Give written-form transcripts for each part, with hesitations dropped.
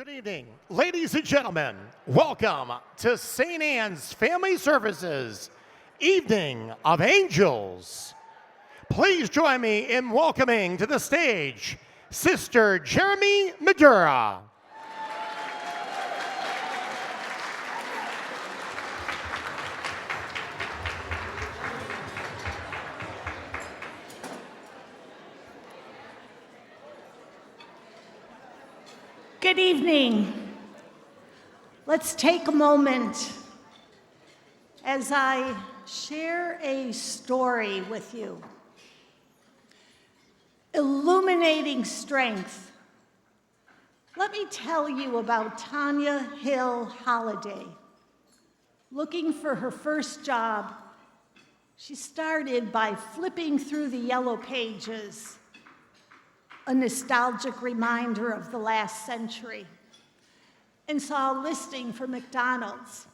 Good evening, ladies and gentlemen. Welcome to St. Anne's Family Services Evening of Angels. Please join me in welcoming to the stage Sister Jeremy Madura. Good evening. Let's take a moment as I share a story with you. Illuminating strength. Let me tell you about Tanya Hill Holliday. Looking for her first job, she started by flipping through the yellow pages, a nostalgic reminder of the last century, and saw a listing for McDonald's.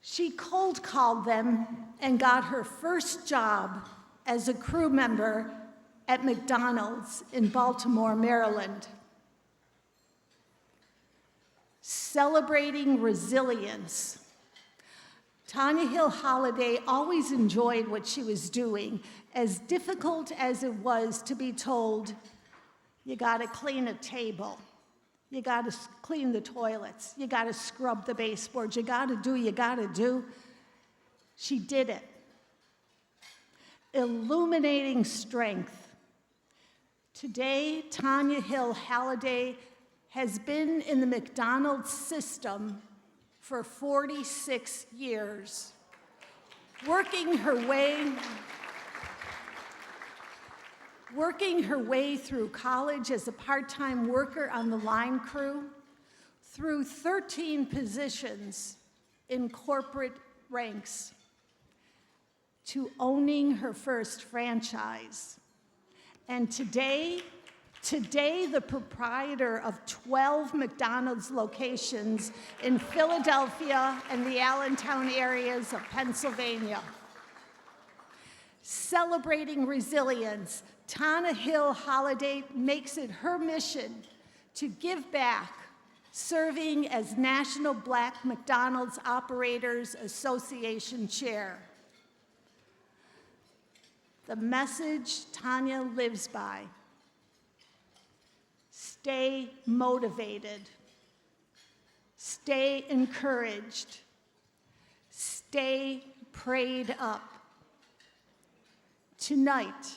She cold called them and got her first job as a crew member at McDonald's in Baltimore, Maryland. Celebrating resilience. Tanya Hill Holliday always enjoyed what she was doing, as difficult as it was to be told, you gotta clean a table, you gotta clean the toilets, you gotta scrub the baseboards, you gotta do. She did it. Illuminating strength. Today, Tanya Hill Holliday has been in the McDonald's system for 46 years, working her way through college as a part-time worker on the line crew, through 13 positions in corporate ranks, to owning her first franchise. And today, the proprietor of 12 McDonald's locations in Philadelphia and the Allentown areas of Pennsylvania. Celebrating resilience, Tanya Hill Holliday makes it her mission to give back, serving as National Black McDonald's Operators Association Chair. The message Tanya lives by: stay motivated, stay encouraged, stay prayed up. Tonight,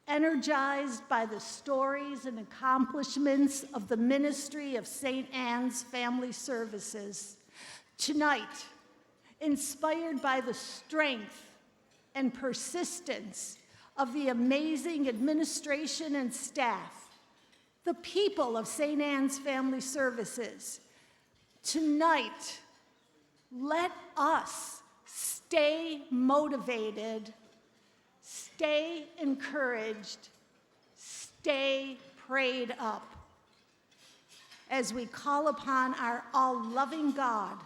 energized by the stories and accomplishments of the ministry of St. Anne's Family Services. Tonight, inspired by the strength and persistence of the amazing administration and staff, the people of St. Anne's Family Services. Tonight, let us stay motivated, stay encouraged, stay prayed up as we call upon our all-loving God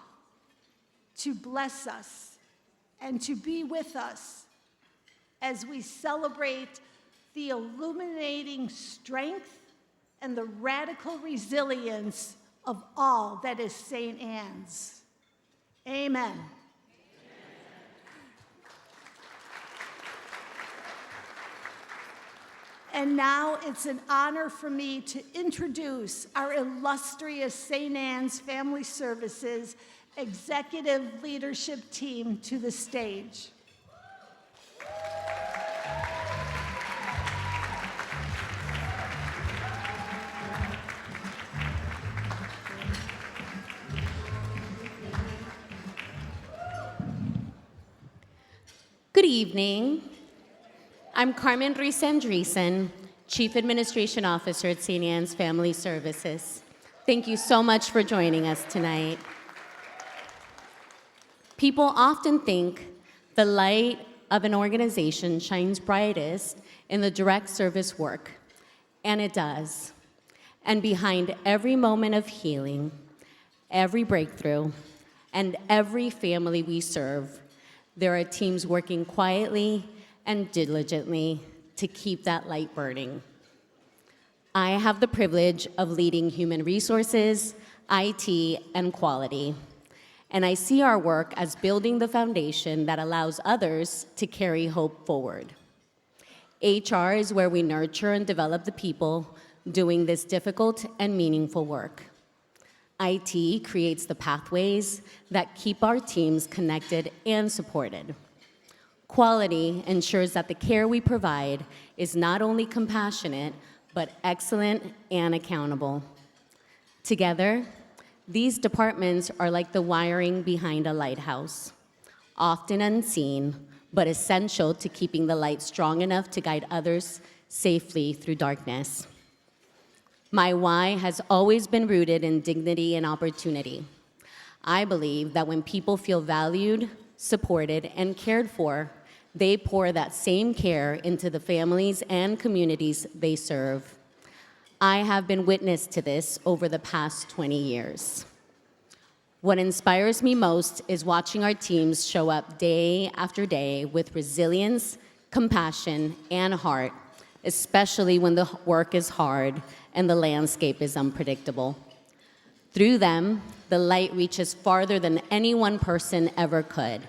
to bless us and to be with us as we celebrate the illuminating strength and the radical resilience of all that is St. Anne's. Amen. And now it's an honor for me to introduce our illustrious St. Anne's Family Services executive leadership team to the stage. Good evening. I'm Carmen Ruiz-Andreessen, Chief Administration Officer at St. Anne's Family Services. Thank you so much for joining us tonight. People often think the light of an organization shines brightest in the direct service work, and it does. And behind every moment of healing, every breakthrough, and every family we serve, there are teams working quietly and diligently to keep that light burning. I have the privilege of leading human resources, IT, and quality. And I see our work as building the foundation that allows others to carry hope forward. HR is where we nurture and develop the people doing this difficult and meaningful work. IT creates the pathways that keep our teams connected and supported. Quality ensures that the care we provide is not only compassionate, but excellent and accountable. Together, these departments are like the wiring behind a lighthouse, often unseen, but essential to keeping the light strong enough to guide others safely through darkness. My why has always been rooted in dignity and opportunity. I believe that when people feel valued, supported, and cared for, they pour that same care into the families and communities they serve. I have been witness to this over the past 20 years. What inspires me most is watching our teams show up day after day with resilience, compassion, and heart, especially when the work is hard and the landscape is unpredictable. Through them, the light reaches farther than any one person ever could.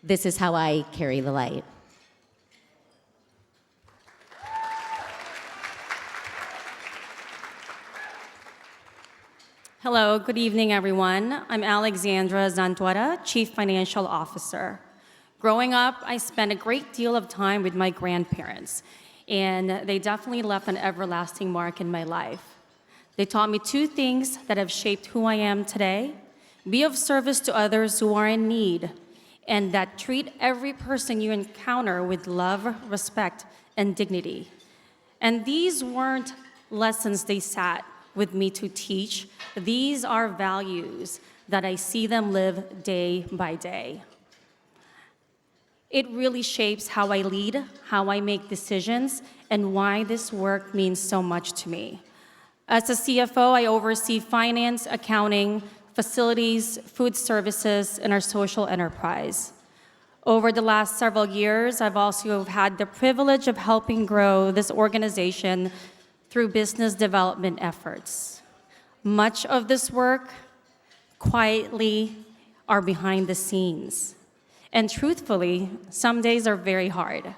This is how I carry the light. Hello, good evening, everyone. I'm Alexandra Zantuera, Chief Financial Officer. Growing up, I spent a great deal of time with my grandparents, and they definitely left an everlasting mark in my life. They taught me two things that have shaped who I am today: be of service to others who are in need, and that treat every person you encounter with love, respect, and dignity. And these weren't lessons they sat with me to teach. These are values that I see them live day by day. It really shapes how I lead, how I make decisions, and why this work means so much to me. As a CFO, I oversee finance, accounting, facilities, food services, and our social enterprise. Over the last several years, I've also had the privilege of helping grow this organization through business development efforts. Much of this work quietly are behind the scenes. And truthfully, some days are very hard.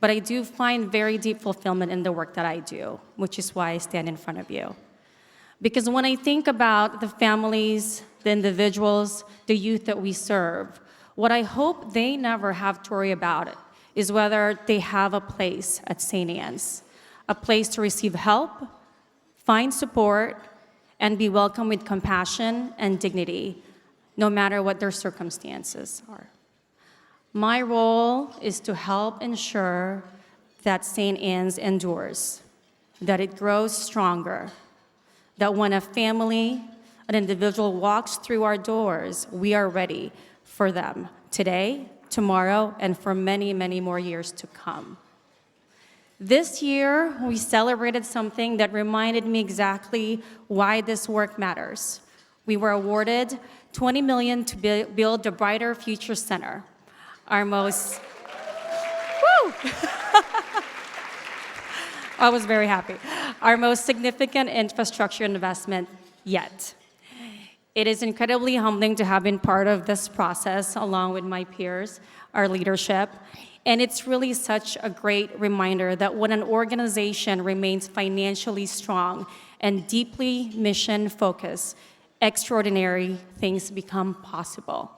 But I do find very deep fulfillment in the work that I do, which is why I stand in front of you. Because when I think about the families, the individuals, the youth that we serve, what I hope they never have to worry about is whether they have a place at St. Anne's, a place to receive help, find support, and be welcomed with compassion and dignity, no matter what their circumstances are. My role is to help ensure that St. Anne's endures, that it grows stronger, that when a family, an individual walks through our doors, we are ready for them today, tomorrow, and for many, many more years to come. This year, we celebrated something that reminded me exactly why this work matters. We were awarded $20 million to build the Brighter Future Center, our most, I was very happy, our most significant infrastructure investment yet. It is incredibly humbling to have been part of this process along with my peers, our leadership. And it's really such a great reminder that when an organization remains financially strong and deeply mission-focused, extraordinary things become possible.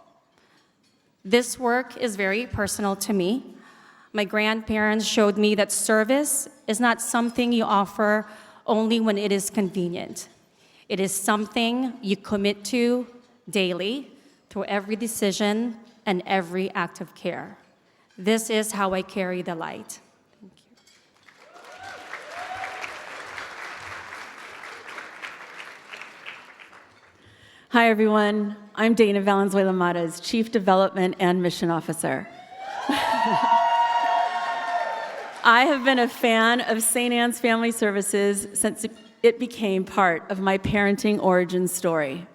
This work is very personal to me. My grandparents showed me that service is not something you offer only when it is convenient. It is something you commit to daily through every decision and every act of care. This is how I carry the light. Thank you. Hi, everyone. I'm Dana Valenzuela Matas, Chief Development and Mission Officer. I have been a fan of St. Anne's Family Services since it became part of my parenting origin story.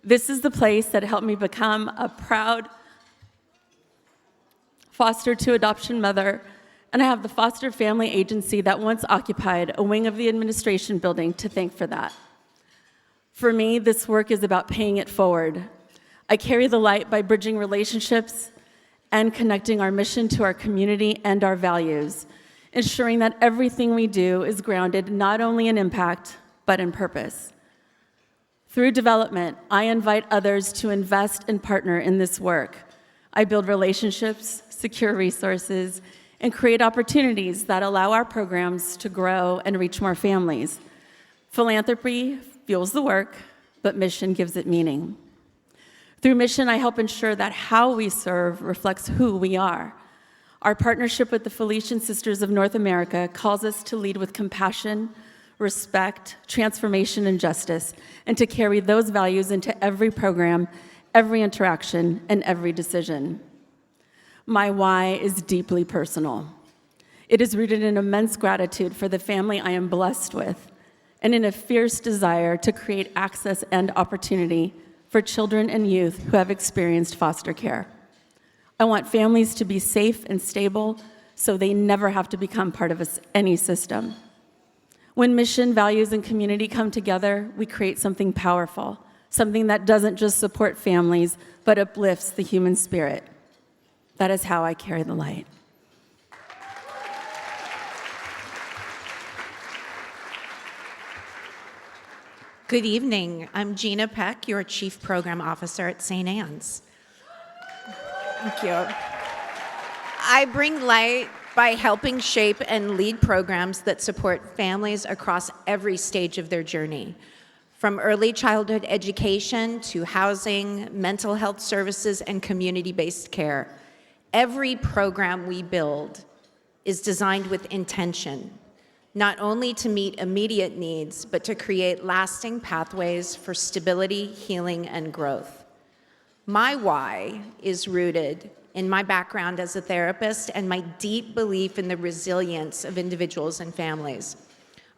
This is the place that helped me become a proud foster to adoption mother and I have the foster family agency that once occupied a wing of the administration building to thank for that. For me, this work is about paying it forward. I carry the light by bridging relationships and connecting our mission to our community and our values, ensuring that everything we do is grounded not only in impact, but in purpose. Through development, I invite others to invest and partner in this work. I build relationships, secure resources, and create opportunities that allow our programs to grow and reach more families. Philanthropy fuels the work, but mission gives it meaning. Through mission, I help ensure that how we serve reflects who we are. Our partnership with the Felician Sisters of North America calls us to lead with compassion, respect, transformation, and justice, and to carry those values into every program, every interaction, and every decision. My why is deeply personal. It is rooted in immense gratitude for the family I am blessed with, and in a fierce desire to create access and opportunity for children and youth who have experienced foster care. I want families to be safe and stable so they never have to become part of any system. When mission, values, and community come together, we create something powerful, something that doesn't just support families, but uplifts the human spirit. That is how I carry the light. Good evening. I'm Gina Peck, your Chief Program Officer at St. Anne's. Thank you. I bring light by helping shape and lead programs that support families across every stage of their journey, from early childhood education to housing, mental health services, and community-based care. Every program we build is designed with intention, not only to meet immediate needs, but to create lasting pathways for stability, healing, and growth. My why is rooted in my background as a therapist and my deep belief in the resilience of individuals and families.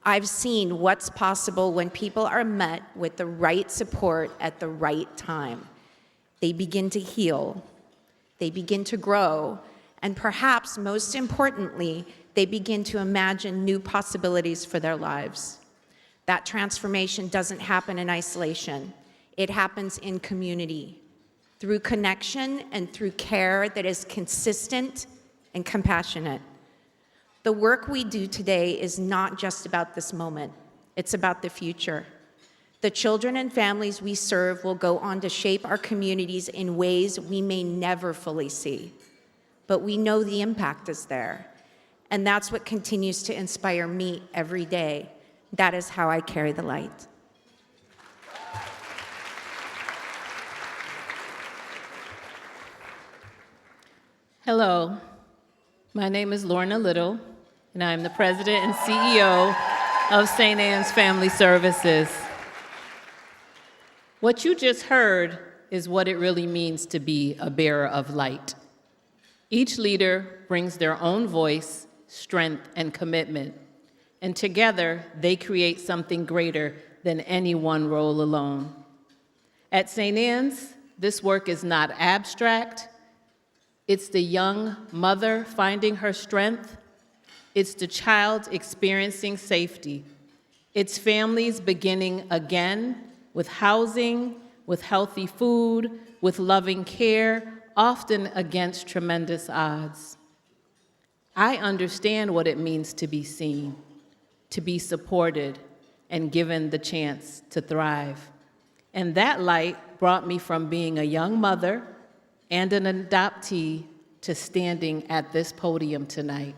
I've seen what's possible when people are met with the right support at the right time. They begin to heal, they begin to grow, and perhaps most importantly, they begin to imagine new possibilities for their lives. That transformation doesn't happen in isolation. It happens in community, through connection and through care that is consistent and compassionate. The work we do today is not just about this moment. It's about the future. The children and families we serve will go on to shape our communities in ways we may never fully see. But we know the impact is there. And that's what continues to inspire me every day. That is how I carry the light. Hello, my name is Lorna Little, and I'm the president and CEO of St. Anne's Family Services. What you just heard is what it really means to be a bearer of light. Each leader brings their own voice, strength, and commitment, and together they create something greater than any one role alone. At St. Anne's, this work is not abstract. It's the young mother finding her strength. It's the child experiencing safety. It's families beginning again with housing, with healthy food, with loving care, often against tremendous odds. I understand what it means to be seen, to be supported, and given the chance to thrive. And that light brought me from being a young mother and an adoptee to standing at this podium tonight.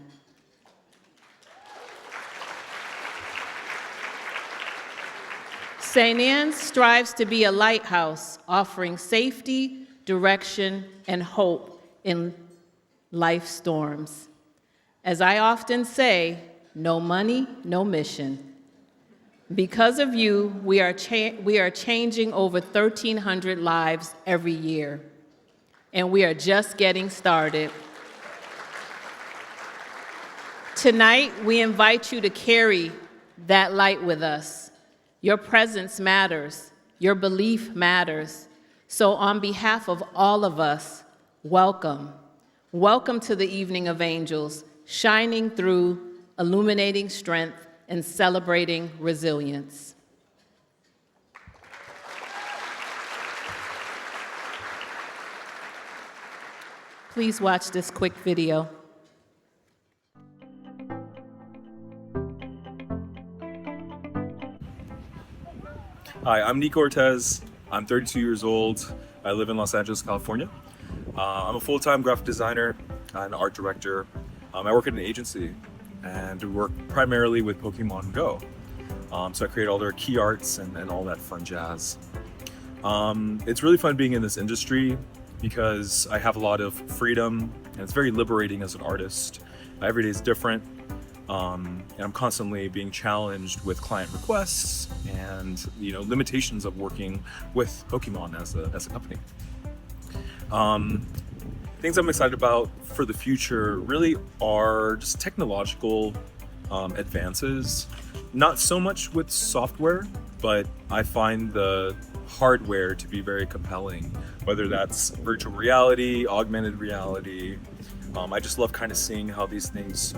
St. Anne's strives to be a lighthouse, offering safety, direction, and hope in life storms. As I often say, no money, no mission. Because of you, we are changing over 1,300 lives every year, and we are just getting started. Tonight, we invite you to carry that light with us. Your presence matters. Your belief matters. So on behalf of all of us, welcome. Welcome to the Evening of Angels, shining through, illuminating strength, and celebrating resilience. Please watch this quick video. Hi, I'm Nico Ortez. I'm 32 years old. I live in Los Angeles, California. I'm a full-time graphic designer and art director. I work at an agency and we work primarily with Pokemon Go. So I create all their key arts and all that fun jazz. It's really fun being in this industry because I have a lot of freedom and it's very liberating as an artist. Every day is different. And I'm constantly being challenged with client requests and limitations of working with Pokemon as a company. Things I'm excited about for the future really are just technological advances. Not so much with software, but I find the hardware to be very compelling, whether that's virtual reality, augmented reality. I just love kind of seeing how these things,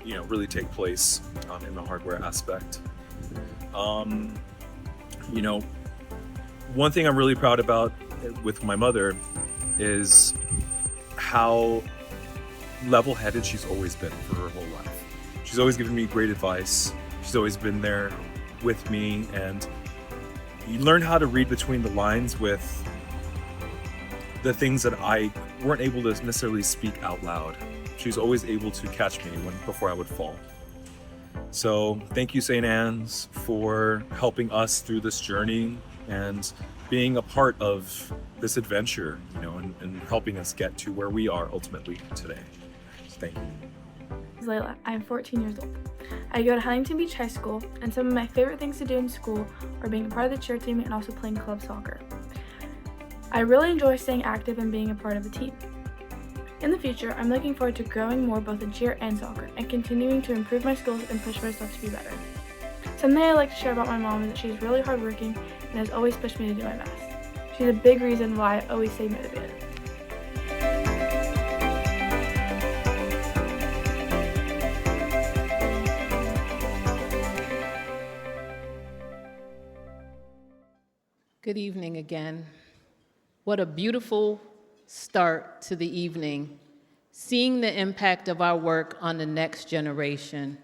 really take place in the hardware aspect. One thing I'm really proud about with my mother is how level-headed she's always been for her whole life. She's always given me great advice. She's always been there with me, and you learn how to read between the lines with the things that I weren't able to necessarily speak out loud. She's always able to catch me before I would fall. So thank you, St. Anne's, for helping us through this journey and being a part of this adventure, and helping us get to where we are ultimately today. So thank you. Layla. I'm 14 years old. I go to Huntington Beach High School, and some of my favorite things to do in school are being a part of the cheer team and also playing club soccer. I really enjoy staying active and being a part of a team. In the future, I'm looking forward to growing more both in cheer and soccer and continuing to improve my skills and push myself to be better. Something I like to share about my mom is that she's really hardworking and has always pushed me to do my best. She's a big reason why I always stay motivated. Good evening again. What a beautiful start to the evening, seeing the impact of our work on the next generation.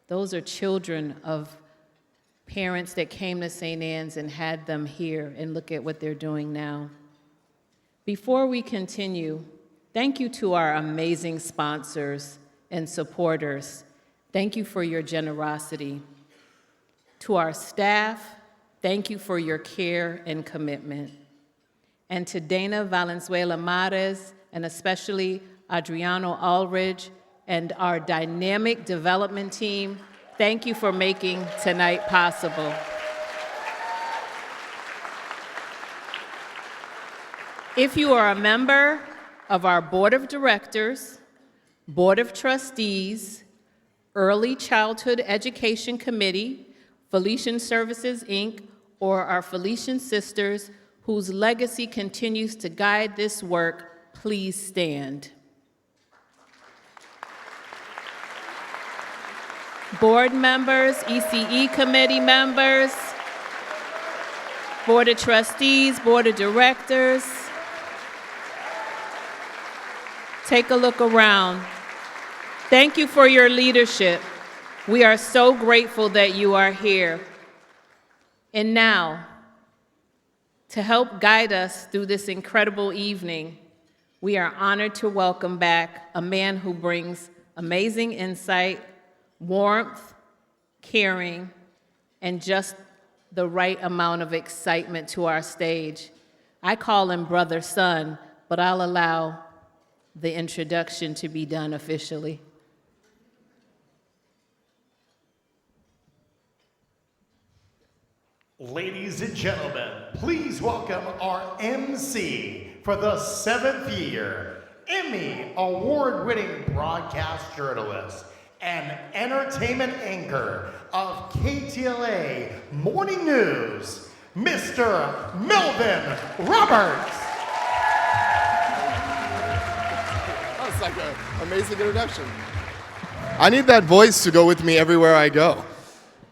Those are children of parents that came to St. Anne's and had them here, and look at what they're doing now. Before we continue, thank you to our amazing sponsors and supporters. Thank you for your generosity. To our staff, thank you for your care and commitment. And to Dana Valenzuela Mares, and especially Adriano Aldridge, and our dynamic development team, thank you for making tonight possible. If you are a member of our Board of Directors, Board of Trustees, Early Childhood Education Committee, Felician Services, Inc., or our Felician Sisters, whose legacy continues to guide this work, please stand. Board members, ECE committee members, Board of Trustees, Board of Directors, take a look around. Thank you for your leadership. We are so grateful that you are here. And now, to help guide us through this incredible evening, we are honored to welcome back a man who brings amazing insight, warmth, caring, and just the right amount of excitement to our stage. I call him Brother Son, but I'll allow the introduction to be done officially. Ladies and gentlemen, please welcome our MC for the 7th year, Emmy award-winning broadcast journalist and entertainment anchor of KTLA Morning News, Mr. Melvin Roberts. That was like an amazing introduction. I need that voice to go with me everywhere I go.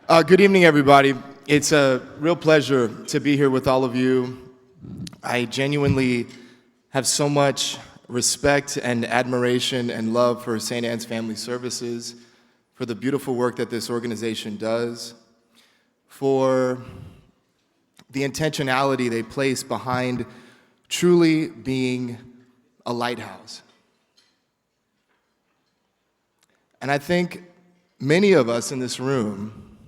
Good evening, everybody. It's a real pleasure to be here with all of you. I genuinely have so much respect and admiration and love for St. Anne's Family Services, for the beautiful work that this organization does, for the intentionality they place behind truly being a lighthouse. And I think many of us in this room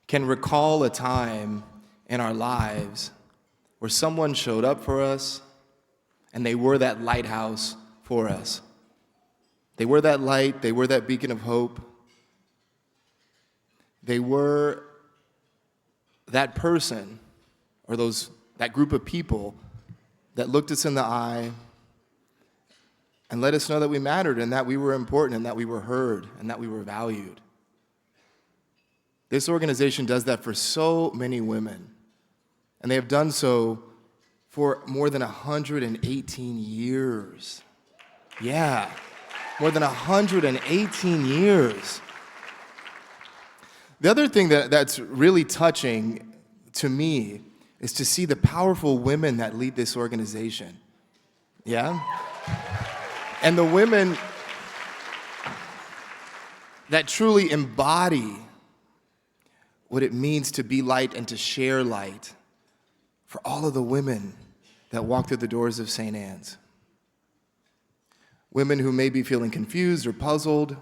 can recall a time in our lives where someone showed up for us and they were that lighthouse for us. They were that light, they were that beacon of hope. They were that person or that group of people that looked us in the eye and let us know that we mattered and that we were important and that we were heard and that we were valued. This organization does that for so many women, and they have done so for more than 118 years. Yeah, more than 118 years. The other thing that's really touching to me is to see the powerful women that lead this organization. Yeah? And the women that truly embody what it means to be light and to share light for all of the women that walk through the doors of St. Anne's. Women who may be feeling confused or puzzled,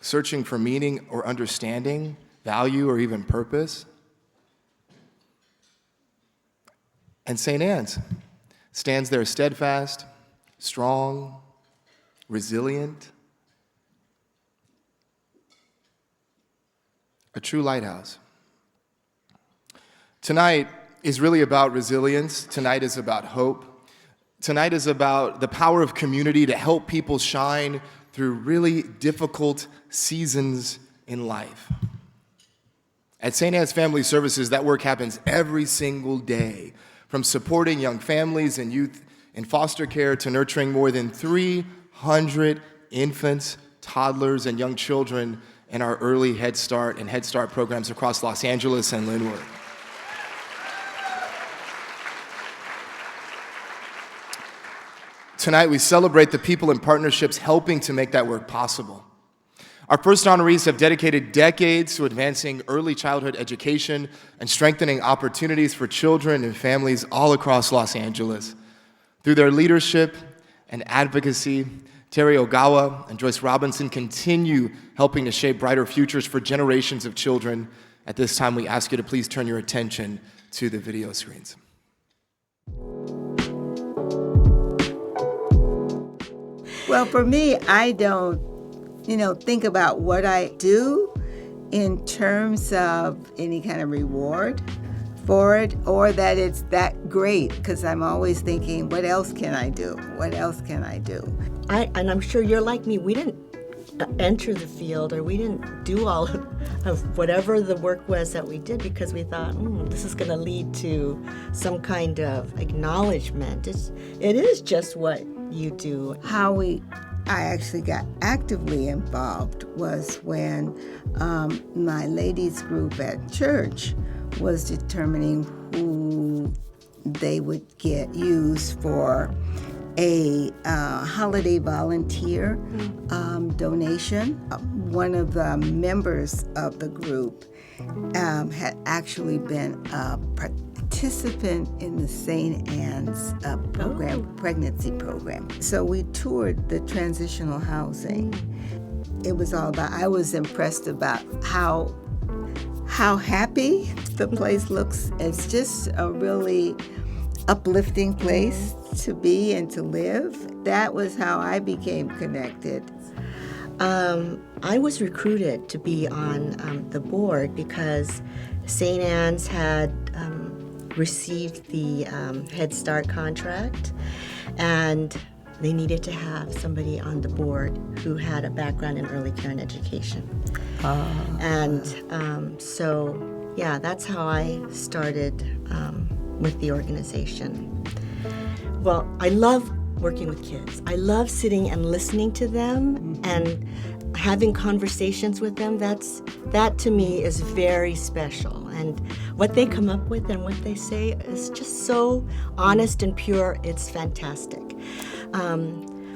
searching for meaning or understanding, value or even purpose. And St. Anne's stands there steadfast, strong, resilient, a true lighthouse. Tonight is really about resilience. Tonight is about hope. Tonight is about the power of community to help people shine through really difficult seasons in life. At St. Anne's Family Services, that work happens every single day, from supporting young families and youth in foster care to nurturing more than 300 infants, toddlers, and young children in our early Head Start and Head Start programs across Los Angeles and Linwood. Tonight, we celebrate the people and partnerships helping to make that work possible. Our first honorees have dedicated decades to advancing early childhood education and strengthening opportunities for children and families all across Los Angeles. Through their leadership and advocacy, Terry Ogawa and Joyce Robinson continue helping to shape brighter futures for generations of children. At this time, we ask you to please turn your attention to the video screens. Well, for me, I don't, think about what I do in terms of any kind of reward for it or that it's that great, because I'm always thinking, what else can I do? What else can I do? And I'm sure you're like me, we didn't enter the field or we didn't do all of whatever the work was that we did because we thought, this is going to lead to some kind of acknowledgement. It is just what you do. How I actually got actively involved was when my ladies group at church was determining who they would use for a holiday volunteer donation. One of the members of the group had actually been a participant in the St. Anne's program, pregnancy program. So we toured the transitional housing. It was all about, I was impressed about how happy the place looks. It's just a really uplifting place to be and to live. That was how I became connected. I was recruited to be on the board because St. Anne's had received the Head Start contract, and they needed to have somebody on the board who had a background in early care and education. So that's how I started with the organization. Well, I love working with kids. I love sitting and listening to them and having conversations with them. That to me is very special. And what they come up with and what they say is just so honest and pure. It's fantastic.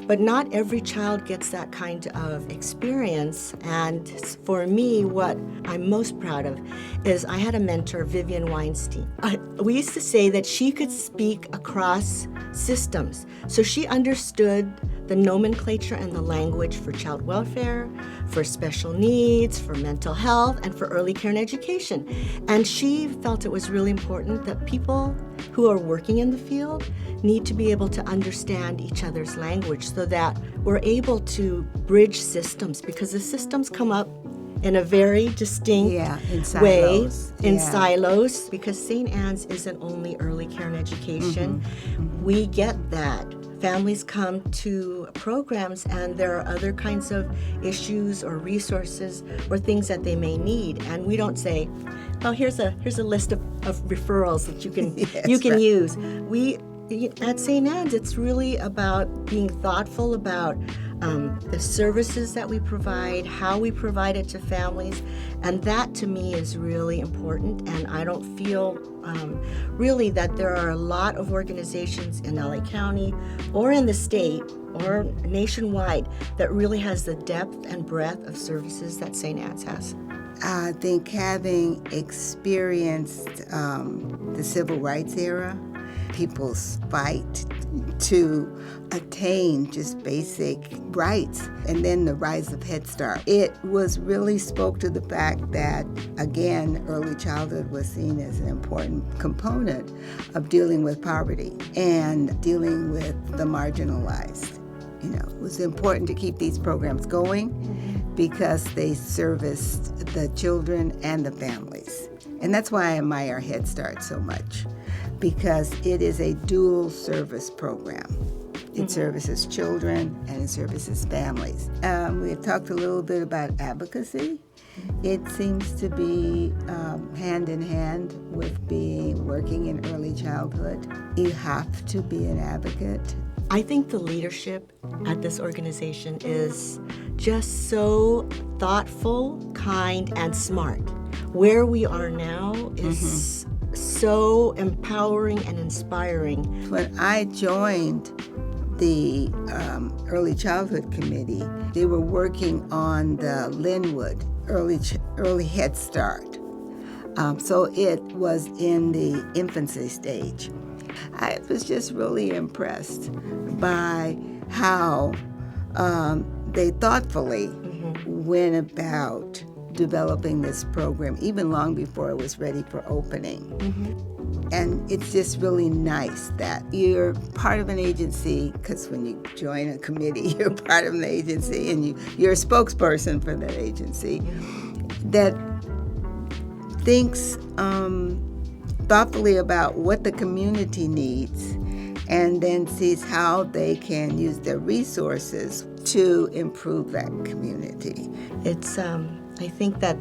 But not every child gets that kind of experience. And for me, what I'm most proud of is I had a mentor, Vivian Weinstein. We used to say that she could speak across systems. So she understood the nomenclature and the language for child welfare, for special needs, for mental health, and for early care and education. And she felt it was really important that people who are working in the field need to be able to understand each other's language so that we're able to bridge systems, because the systems come up in a very distinct in way, silos. in silos, because St. Anne's isn't only early care and education. We get that. Families come to programs and there are other kinds of issues or resources or things that they may need, and we don't say, well, here's a list of referrals that you can use. We at St. Anne's, it's really about being thoughtful about the services that we provide, how we provide it to families, and that to me is really important. And I don't feel really that there are a lot of organizations in LA County or in the state or nationwide that really has the depth and breadth of services that St. Anne's has. I think having experienced the civil rights era, people's fight to attain just basic rights, and then the rise of Head Start, it was really spoke to the fact that, again, early childhood was seen as an important component of dealing with poverty and dealing with the marginalized. You know, it was important to keep these programs going because they serviced the children and the families. And that's why I admire Head Start so much, because it is a dual service program. It services children and it services families. We have talked a little bit about advocacy. It seems to be hand in hand with working in early childhood. You have to be an advocate. I think the leadership at this organization is just so thoughtful, kind, and smart. Where we are now is so empowering and inspiring. When I joined the Early Childhood Committee, they were working on the Linwood Early Head Start. So it was in the infancy stage. I was just really impressed by how they thoughtfully went about developing this program, even long before it was ready for opening. And it's just really nice that you're part of an agency, because when you join a committee, you're part of an agency and you're a spokesperson for that agency, that thinks thoughtfully about what the community needs and then sees how they can use their resources to improve that community. It's, I think that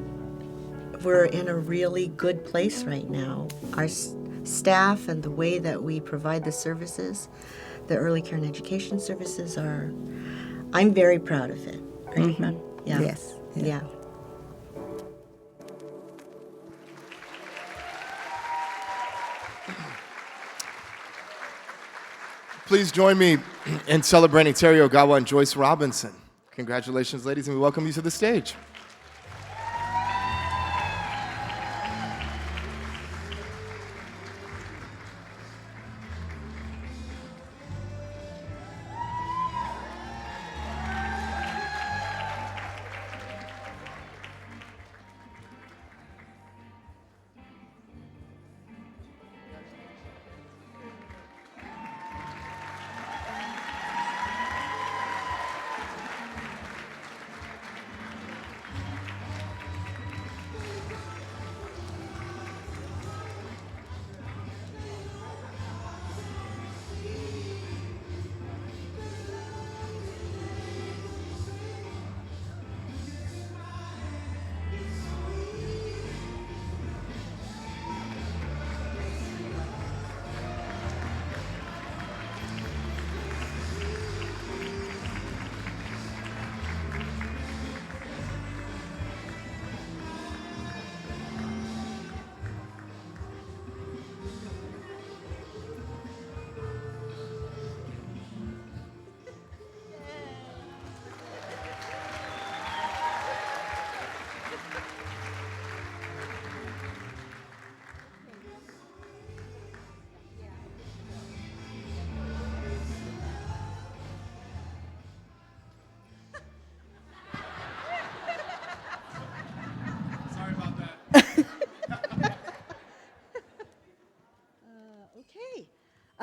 we're in a really good place right now. Our staff and the way that we provide the services, the early care and education services I'm very proud of it. Right? Yeah. Yes. Yeah. Please join me in celebrating Terry Ogawa and Joyce Robinson. Congratulations, ladies, and we welcome you to the stage.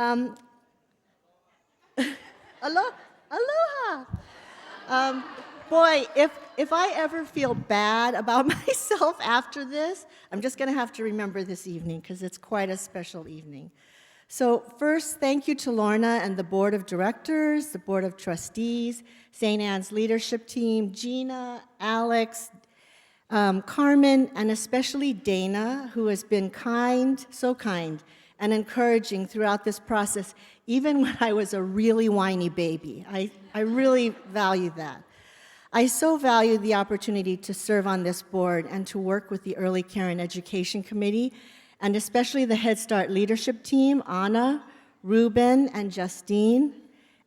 Um, aloha. Boy, if I ever feel bad about myself after this, I'm just going to have to remember this evening because it's quite a special evening. So first, thank you to Lorna and the Board of Directors, the Board of Trustees, St. Anne's leadership team, Gina, Alex, Carmen, and especially Dana, who has been kind, so kind, and encouraging throughout this process, even when I was a really whiny baby. I really value that. I so value the opportunity to serve on this board and to work with the Early Care and Education Committee, and especially the Head Start leadership team, Anna, Ruben, and Justine.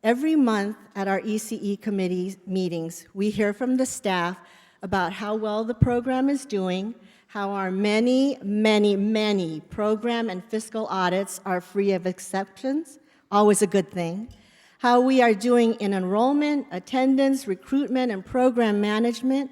Every month at our ECE committee meetings, we hear from the staff about how well the program is doing, how our many, many, many program and fiscal audits are free of exceptions, always a good thing, how we are doing in enrollment, attendance, recruitment, and program management.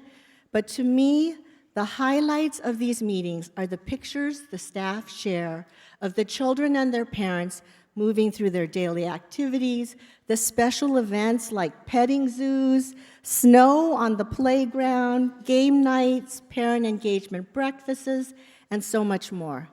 But to me, the highlights of these meetings are the pictures the staff share of the children and their parents moving through their daily activities, the special events like petting zoos, snow on the playground, game nights, parent engagement breakfasts, and so much more.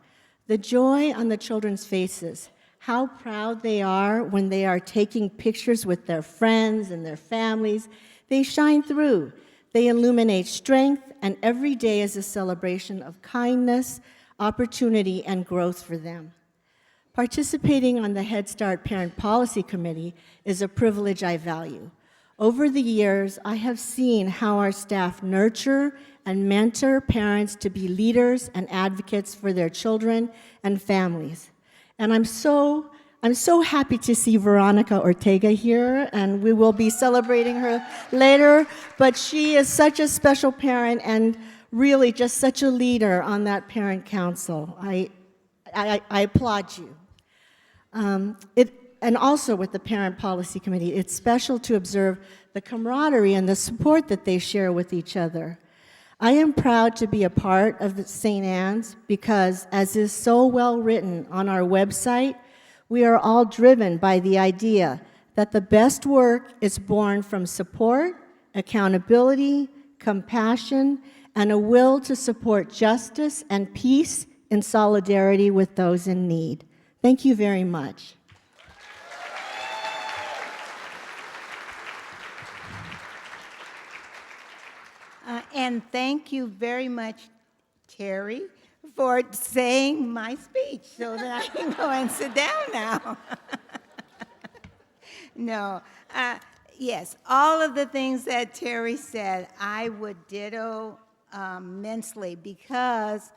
The joy on the children's faces, how proud they are when they are taking pictures with their friends and their families. They shine through. They illuminate strength, and every day is a celebration of kindness, opportunity, and growth for them. Participating on the Head Start Parent Policy Committee is a privilege I value. Over the years, I have seen how our staff nurture and mentor parents to be leaders and advocates for their children and families. And I'm so happy to see Veronica Ortega here, and we will be celebrating her later. But she is such a special parent and really just such a leader on that parent council. I applaud you. And also with the Parent Policy Committee, it's special to observe the camaraderie and the support that they share with each other. I am proud to be a part of St. Anne's because, as is so well written on our website, we are all driven by the idea that the best work is born from support, accountability, compassion, and a will to support justice and peace in solidarity with those in need. Thank you very much. And thank you very much, Terry, for saying my speech so that I can go and sit down now. No, yes, all of the things that Terry said, I would ditto immensely because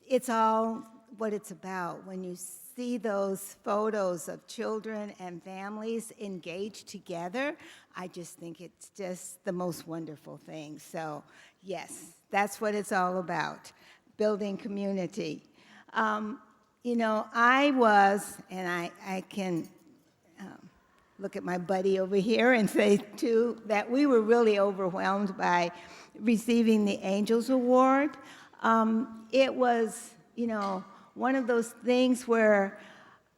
it's all what it's about. When you see those photos of children and families engaged together, I just think it's just the most wonderful thing. So yes, that's what it's all about, building community. You know, I was, and I can look at my buddy over here and say too, that we were really overwhelmed by receiving the Angels Award. It was, you know, one of those things where,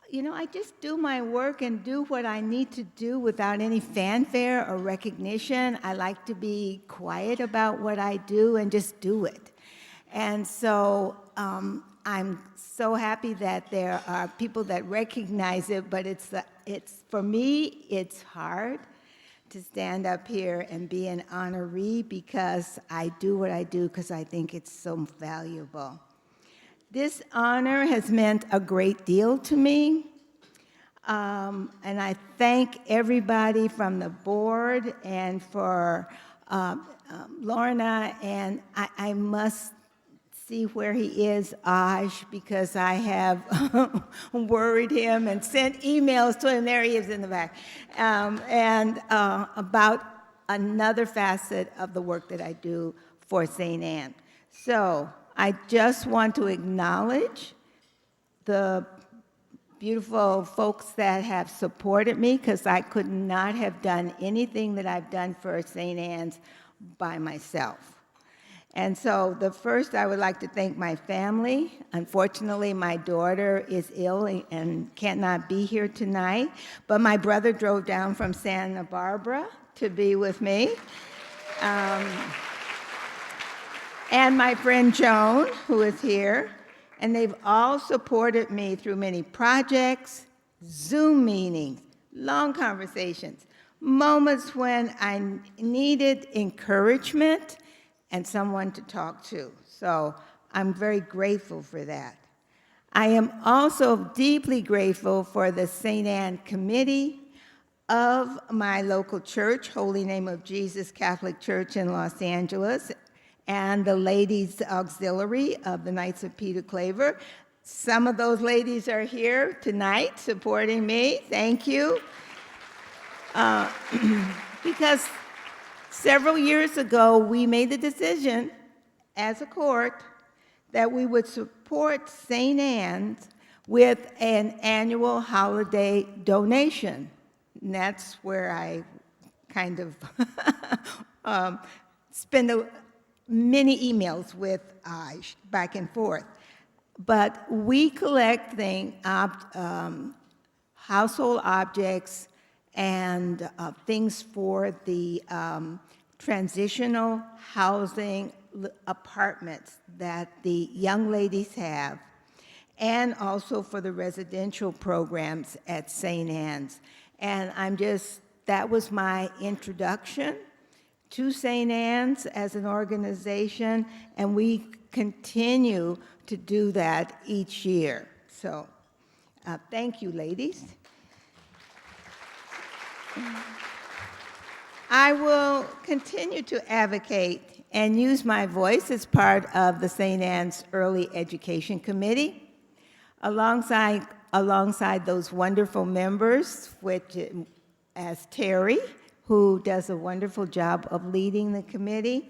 you know, I just do my work and do what I need to do without any fanfare or recognition. I like to be quiet about what I do and just do it. And so I'm so happy that there are people that recognize it, but it's for me, it's hard to stand up here and be an honoree because I do what I do because I think it's so valuable. This honor has meant a great deal to me, and I thank everybody from the board and for Lorna, and I must see where he is, Aj, because I have worried him and sent emails to him. There he is in the back, and about another facet of the work that I do for St. Anne. So I just want to acknowledge the beautiful folks that have supported me because I could not have done anything that I've done for St. Anne's by myself. And so the first, I would like to thank my family. Unfortunately, my daughter is ill and cannot be here tonight, but my brother drove down from Santa Barbara to be with me. And my friend Joan, who is here. And they've all supported me through many projects, Zoom meetings, long conversations, moments when I needed encouragement and someone to talk to. So I'm very grateful for that. I am also deeply grateful for the St. Anne Committee of my local church, Holy Name of Jesus Catholic Church in Los Angeles, and the Ladies Auxiliary of the Knights of Peter Claver. Some of those ladies are here tonight supporting me. Thank you. Because several years ago, we made the decision as a court that we would support St. Anne's with an annual holiday donation. And that's where I kind of spend many emails with back and forth. But we collect household objects and things for the transitional housing apartments that the young ladies have, and also for the residential programs at St. Anne's. And that was my introduction to St. Anne's as an organization, and we continue to do that each year. So thank you, ladies. I will continue to advocate and use my voice as part of the St. Anne's Early Education Committee, alongside those wonderful members, which as Terry, who does a wonderful job of leading the committee,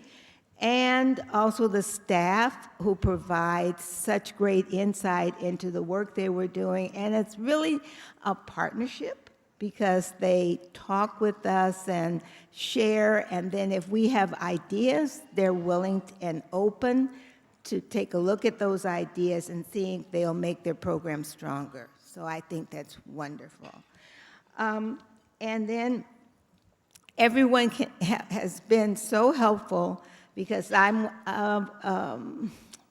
and also the staff who provides such great insight into the work they were doing. And it's really a partnership because they talk with us and share, and then if we have ideas, they're willing and open to take a look at those ideas and see if they'll make their program stronger. So I think that's wonderful. And then everyone has been so helpful because I'm,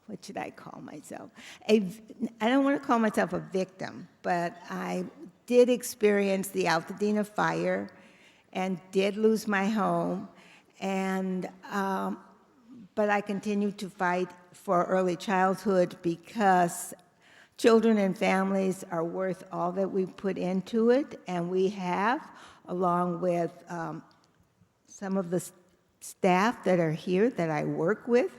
what should I call myself? I don't want to call myself a victim, but I did experience the Altadena fire and did lose my home, and but I continue to fight for early childhood because children and families are worth all that we put into it, and we have, along with some of the staff that are here that I work with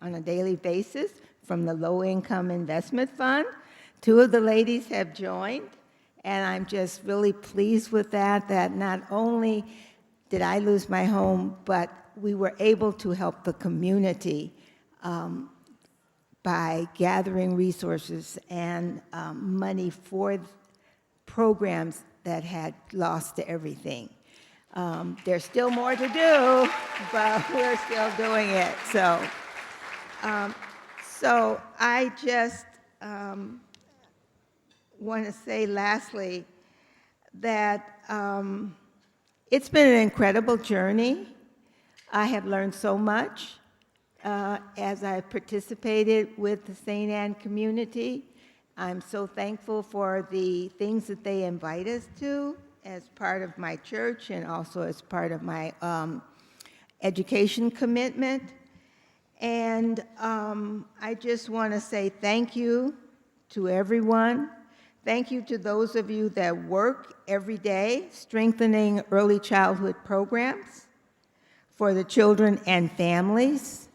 on a daily basis from the Low Income Investment Fund. 2 of the ladies have joined, and I'm just really pleased with that not only did I lose my home, but we were able to help the community by gathering resources and money for programs that had lost everything. There's still more to do, but we're still doing it. So I just want to say lastly that it's been an incredible journey. I have learned so much as I participated with the St. Anne community. I'm so thankful for the things that they invite us to as part of my church and also as part of my education commitment. And I just want to say thank you to everyone. Thank you to those of you that work every day strengthening early childhood programs for the children and families.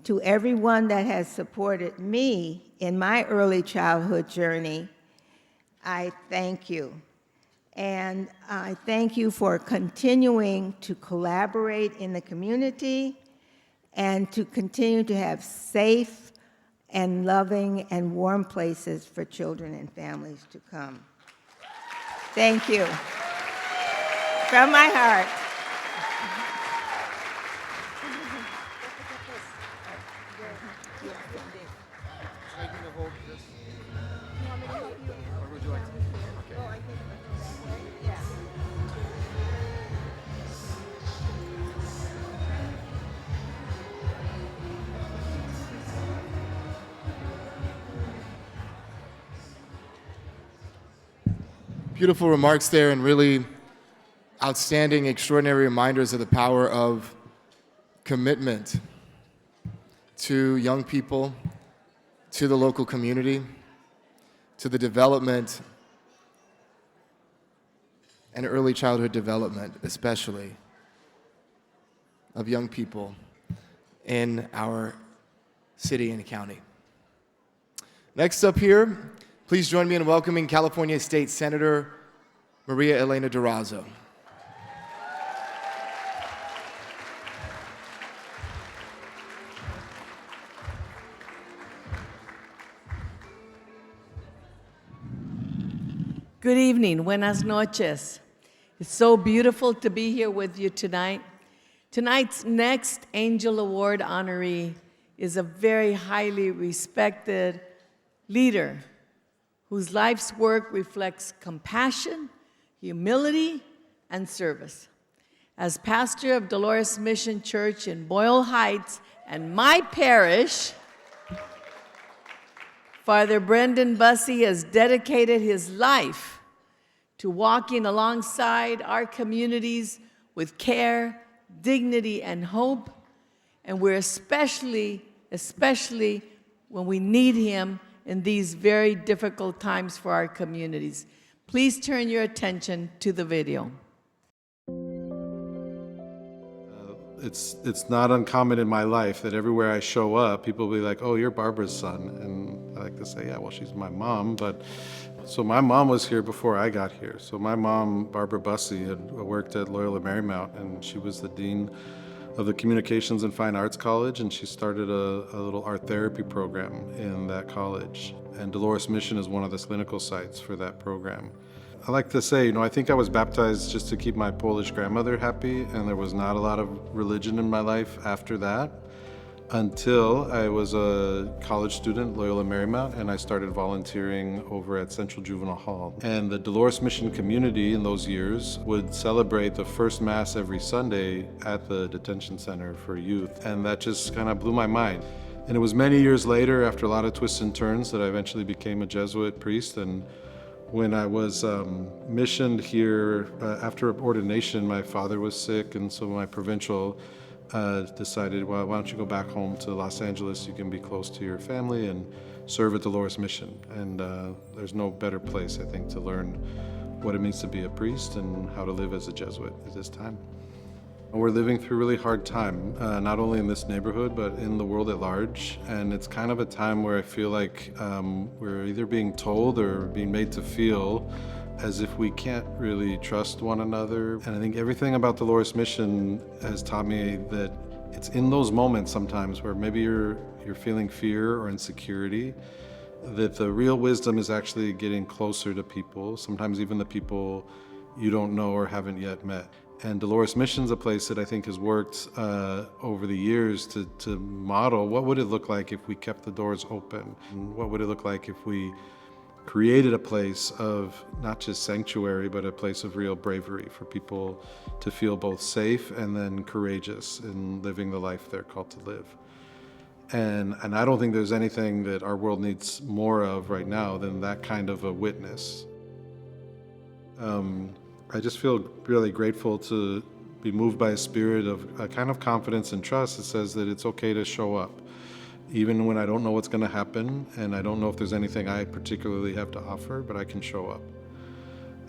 To everyone that has supported me in my early childhood journey, I thank you. And I thank you for continuing to collaborate in the community and to continue to have safe and loving and warm places for children and families to come. Thank you. From my heart. I do the whole this? You want me to help you? Or would you like to? Okay. Well, I think that way. Yeah. Beautiful remarks there, and really outstanding, extraordinary reminders of the power of commitment to young people, to the local community, to the development and early childhood development, especially of young people in our city and county. Next up here, please join me in welcoming California State Senator Maria Elena Durazo. Good evening, buenas noches. It's so beautiful to be here with you tonight. Tonight's next Angel Award honoree is a very highly respected leader whose life's work reflects compassion, humility, and service. As pastor of Dolores Mission Church in Boyle Heights and my parish, Father Brendan Bussey has dedicated his life to walking alongside our communities with care, dignity, and hope. And we're especially when we need him in these very difficult times for our communities. Please turn your attention to the video. It's not uncommon in my life that everywhere I show up, people will be like, "Oh, you're Barbara's son," and I like to say, "Yeah, well, she's my mom." But so my mom was here before I got here. So my mom, Barbara Bussey, had worked at Loyola Marymount, and she was the dean of the Communications and Fine Arts College, and she started a little art therapy program in that college. And Dolores Mission is one of the clinical sites for that program. I like to say, I think I was baptized just to keep my Polish grandmother happy, and there was not a lot of religion in my life after that until I was a college student at Loyola Marymount, and I started volunteering over at Central Juvenile Hall. And the Dolores Mission community in those years would celebrate the first Mass every Sunday at the detention center for youth, and that just kind of blew my mind. And it was many years later, after a lot of twists and turns, that I eventually became a Jesuit priest. And when I was missioned here, after ordination, my father was sick, and so my provincial decided, well, why don't you go back home to Los Angeles? You can be close to your family and serve at Dolores Mission. And there's no better place, I think, to learn what it means to be a priest and how to live as a Jesuit at this time. We're living through a really hard time, not only in this neighborhood, but in the world at large. And it's kind of a time where I feel like we're either being told or being made to feel as if we can't really trust one another. And I think everything about Dolores Mission has taught me that it's in those moments sometimes where maybe you're feeling fear or insecurity, that the real wisdom is actually getting closer to people, sometimes even the people you don't know or haven't yet met. And Dolores Mission's a place that I think has worked over the years to model what would it look like if we kept the doors open? And what would it look like if we created a place of not just sanctuary, but a place of real bravery for people to feel both safe and then courageous in living the life they're called to live. And I don't think there's anything that our world needs more of right now than that kind of a witness. I just feel really grateful to be moved by a spirit of a kind of confidence and trust that says that it's okay to show up, even when I don't know what's going to happen and I don't know if there's anything I particularly have to offer, but I can show up.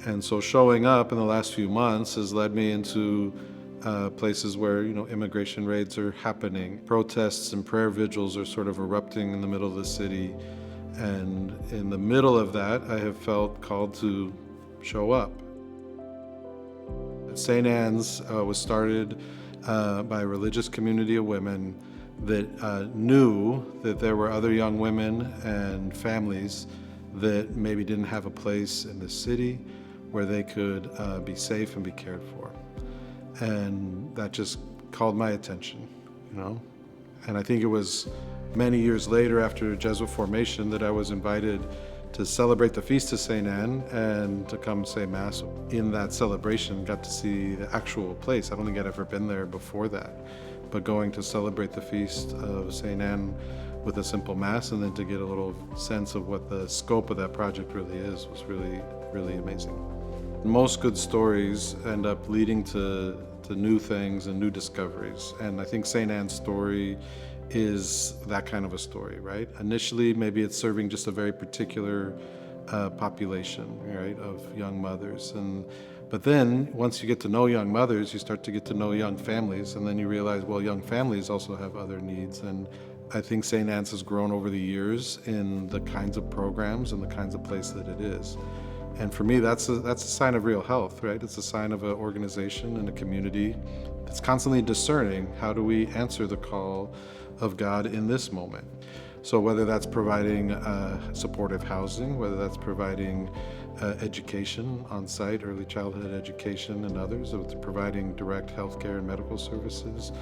And so showing up in the last few months has led me into places where, immigration raids are happening. Protests and prayer vigils are sort of erupting in the middle of the city. And in the middle of that, I have felt called to show up. St. Anne's was started by a religious community of women that knew that there were other young women and families that maybe didn't have a place in the city where they could be safe and be cared for. And that just called my attention, And I think it was many years later after Jesuit formation that I was invited to celebrate the Feast of St. Anne and to come say Mass in that celebration. Got to see the actual place. I don't think I'd ever been there before that. But going to celebrate the Feast of St. Anne with a simple Mass and then to get a little sense of what the scope of that project really is was really, really amazing. Most good stories end up leading to new things and new discoveries. And I think St. Anne's story is that kind of a story, right? Initially, maybe it's serving just a very particular population, right, of young mothers. But then, once you get to know young mothers, you start to get to know young families, and then you realize, well, young families also have other needs. And I think St. Anne's has grown over the years in the kinds of programs and the kinds of place that it is. And for me, that's a sign of real health, right? It's a sign of an organization and a community that's constantly discerning how do we answer the call of God in this moment. So whether that's providing supportive housing, whether that's providing education on site, early childhood education and others, or it's providing direct healthcare and medical services,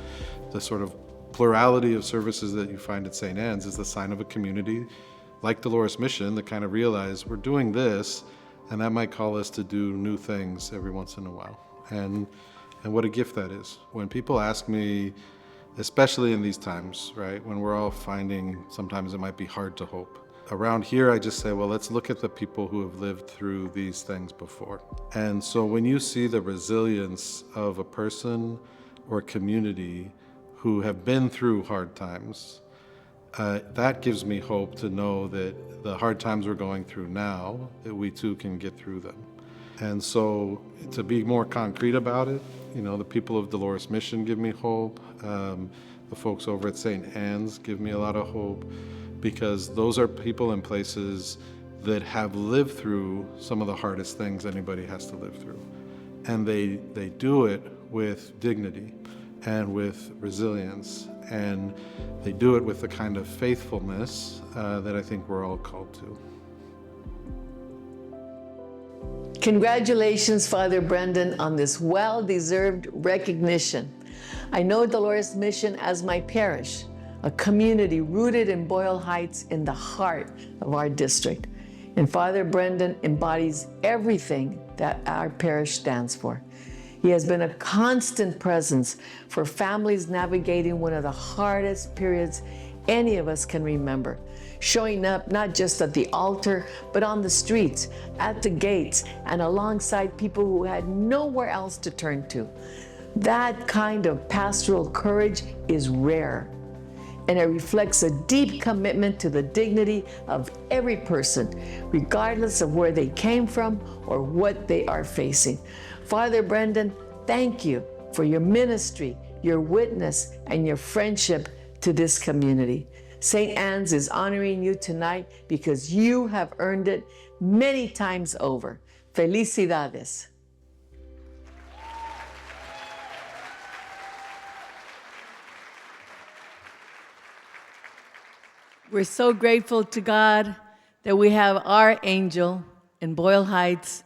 the sort of plurality of services that you find at St. Anne's is the sign of a community like Dolores Mission that kind of realize we're doing this, and that might call us to do new things every once in a while. And what a gift that is. When people ask me, especially in these times, right, when we're all finding sometimes it might be hard to hope. Around here, I just say, well, let's look at the people who have lived through these things before. And so when you see the resilience of a person or community who have been through hard times, that gives me hope to know that the hard times we're going through now, that we too can get through them. And so to be more concrete about it, you know, the people of Dolores Mission give me hope. The folks over at St. Anne's give me a lot of hope, because those are people and places that have lived through some of the hardest things anybody has to live through. And they do it with dignity and with resilience, and they do it with the kind of faithfulness that I think we're all called to. Congratulations, Father Brendan, on this well-deserved recognition. I know Dolores Mission as my parish, a community rooted in Boyle Heights in the heart of our district. And Father Brendan embodies everything that our parish stands for. He has been a constant presence for families navigating one of the hardest periods any of us can remember, showing up not just at the altar, but on the streets, at the gates, and alongside people who had nowhere else to turn to. That kind of pastoral courage is rare, and it reflects a deep commitment to the dignity of every person, regardless of where they came from or what they are facing. Father Brendan, thank you for your ministry, your witness, and your friendship to this community. St. Anne's is honoring you tonight because you have earned it many times over. Felicidades. We're so grateful to God that we have our angel in Boyle Heights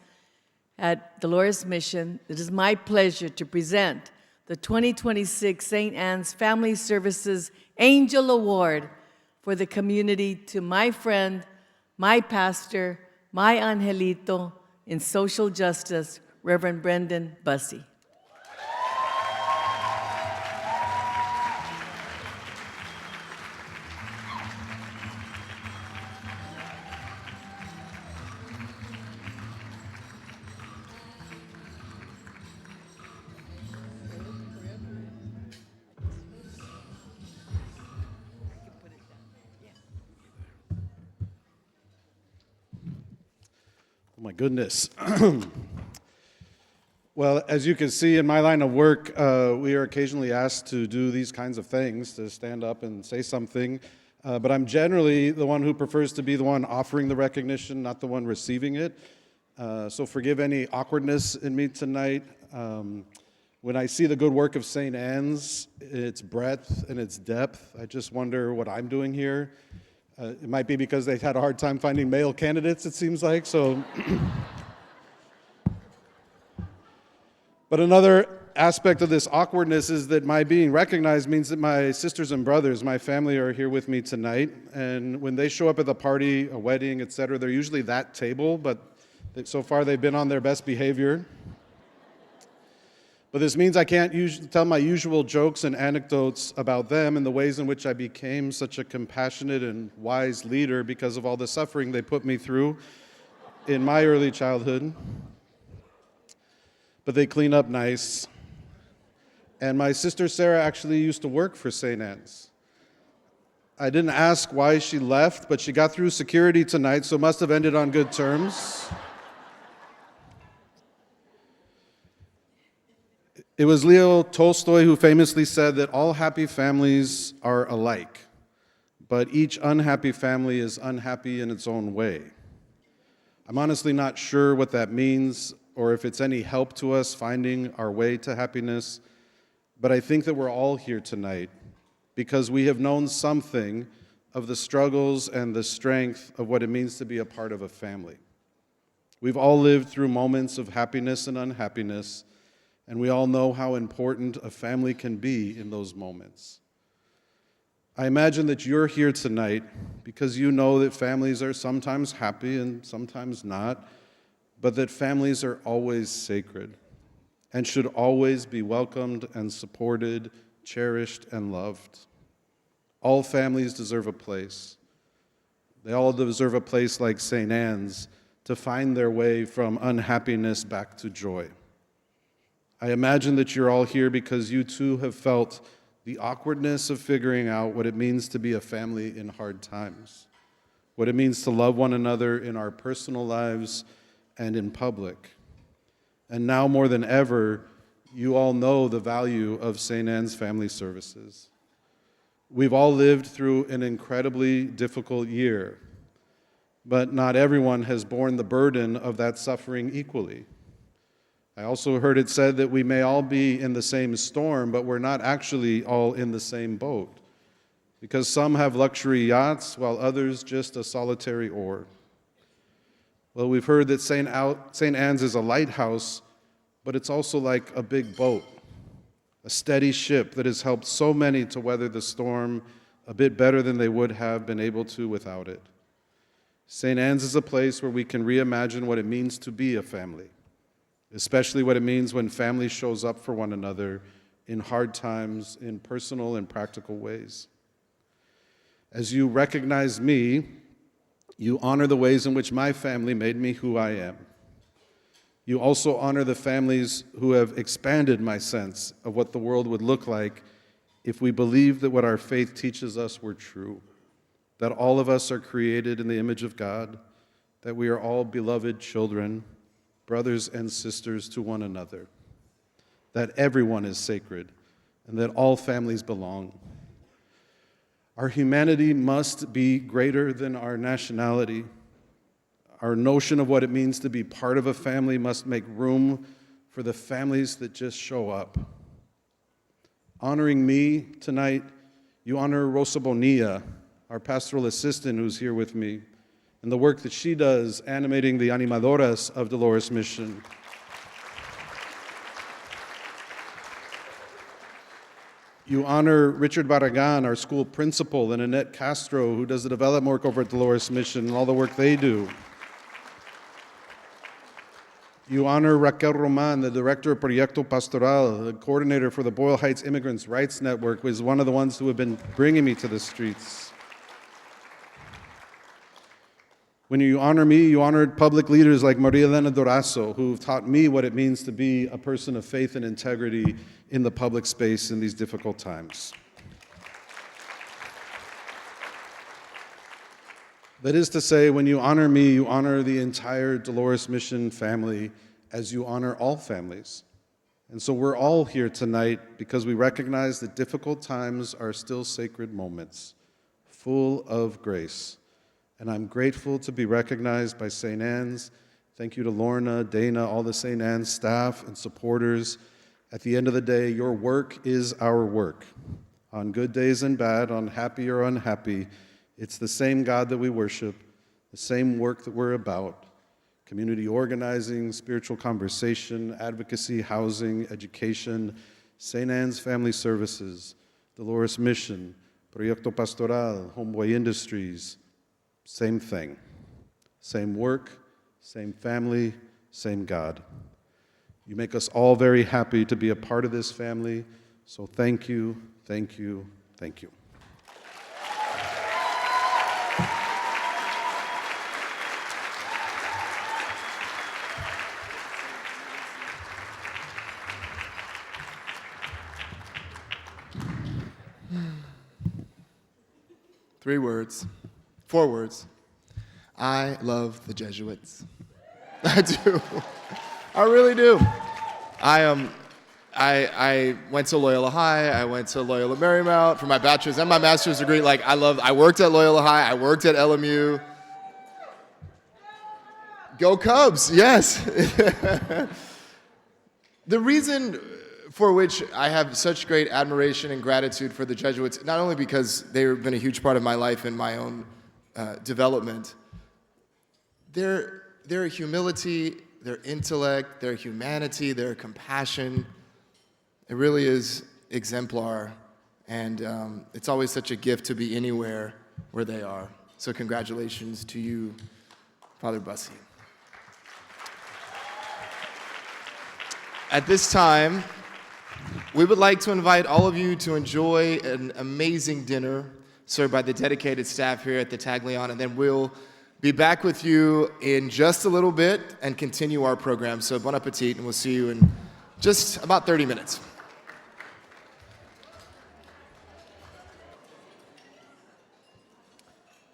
at Dolores Mission. It is my pleasure to present the 2026 St. Anne's Family Services Angel Award for the community to my friend, my pastor, my angelito in social justice, Reverend Brendan Bussey. Oh my goodness. Well, as you can see in my line of work, we are occasionally asked to do these kinds of things, to stand up and say something, but I'm generally the one who prefers to be the one offering the recognition, not the one receiving it. So forgive any awkwardness in me tonight. When I see the good work of St. Anne's, its breadth and its depth, I just wonder what I'm doing here. It might be because they've had a hard time finding male candidates, it seems like, so. But another aspect of this awkwardness is that my being recognized means that my sisters and brothers, my family, are here with me tonight. And when they show up at the party, a wedding, etc., they're usually that table, but so far they've been on their best behavior. But this means I can't tell my usual jokes and anecdotes about them and the ways in which I became such a compassionate and wise leader because of all the suffering they put me through in my early childhood. But they clean up nice. And my sister Sarah actually used to work for St. Anne's. I didn't ask why she left, but she got through security tonight, so must have ended on good terms. It was Leo Tolstoy who famously said that all happy families are alike, but each unhappy family is unhappy in its own way. I'm honestly not sure what that means or if it's any help to us finding our way to happiness, but I think that we're all here tonight because we have known something of the struggles and the strength of what it means to be a part of a family. We've all lived through moments of happiness and unhappiness, and we all know how important a family can be in those moments. I imagine that you're here tonight because you know that families are sometimes happy and sometimes not, but that families are always sacred and should always be welcomed and supported, cherished and loved. All families deserve a place. They all deserve a place like St. Anne's to find their way from unhappiness back to joy. I imagine that you're all here because you too have felt the awkwardness of figuring out what it means to be a family in hard times, what it means to love one another in our personal lives and in public. And now more than ever, you all know the value of St. Anne's Family Services. We've all lived through an incredibly difficult year, but not everyone has borne the burden of that suffering equally. I also heard it said that we may all be in the same storm, but we're not actually all in the same boat, because some have luxury yachts while others just a solitary oar. Well, we've heard that St. Anne's is a lighthouse, but it's also like a big boat, a steady ship that has helped so many to weather the storm a bit better than they would have been able to without it. St. Anne's is a place where we can reimagine what it means to be a family, especially what it means when family shows up for one another in hard times, in personal and practical ways. As you recognize me, you honor the ways in which my family made me who I am. You also honor the families who have expanded my sense of what the world would look like if we believed that what our faith teaches us were true, that all of us are created in the image of God, that we are all beloved children, brothers and sisters to one another, that everyone is sacred, and that all families belong. Our humanity must be greater than our nationality. Our notion of what it means to be part of a family must make room for the families that just show up. Honoring me tonight, you honor Rosa Bonilla, our pastoral assistant who's here with me, and the work that she does animating the animadoras of Dolores Mission. You honor Richard Barragan, our school principal, and Annette Castro, who does the development work over at Dolores Mission, and all the work they do. You honor Raquel Roman, the director of Proyecto Pastoral, the coordinator for the Boyle Heights Immigrants' Rights Network, who is one of the ones who have been bringing me to the streets. When you honor me, you honored public leaders like Maria Elena Durazo, who've taught me what it means to be a person of faith and integrity in the public space in these difficult times. That is to say, when you honor me, you honor the entire Dolores Mission family as you honor all families. And so we're all here tonight because we recognize that difficult times are still sacred moments, full of grace. And I'm grateful to be recognized by St. Anne's. Thank you to Lorna, Dana, all the St. Anne's staff and supporters. At the end of the day, your work is our work. On good days and bad, on happy or unhappy, it's the same God that we worship, the same work that we're about. community organizing, spiritual conversation, advocacy, housing, education, St. Anne's Family Services, Dolores Mission, Proyecto Pastoral, Homeboy Industries, same thing. Same work, same family, same God. You make us all very happy to be a part of this family, so thank you, thank you, thank you. Three words, 4 words. I love the Jesuits. I do. I really do. I went to Loyola High. I went to Loyola Marymount for my bachelor's and my master's degree. I worked at Loyola High. I worked at LMU. Go Cubs, yes. The reason for which I have such great admiration and gratitude for the Jesuits, not only because they've been a huge part of my life and my own development, their humility, their intellect, their humanity, their compassion, it really is exemplar. And it's always such a gift to be anywhere where they are. So congratulations to you, Father Bussey. At this time, we would like to invite all of you to enjoy an amazing dinner served by the dedicated staff here at the Taglion, and then we'll be back with you in just a little bit and continue our program. So bon appetit, and we'll see you in just about 30 minutes.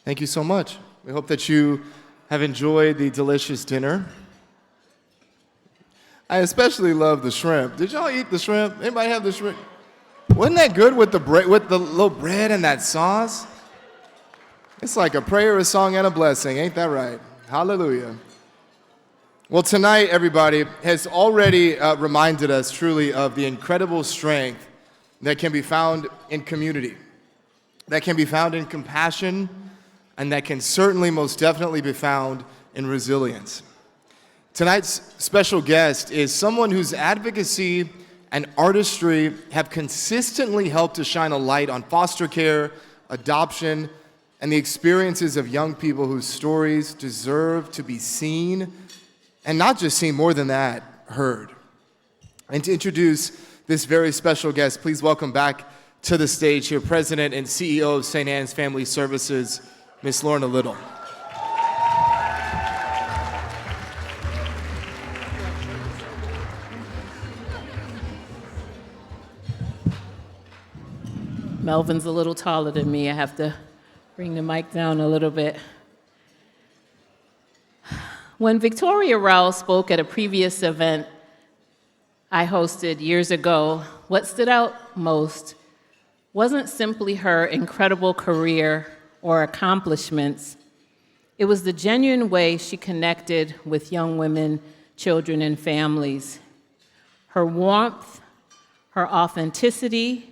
Thank you so much. We hope that you have enjoyed the delicious dinner. I especially love the shrimp. Did y'all eat the shrimp? Anybody have the shrimp? Wasn't that good with the bread, with the little bread and that sauce? It's like a prayer, a song, and a blessing. Ain't that right? Hallelujah. Well, tonight, everybody has already reminded us truly of the incredible strength that can be found in community, that can be found in compassion, and that can certainly most definitely be found in resilience. Tonight's special guest is someone whose advocacy and artistry have consistently helped to shine a light on foster care, adoption, and the experiences of young people whose stories deserve to be seen, and not just seen, more than that, heard. And to introduce this very special guest, please welcome back to the stage here, President and CEO of St. Anne's Family Services, Miss Lorna Little. Melvin's a little taller than me. I have to bring the mic down a little bit. When Victoria Rao spoke at a previous event I hosted years ago, what stood out most wasn't simply her incredible career or accomplishments. It was the genuine way she connected with young women, children, and families. Her warmth, her authenticity,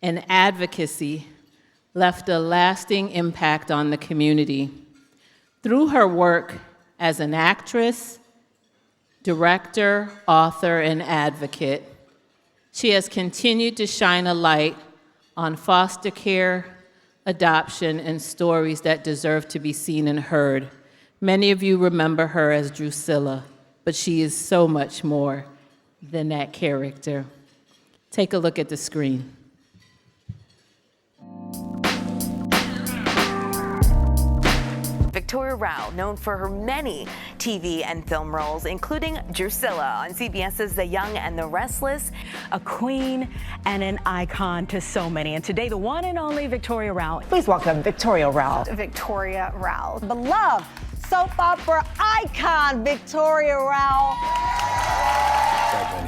and advocacy left a lasting impact on the community. Through her work as an actress, director, author, and advocate, she has continued to shine a light on foster care, adoption, and stories that deserve to be seen and heard. Many of you remember her as Drusilla, but she is so much more than that character. Take a look at the screen. Victoria Rao, known for her many TV and film roles, including Drusilla on CBS's The Young and the Restless. A queen and an icon to so many. And today, the one and only Victoria Rao. Please welcome Victoria Rao. Victoria Rao. Beloved soap opera icon, Victoria Rao.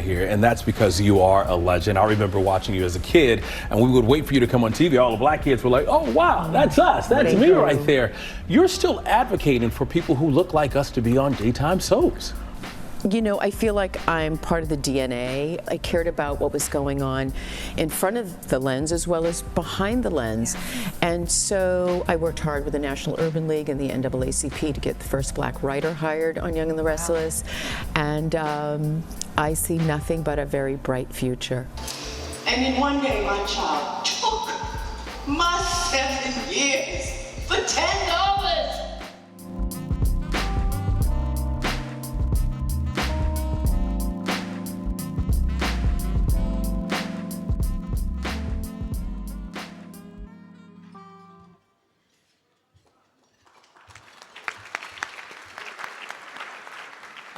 Here, and that's because you are a legend. I remember watching you as a kid, and we would wait for you to come on TV. All the black kids were like, oh, wow, that's us. That's me right there. You're still advocating for people who look like us to be on daytime soaps. You know, I feel like I'm part of the DNA. I cared about what was going on in front of the lens as well as behind the lens. And so I worked hard with the National Urban League and the NAACP to get the first black writer hired on Young and the Restless. And I see nothing but a very bright future. And then one day my child took my 7 years for $10.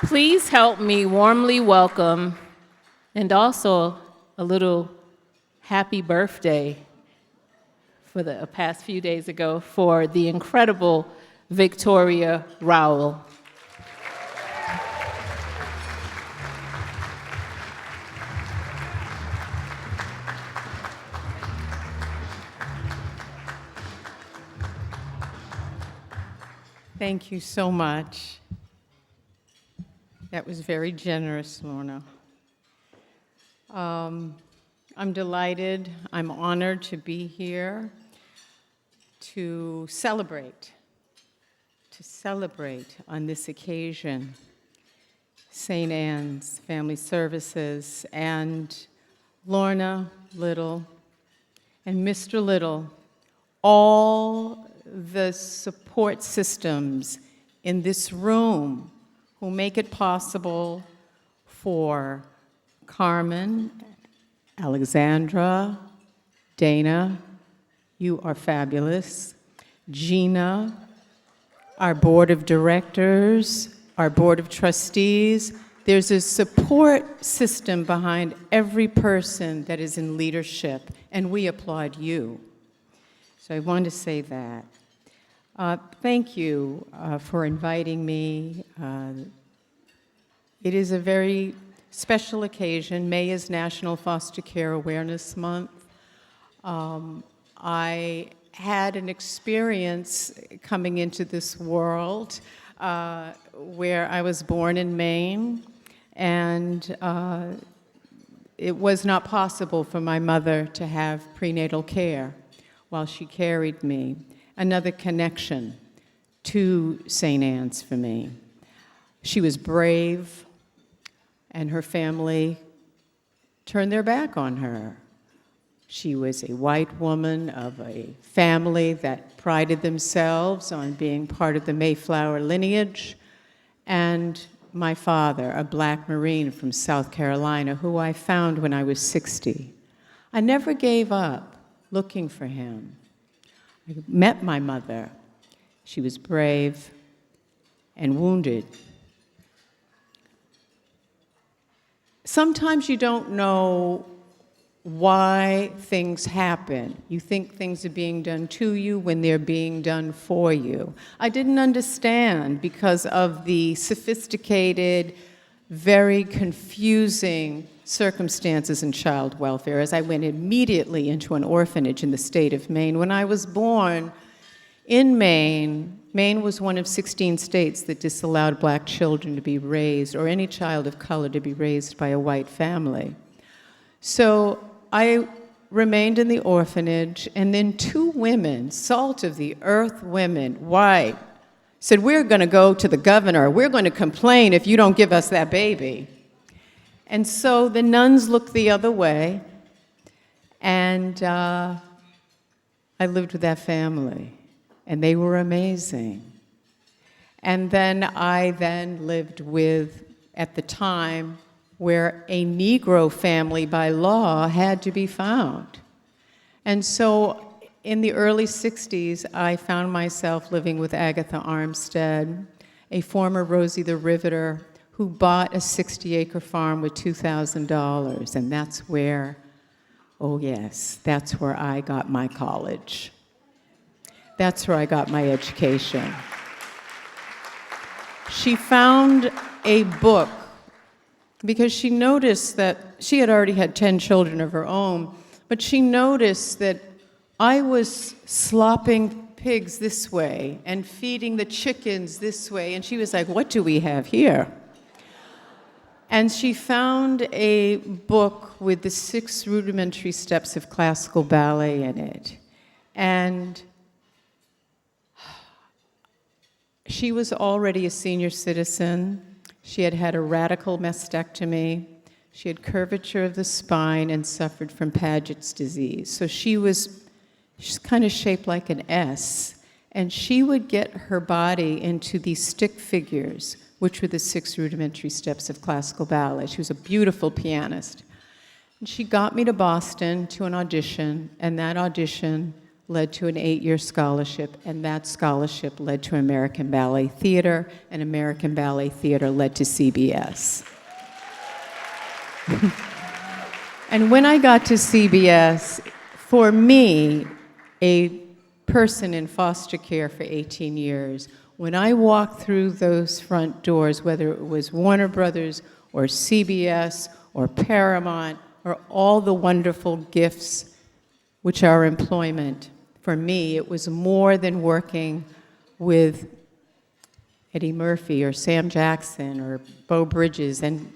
Please help me warmly welcome, and also a little happy birthday for the past few days ago for the incredible Victoria Rowell. Thank you so much. That was very generous, Lorna. I'm delighted, I'm honored to be here to celebrate on this occasion St. Anne's Family Services and Lorna Little and Mr. Little, all the support systems in this room who make it possible for Carmen, Alexandra, Dana, you are fabulous, Gina, our board of directors, our board of trustees. There's a support system behind every person that is in leadership, and we applaud you. So I want to say that. Thank you for inviting me. It is a very special occasion. May is National Foster Care Awareness Month. I had an experience coming into this world where I was born in Maine, and it was not possible for my mother to have prenatal care while she carried me. Another connection to St. Anne's for me. She was brave, and her family turned their back on her. She was a white woman of a family that prided themselves on being part of the Mayflower lineage, and my father, a black Marine from South Carolina, who I found when I was 60. I never gave up looking for him. I met my mother. She was brave and wounded. Sometimes you don't know why things happen. You think things are being done to you when they're being done for you. I didn't understand because of the sophisticated, very confusing circumstances in child welfare as I went immediately into an orphanage in the state of Maine. When I was born in Maine, Maine was one of 16 states that disallowed black children to be raised, or any child of color to be raised by a white family. So I remained in the orphanage, and then two women, salt of the earth women, white, said, "We're going to go to the governor. We're going to complain if you don't give us that baby." And so the nuns looked the other way, and I lived with that family, and they were amazing. And then I lived with, at the time, where a Negro family by law had to be found. And so in the early 60s, I found myself living with Agatha Armstead, a former Rosie the Riveter, who bought a 60-acre farm with $2,000. And that's where, oh yes, that's where I got my college. That's where I got my education. She found a book because she noticed that she had already had 10 children of her own, but she noticed that I was slopping pigs this way and feeding the chickens this way, and she was like, "What do we have here?" And she found a book with the 6 rudimentary steps of classical ballet in it. And she was already a senior citizen. She had had a radical mastectomy. She had curvature of the spine and suffered from Paget's disease. So she's kind of shaped like an S. And she would get her body into these stick figures, which were the 6 rudimentary steps of classical ballet. She was a beautiful pianist. And she got me to Boston to an audition, and that audition led to an 8-year scholarship, and that scholarship led to American Ballet Theater, and American Ballet Theater led to CBS. And when I got to CBS, for me, a person in foster care for 18 years, when I walked through those front doors, whether it was Warner Brothers or CBS or Paramount or all the wonderful gifts which are employment, for me, it was more than working with Eddie Murphy or Sam Jackson or Beau Bridges and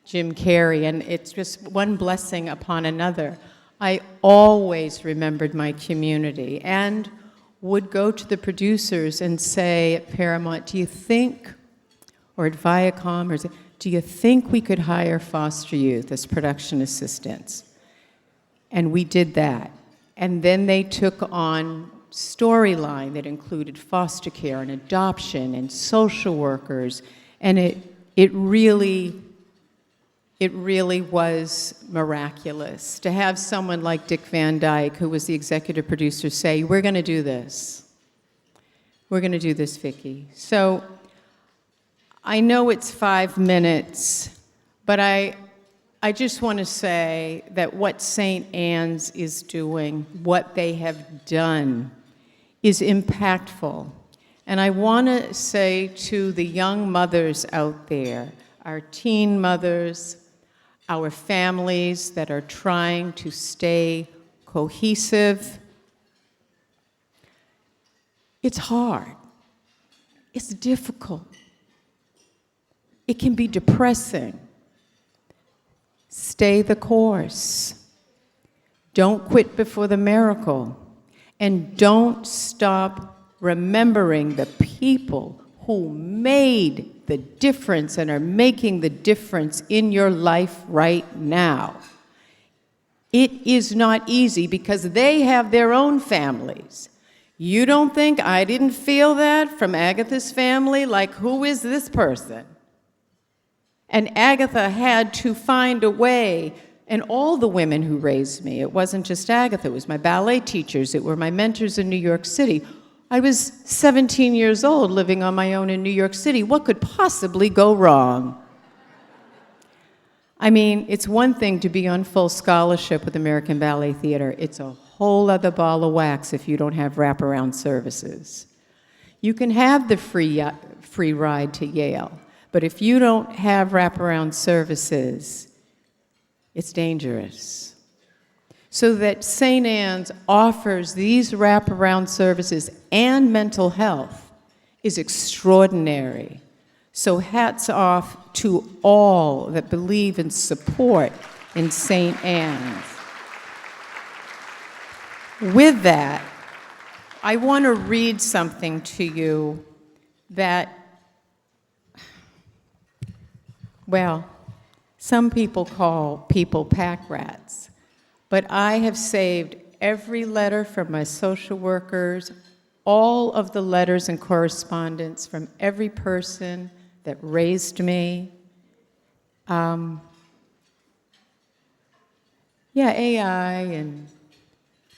Jim Carrey, and it's just one blessing upon another. I always remembered my community and would go to the producers and say at Paramount, do you think, or at Viacom, or do you think we could hire foster youth as production assistants? And we did that. And then they took on storyline that included foster care and adoption and social workers, and it really was miraculous to have someone like Dick Van Dyke, who was the executive producer, say, we're going to do this. We're going to do this, Vicki. So I know it's 5 minutes, but I just want to say that what St. Anne's is doing, what they have done, is impactful. And I want to say to the young mothers out there, our teen mothers, our families that are trying to stay cohesive, it's hard. It's difficult. It can be depressing. Stay the course. Don't quit before the miracle. And don't stop remembering the people who made the difference and are making the difference in your life right now. It is not easy because they have their own families. You don't think I didn't feel that from Agatha's family? Like, who is this person? And Agatha had to find a way, and all the women who raised me, it wasn't just Agatha, it was my ballet teachers, it were my mentors in New York City. I was 17 years old living on my own in New York City. What could possibly go wrong? I mean, it's one thing to be on full scholarship with American Ballet Theater. It's a whole other ball of wax if you don't have wraparound services. You can have the free ride to Yale, but if you don't have wraparound services, it's dangerous. So that St. Anne's offers these wraparound services and mental health is extraordinary. So hats off to all that believe and support in St. Anne's. With that, I want to read something to you that, well, some people call people pack rats, but I have saved every letter from my social workers, all of the letters and correspondence from every person that raised me. AI and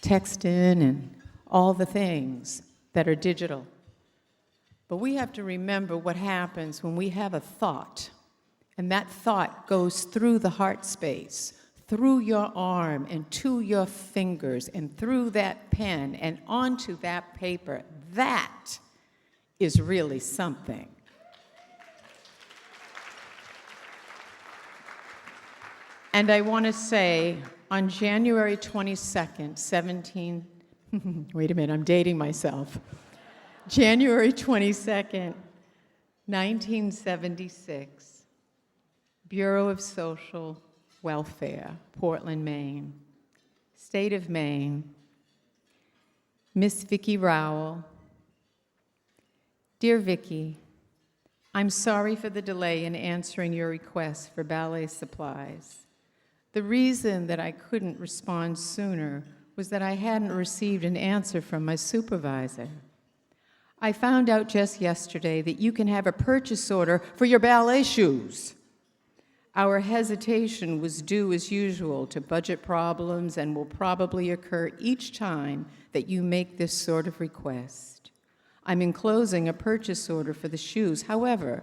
texting and all the things that are digital. But we have to remember what happens when we have a thought, and that thought goes through the heart space, through your arm and to your fingers and through that pen and onto that paper. That is really something. And I want to say, on January 22nd, wait a minute, I'm dating myself. January 22nd, 1976, Bureau of Social Welfare, Portland, Maine. State of Maine. Miss Vicki Rowell. Dear Vicki, I'm sorry for the delay in answering your request for ballet supplies. The reason that I couldn't respond sooner was that I hadn't received an answer from my supervisor. I found out just yesterday that you can have a purchase order for your ballet shoes. Our hesitation was due, as usual, to budget problems and will probably occur each time that you make this sort of request. I'm enclosing a purchase order for the shoes. However,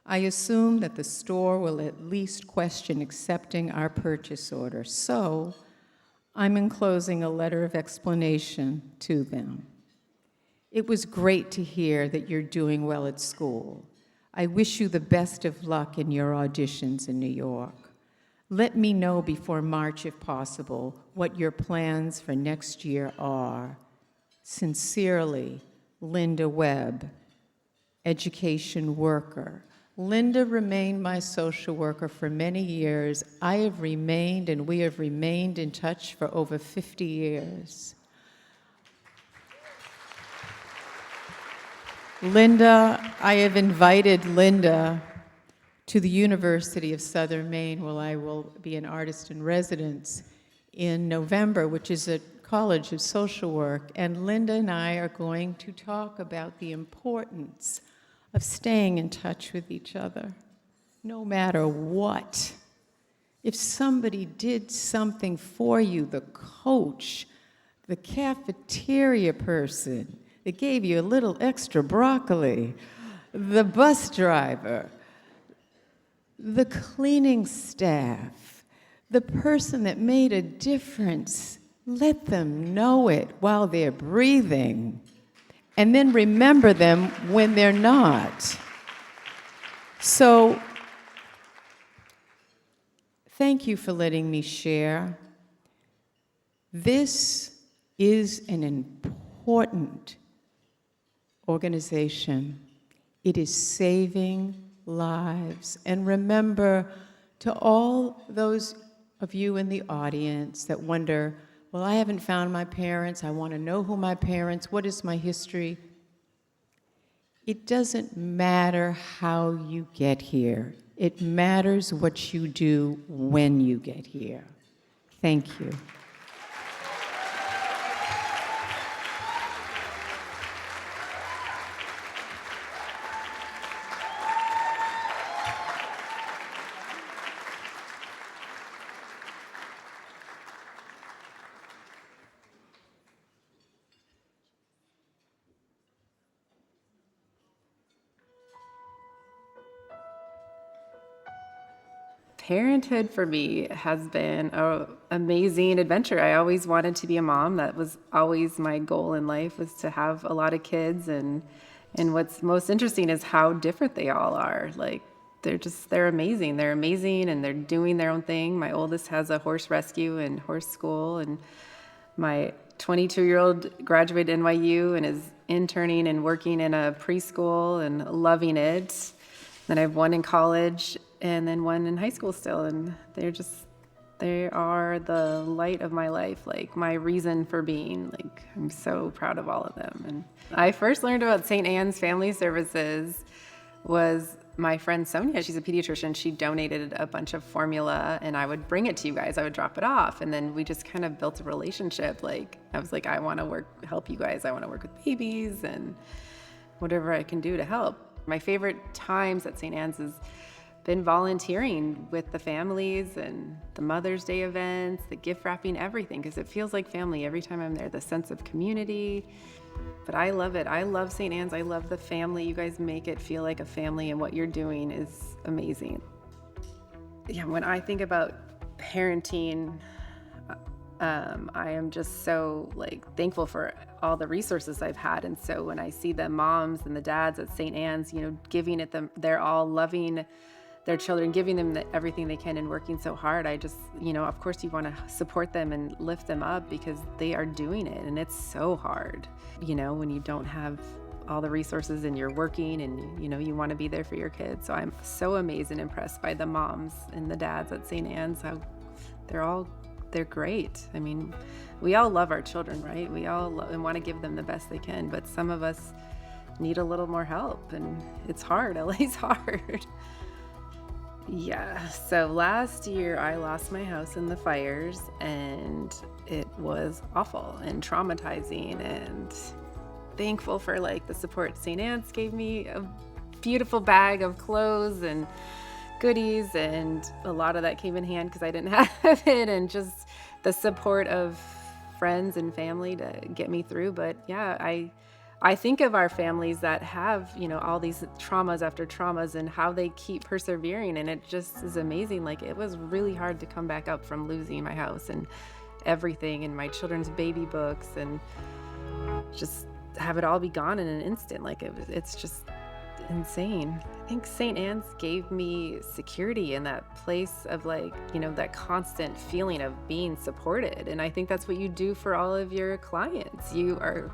I assume that the store will at least question accepting our purchase order. So, I'm enclosing a letter of explanation to them. It was great to hear that you're doing well at school. I wish you the best of luck in your auditions in New York. Let me know before March, if possible, what your plans for next year are. Sincerely, Linda Webb, education worker. Linda remained my social worker for many years. I have remained, and we have remained in touch for over 50 years. Linda, I have invited Linda to the University of Southern Maine, where I will be an artist in residence in November, which is a college of social work. And Linda and I are going to talk about the importance of staying in touch with each other, no matter what. If somebody did something for you, the coach, the cafeteria person, they gave you a little extra broccoli, the bus driver, the cleaning staff, the person that made a difference, let them know it while they're breathing, and then remember them when they're not. So, thank you for letting me share. This is an important organization. It is saving lives. And remember, to all those of you in the audience that wonder, well, I haven't found my parents, I want to know who my parents, what is my history? It doesn't matter how you get here. It matters what you do when you get here. Thank you. Parenthood for me has been an amazing adventure. I always wanted to be a mom. That was always my goal in life, was to have a lot of kids. And what's most interesting is how different they all are. Like, they're amazing. They're amazing, and they're doing their own thing. My oldest has a horse rescue and horse school, and my 22-year-old graduated NYU and is interning and working in a preschool and loving it. Then I have one in college and then one in high school still, and they are the light of my life, like my reason for being. Like, I'm so proud of all of them. And I first learned about St. Anne's Family Services was my friend Sonia. She's a pediatrician. She donated a bunch of formula, and I would bring it to you guys. I would drop it off, and then we just kind of built a relationship. Like, I was like, I want to help you guys. I want to work with babies and whatever I can do to help. My favorite times at St. Anne's has been volunteering with the families and the Mother's Day events, the gift wrapping, everything, because it feels like family every time I'm there, the sense of community. But I love it. I love St. Anne's. I love the family. You guys make it feel like a family, and what you're doing is amazing. Yeah, when I think about parenting, I am just so thankful for all the resources I've had. And so when I see the moms and the dads at St. Anne's, giving it them, they're all loving their children, giving them everything they can and working so hard. I just, of course you want to support them and lift them up because they are doing it, and it's so hard. When you don't have all the resources and you're working and you want to be there for your kids. So I'm so amazed and impressed by the moms and the dads at St. Anne's. How they're great. I mean, we all love our children, right? We all love and want to give them the best they can, but some of us need a little more help, and it's hard. LA's hard. Yeah, so last year I lost my house in the fires, and it was awful and traumatizing, and thankful for the support St. Anne's gave me, a beautiful bag of clothes and goodies, and a lot of that came in hand because I didn't have it, and just the support of friends and family to get me through. But yeah, I think of our families that have, all these traumas after traumas and how they keep persevering, and it just is amazing. It was really hard to come back up from losing my house and everything and my children's baby books, and just have it all be gone in an instant. It's just insane. I think St. Anne's gave me security in that place of that constant feeling of being supported. And I think that's what you do for all of your clients. You are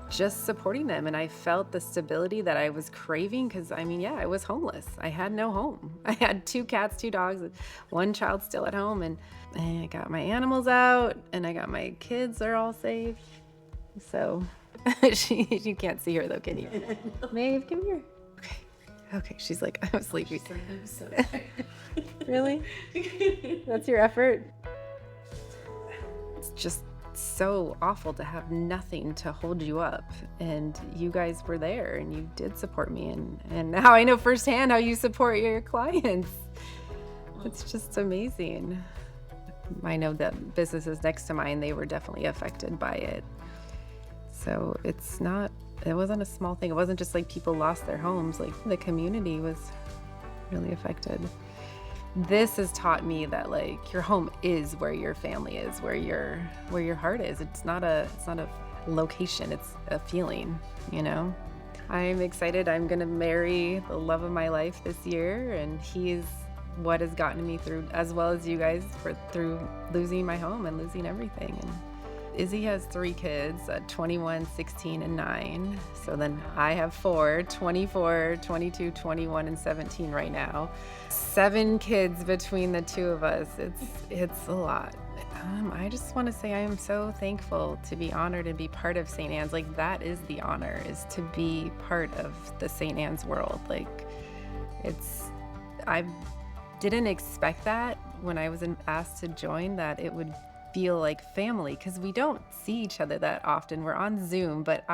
just supporting them. And I felt the stability that I was craving because, I was homeless. I had no home. I had 2 cats, 2 dogs, 1 child still at home. And I got my animals out, and I got my kids are all safe. So you can't see her though, can you? Maeve, come here. Okay, she's like, I'm sleepy. I'm so Really? That's your effort? It's just so awful to have nothing to hold you up, and you guys were there and you did support me, and now I know firsthand how you support your clients. It's just amazing. I know that businesses next to mine, they were definitely affected by it. So it wasn't a small thing. It wasn't just people lost their homes, the community was really affected. This has taught me that your home is where your family is, where your heart is. It's not a location, it's a feeling, I'm excited. I'm gonna marry the love of my life this year, and he's what has gotten me through, as well as you guys, through losing my home and losing everything. And Izzy has 3 kids, 21, 16, and 9. So then I have 4, 24, 22, 21, and 17 right now. 7 kids between the 2 of us. It's a lot. I just want to say I am so thankful to be honored and be part of St. Anne's. That is the honor, is to be part of the St. Anne's world. I didn't expect that when I was asked to join, that it would feel like family, because we don't see each other that often. We're on Zoom, but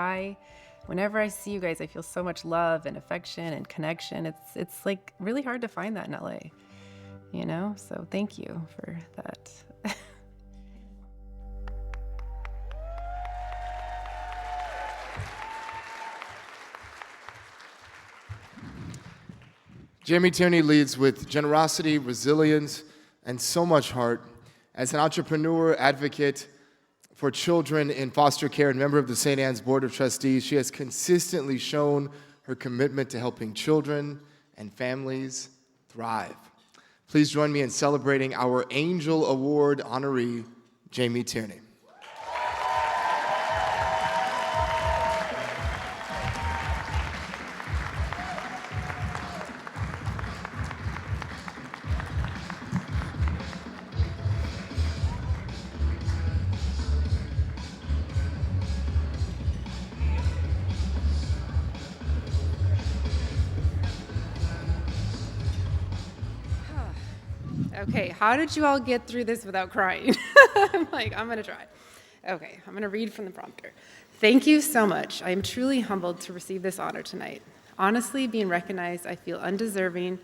whenever I see you guys, I feel so much love and affection and connection. It's really hard to find that in LA, so thank you for that. Jamie Tierney leads with generosity, resilience, and so much heart. As an entrepreneur, advocate for children in foster care, and member of the St. Anne's Board of Trustees, she has consistently shown her commitment to helping children and families thrive. Please join me in celebrating our Angel Award honoree, Jamie Tierney. Okay, how did you all get through this without crying? I'm gonna try. Okay, I'm gonna read from the prompter. Thank you so much. I am truly humbled to receive this honor tonight. Honestly, being recognized, I feel undeserving,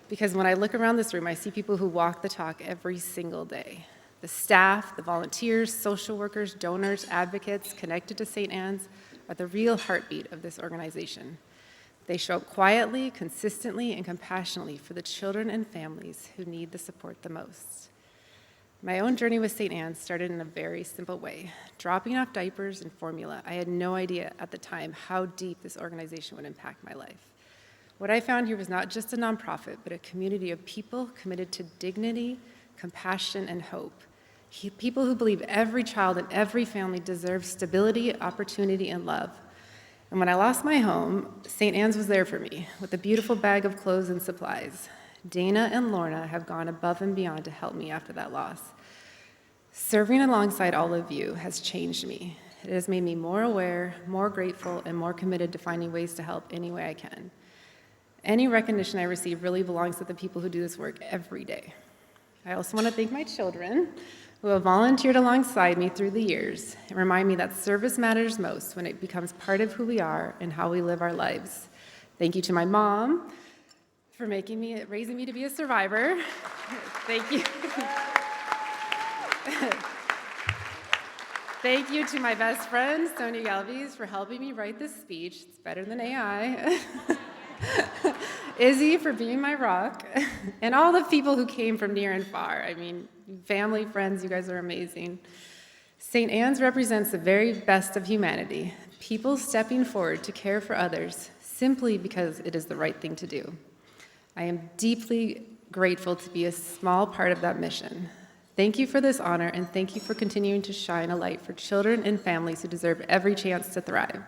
because when I look around this room, I see people who walk the talk every single day. The staff, the volunteers, social workers, donors, advocates connected to St. Anne's are the real heartbeat of this organization. They show up quietly, consistently, and compassionately for the children and families who need the support the most. My own journey with St. Anne's started in a very simple way. Dropping off diapers and formula, I had no idea at the time how deep this organization would impact my life. What I found here was not just a nonprofit, but a community of people committed to dignity, compassion, and hope. People who believe every child and every family deserves stability, opportunity, and love. And when I lost my home, St. Anne's was there for me with a beautiful bag of clothes and supplies. Dana and Lorna have gone above and beyond to help me after that loss. Serving alongside all of you has changed me. It has made me more aware, more grateful, and more committed to finding ways to help any way I can. Any recognition I receive really belongs to the people who do this work every day. I also want to thank my children who have volunteered alongside me through the years and remind me that service matters most when it becomes part of who we are and how we live our lives. Thank you to my mom for raising me to be a survivor. Thank you. Thank you to my best friend, Sonia Galvez, for helping me write this speech. It's better than AI. Izzy for being my rock, and all the people who came from near and far. I mean, family, friends, you guys are amazing. St. Anne's represents the very best of humanity, people stepping forward to care for others simply because it is the right thing to do. I am deeply grateful to be a small part of that mission. Thank you for this honor, and thank you for continuing to shine a light for children and families who deserve every chance to thrive.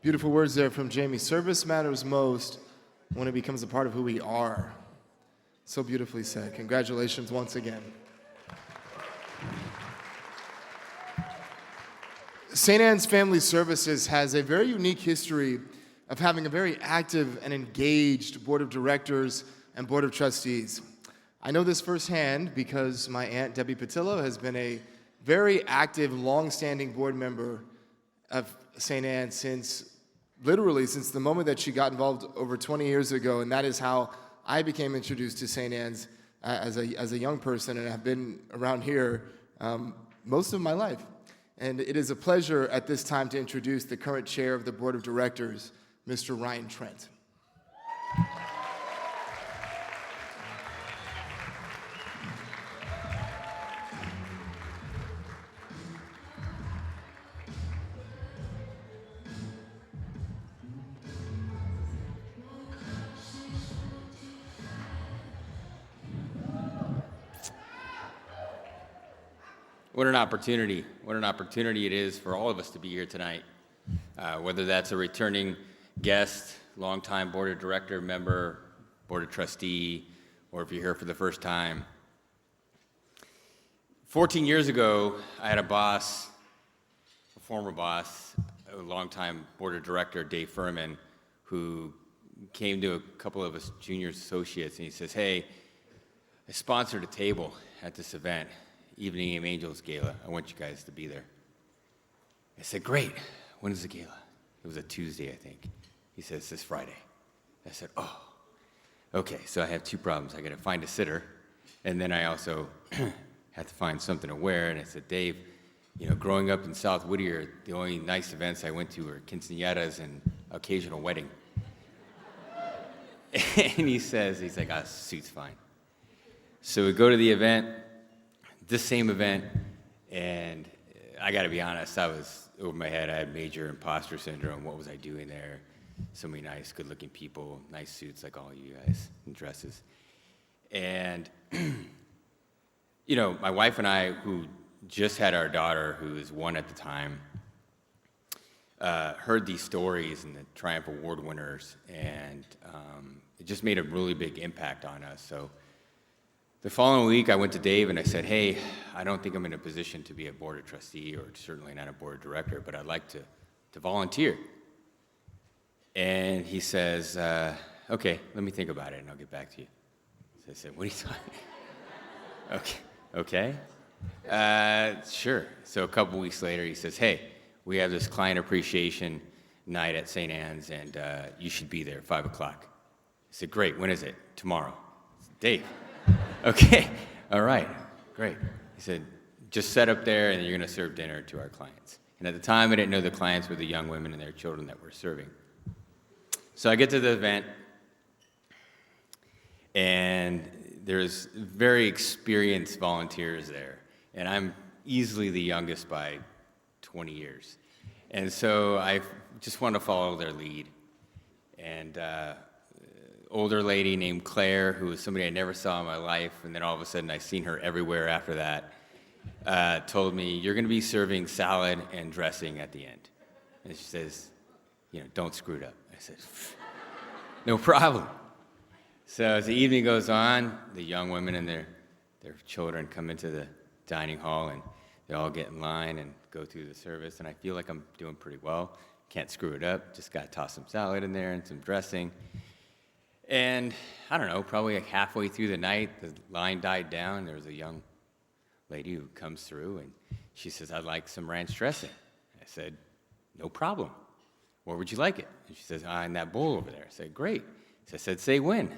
Beautiful words there from Jamie. Service matters most when it becomes a part of who we are. So beautifully said. Congratulations once again. St. Anne's Family Services has a very unique history of having a very active and engaged board of directors and board of trustees. I know this firsthand because my aunt, Debbie Patillo, has been a very active, long-standing board member of St. Anne's literally since the moment that she got involved over 20 years ago, and that is how I became introduced to St. Anne's as a young person, and I've been around here most of my life. And it is a pleasure at this time to introduce the current chair of the board of directors, Mr. Ryan Trent. What an opportunity. What an opportunity it is for all of us to be here tonight. Whether that's a returning guest, longtime board of director member, board of trustee, or if you're here for the first time. 14 years ago, I had a boss, a former boss, a longtime board of director, Dave Furman, who came to a couple of us junior associates and he says, "Hey, I sponsored a table at this event, Evening of Angels Gala. I want you guys to be there." I said, "Great. When is the gala?" It was a Tuesday, I think. He says, "This Friday." I said, "Oh, okay." So I have two problems. I got to find a sitter, and then I also have to find something to wear. And I said, "Dave, you know, growing up in South Whittier, the only nice events I went to were quinceañeras and occasional wedding." And he's like, "Ah, suit's fine." So we go to the event. This same event, and I got to be honest, I was over my head. I had major imposter syndrome. What was I doing there? So many nice, good-looking people, nice suits like all you guys, and dresses. And, you know, my wife and I, who just had our daughter, who was 1 at the time, heard these stories and the Triumph Award winners, and it just made a really big impact on us. So The following week, I went to Dave and I said, hey, I don't think I'm in a position to be a board of trustee or certainly not a board of director, but I'd like to volunteer. And he says, okay, let me think about it and I'll get back to you. So I said, what are you talking? Okay. Sure. So a couple weeks later, he says, hey, we have this client appreciation night at St. Anne's and you should be there, 5 o'clock. I said, great, when is it? Tomorrow. I said, Dave. Okay, all right, great. He said, just set up there and you're gonna serve dinner to our clients. And at the time, I didn't know the clients were the young women and their children that we're serving. So I get to the event, and there's very experienced volunteers there. And I'm easily the youngest by 20 years. And so I just want to follow their lead. And older lady named Claire, who was somebody I never saw in my life, and then all of a sudden I seen her everywhere after that, told me, you're going to be serving salad and dressing at the end. And she says, don't screw it up. I said, no problem. So as the evening goes on, the young women and their children come into the dining hall, and they all get in line and go through the service, and I feel like I'm doing pretty well. Can't screw it up. Just got to toss some salad in there and some dressing. And I don't know, probably like halfway through the night, the line died down. There was a young lady who comes through, and she says, I'd like some ranch dressing. I said, no problem. Where would you like it? And she says, in that bowl over there. I said, great. So I said, say when.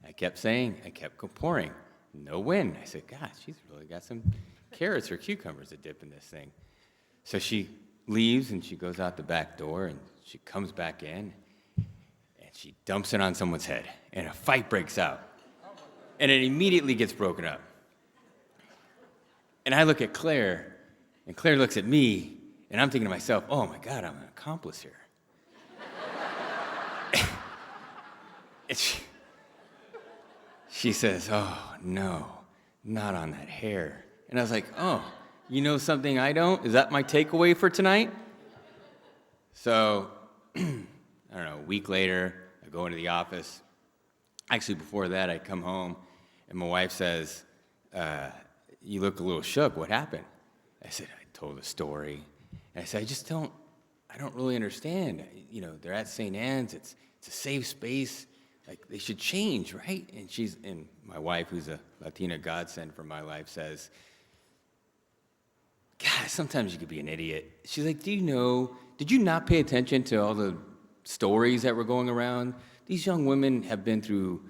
I kept saying, I kept pouring. No when. I said, gosh, she's really got some carrots or cucumbers to dip in this thing. So she leaves, and she goes out the back door, and she comes back in. She dumps it on someone's head, and a fight breaks out. And it immediately gets broken up. And I look at Claire, and Claire looks at me, and I'm thinking to myself, oh my God, I'm an accomplice here. And she says, oh no, not on that hair. And I was like, oh, you know something I don't? Is that my takeaway for tonight? So, I don't know, a week later, I go into the office. Actually, before that, I come home, and my wife says, you look a little shook. What happened? I said, I told a story. And I said, I don't really understand. They're at St. Anne's. It's a safe space. Like, they should change, right? And my wife, who's a Latina godsend for my life, says, God, sometimes you could be an idiot. She's like, did you not pay attention to all the stories that were going around? These young women have been through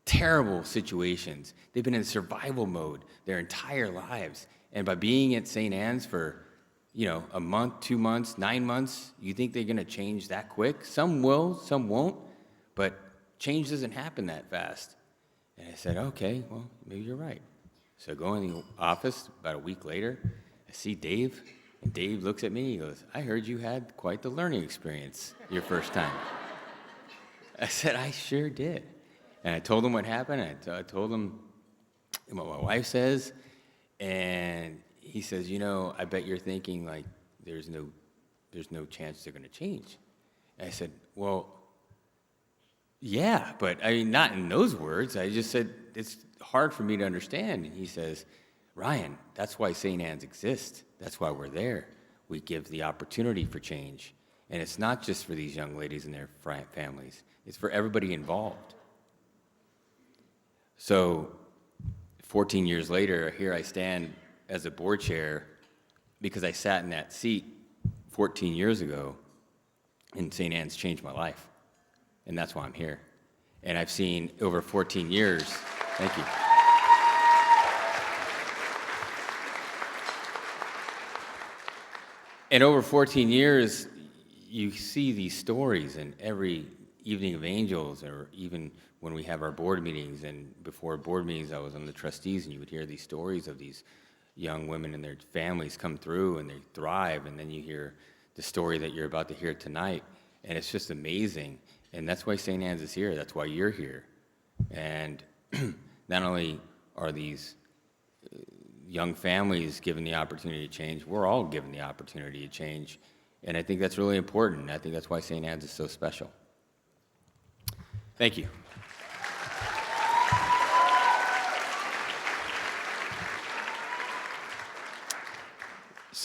terrible situations. They've been in survival mode their entire lives. And by being at St. Anne's for, a month, 2 months, 9 months, you think they're going to change that quick? Some will, some won't, but change doesn't happen that fast. And I said, okay, well, maybe you're right. So I go in the office about a week later. I see Dave, and Dave looks at me. He goes, I heard you had quite the learning experience your first time. I said, I sure did. And I told him what happened. I told him what my wife says. And he says, I bet you're thinking, like, there's no chance they're going to change. And I said, well, yeah, but not in those words. I just said, it's hard for me to understand. And he says, Ryan, that's why St. Anne's exists. That's why we're there. We give the opportunity for change. And it's not just for these young ladies and their families. It's for everybody involved. So 14 years later, here I stand as a board chair because I sat in that seat 14 years ago, and St. Anne's changed my life. And that's why I'm here. And I've seen over 14 years, thank you. And over 14 years, you see these stories in every evening of angels, or even when we have our board meetings. And before board meetings, I was on the trustees, and you would hear these stories of these young women and their families come through and they thrive. And then you hear the story that you're about to hear tonight. And it's just amazing. And that's why St. Anne's is here. That's why you're here. And not only are these young families given the opportunity to change, we're all given the opportunity to change. And I think that's really important. I think that's why St. Anne's is so special. Thank you.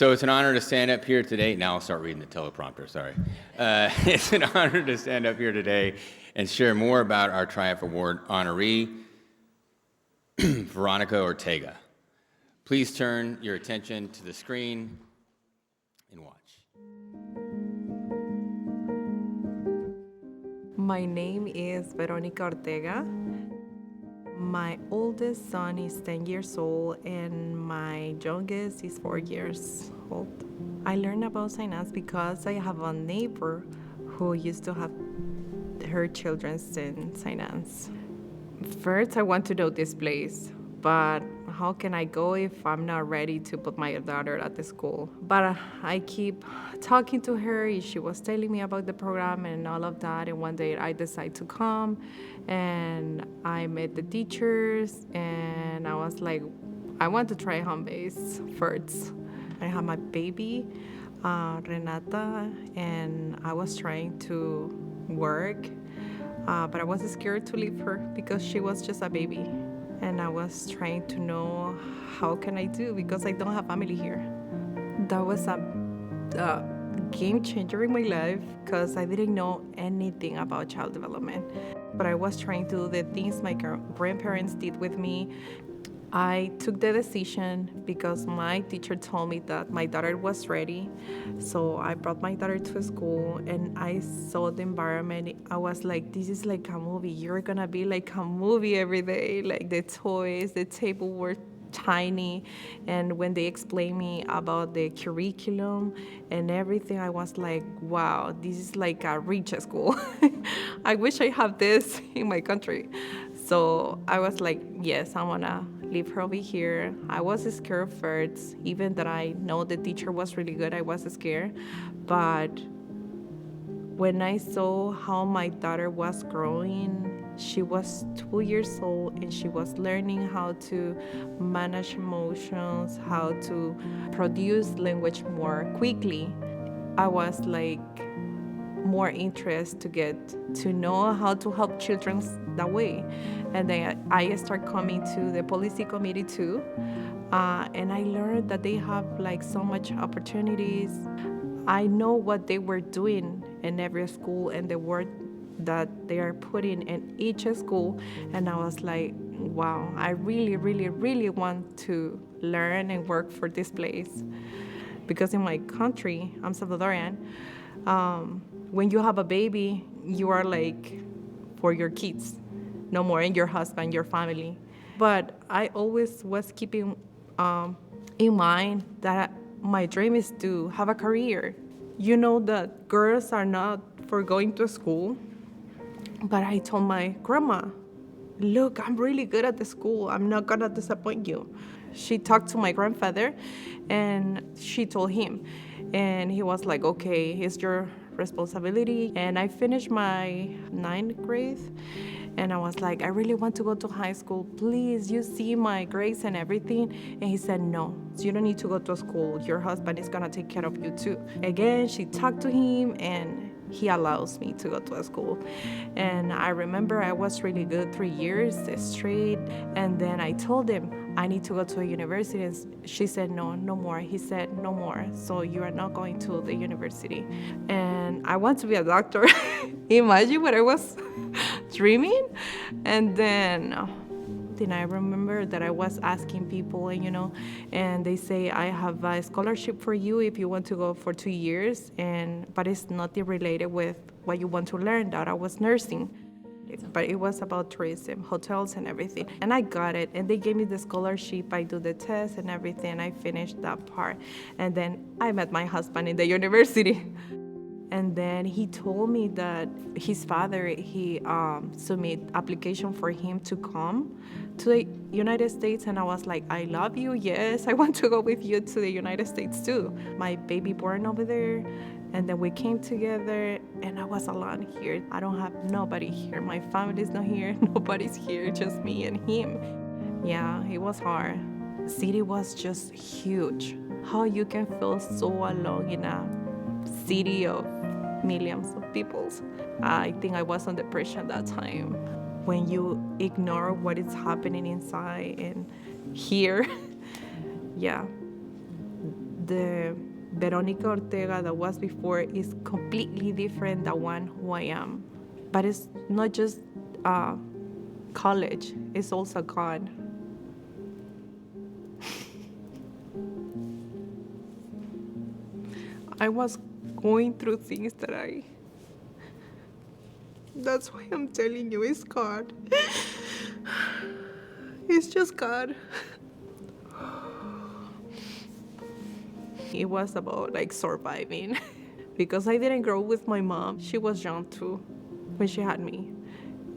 So it's an honor to stand up here today. Now I'll start reading the teleprompter, sorry. It's an honor to stand up here today and share more about our Triumph Award honoree, Veronica Ortega. Please turn your attention to the screen and watch. My name is Veronica Ortega. My oldest son is 10 years old and my youngest is 4 years old. I learned about St. Anne's because I have a neighbor who used to have her children in St. Anne's. First, I want to know this place, but how can I go if I'm not ready to put my daughter at the school? But I keep talking to her. She was telling me about the program and all of that. And one day I decided to come and I met the teachers and I was like, I want to try home base first. I have my baby, Renata, and I was trying to work, but I was scared to leave her because she was just a baby. And I was trying to know how can I do because I don't have family here. That was a game changer in my life because I didn't know anything about child development. But I was trying to do the things my grandparents did with me. I took the decision because my teacher told me that my daughter was ready. So I brought my daughter to school and I saw the environment. I was like, this is like a movie. You're gonna be like a movie every day. Like the toys, the table were tiny. And when they explained me about the curriculum and everything, I was like, wow, this is like a rich school. I wish I have this in my country. So I was like, yes, I wanna leave her over here. I was scared first, even that I know the teacher was really good, I was scared. But when I saw how my daughter was growing, she was 2 years old and she was learning how to manage emotions, how to produce language more quickly. I was like more interested to get to know how to help children that way. And then I started coming to the policy committee too. And I learned that they have like so much opportunities. I know what they were doing in every school and the work that they are putting in each school. And I was like, wow, I really, really, really want to learn and work for this place. Because in my country, I'm Salvadorian, when you have a baby, you are like for your kids, no more, and your husband, your family. But I always was keeping in mind that my dream is to have a career. You know that girls are not for going to school, but I told my grandma, look, I'm really good at the school. I'm not gonna disappoint you. She talked to my grandfather and she told him. And he was like, okay, it's your responsibility. And I finished my 9th grade and I was like, I really want to go to high school. Please, you see my grades and everything. And he said, no, you don't need to go to school. Your husband is gonna take care of you too. Again, she talked to him and he allows me to go to a school. And I remember I was really good 3 years straight. And then I told him, I need to go to a university. And she said, no, no more. He said, no more. So you are not going to the university. And I want to be a doctor. Imagine what I was dreaming. And then I remember that I was asking people, and they say, I have a scholarship for you if you want to go for 2 years, but it's nothing related with what you want to learn. That I was nursing, but it was about tourism, hotels and everything. And I got it, and they gave me the scholarship. I do the test and everything. I finished that part. And then I met my husband in the university. And then he told me that his father, he submitted application for him to come to the United States. And I was like, I love you. Yes, I want to go with you to the United States too. My baby born over there. And then we came together and I was alone here. I don't have nobody here. My family's not here. Nobody's here, just me and him. Yeah, it was hard. The city was just huge. How you can feel so alone in a city of millions of people. I think I was on depression that time. When you ignore what is happening inside and here, yeah, The Veronica Ortega that was before is completely different than one who I am. But it's not just college, it's also God. I was going through things that's why I'm telling you, it's God. It's just God. It was about like surviving because I didn't grow with my mom. She was young too when she had me,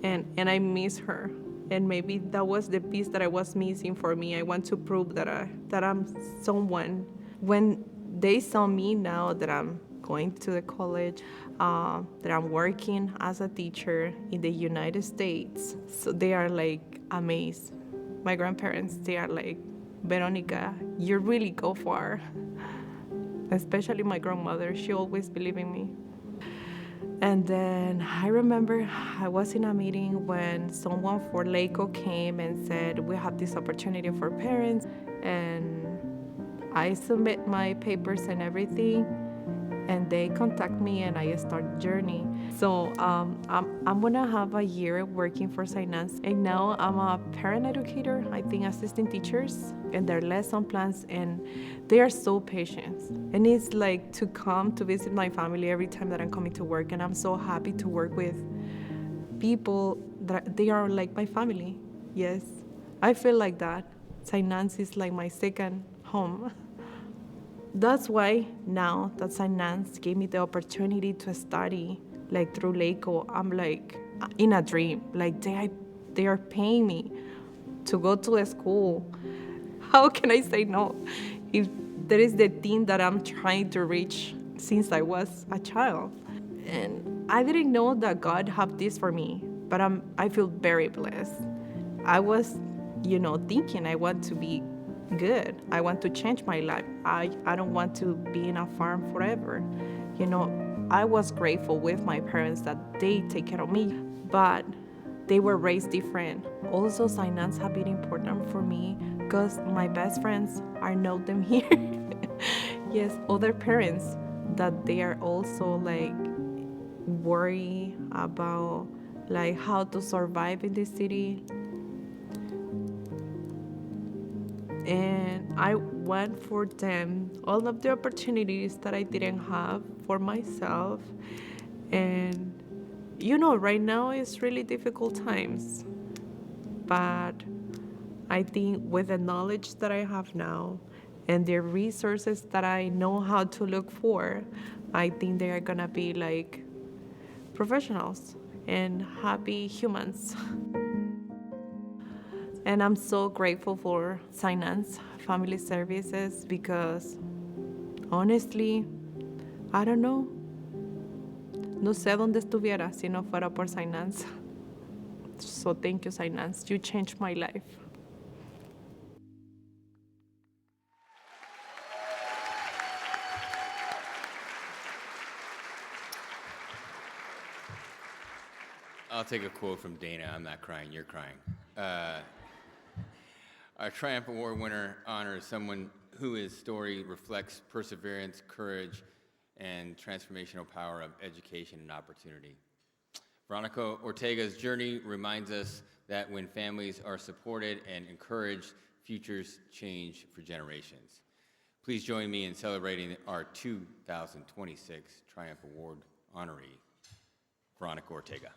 and I miss her. And maybe that was the piece that I was missing for me. I want to prove that I'm someone. When they saw me now that I'm going to the college, that I'm working as a teacher in the United States, so they are like amazed. My grandparents, they are like, Veronica, you really go far. Especially my grandmother, she always believed in me. And then I remember I was in a meeting when someone for LACO came and said, we have this opportunity for parents. And I submit my papers and everything, and they contact me and I start journey. So I'm gonna have a year working for Finance, and now I'm a parent educator, I think assisting teachers and their lesson plans, and they are so patient. And it's like to come to visit my family every time that I'm coming to work, and I'm so happy to work with people that they are like my family. Yes, I feel like that. Finance is like my second home. That's why now that Finance gave me the opportunity to study, like through LACO, I'm like in a dream. Like they are paying me to go to a school. How can I say no? If there is the thing that I'm trying to reach since I was a child. And I didn't know that God had this for me, but I feel very blessed. I was, thinking I want to be good. I want to change my life. I don't want to be in a farm forever. I was grateful with my parents that they take care of me, but they were raised different. Also, finance have been important for me because my best friends, I know them here. Yes, other parents that they are also like worry about like how to survive in the city. And I want for them all of the opportunities that I didn't have for myself. And right now it's really difficult times, but I think with the knowledge that I have now and the resources that I know how to look for, I think they are gonna be like professionals and happy humans. And I'm so grateful for Finance Family Services because honestly, I don't know. No sé dónde estuviera si no fuera por Finance. So thank you, Finance. You changed my life. I'll take a quote from Dana. I'm not crying, you're crying. Our Triumph Award winner honors someone whose story reflects perseverance, courage, and transformational power of education and opportunity. Veronica Ortega's journey reminds us that when families are supported and encouraged, futures change for generations. Please join me in celebrating our 2026 Triumph Award honoree, Veronica Ortega.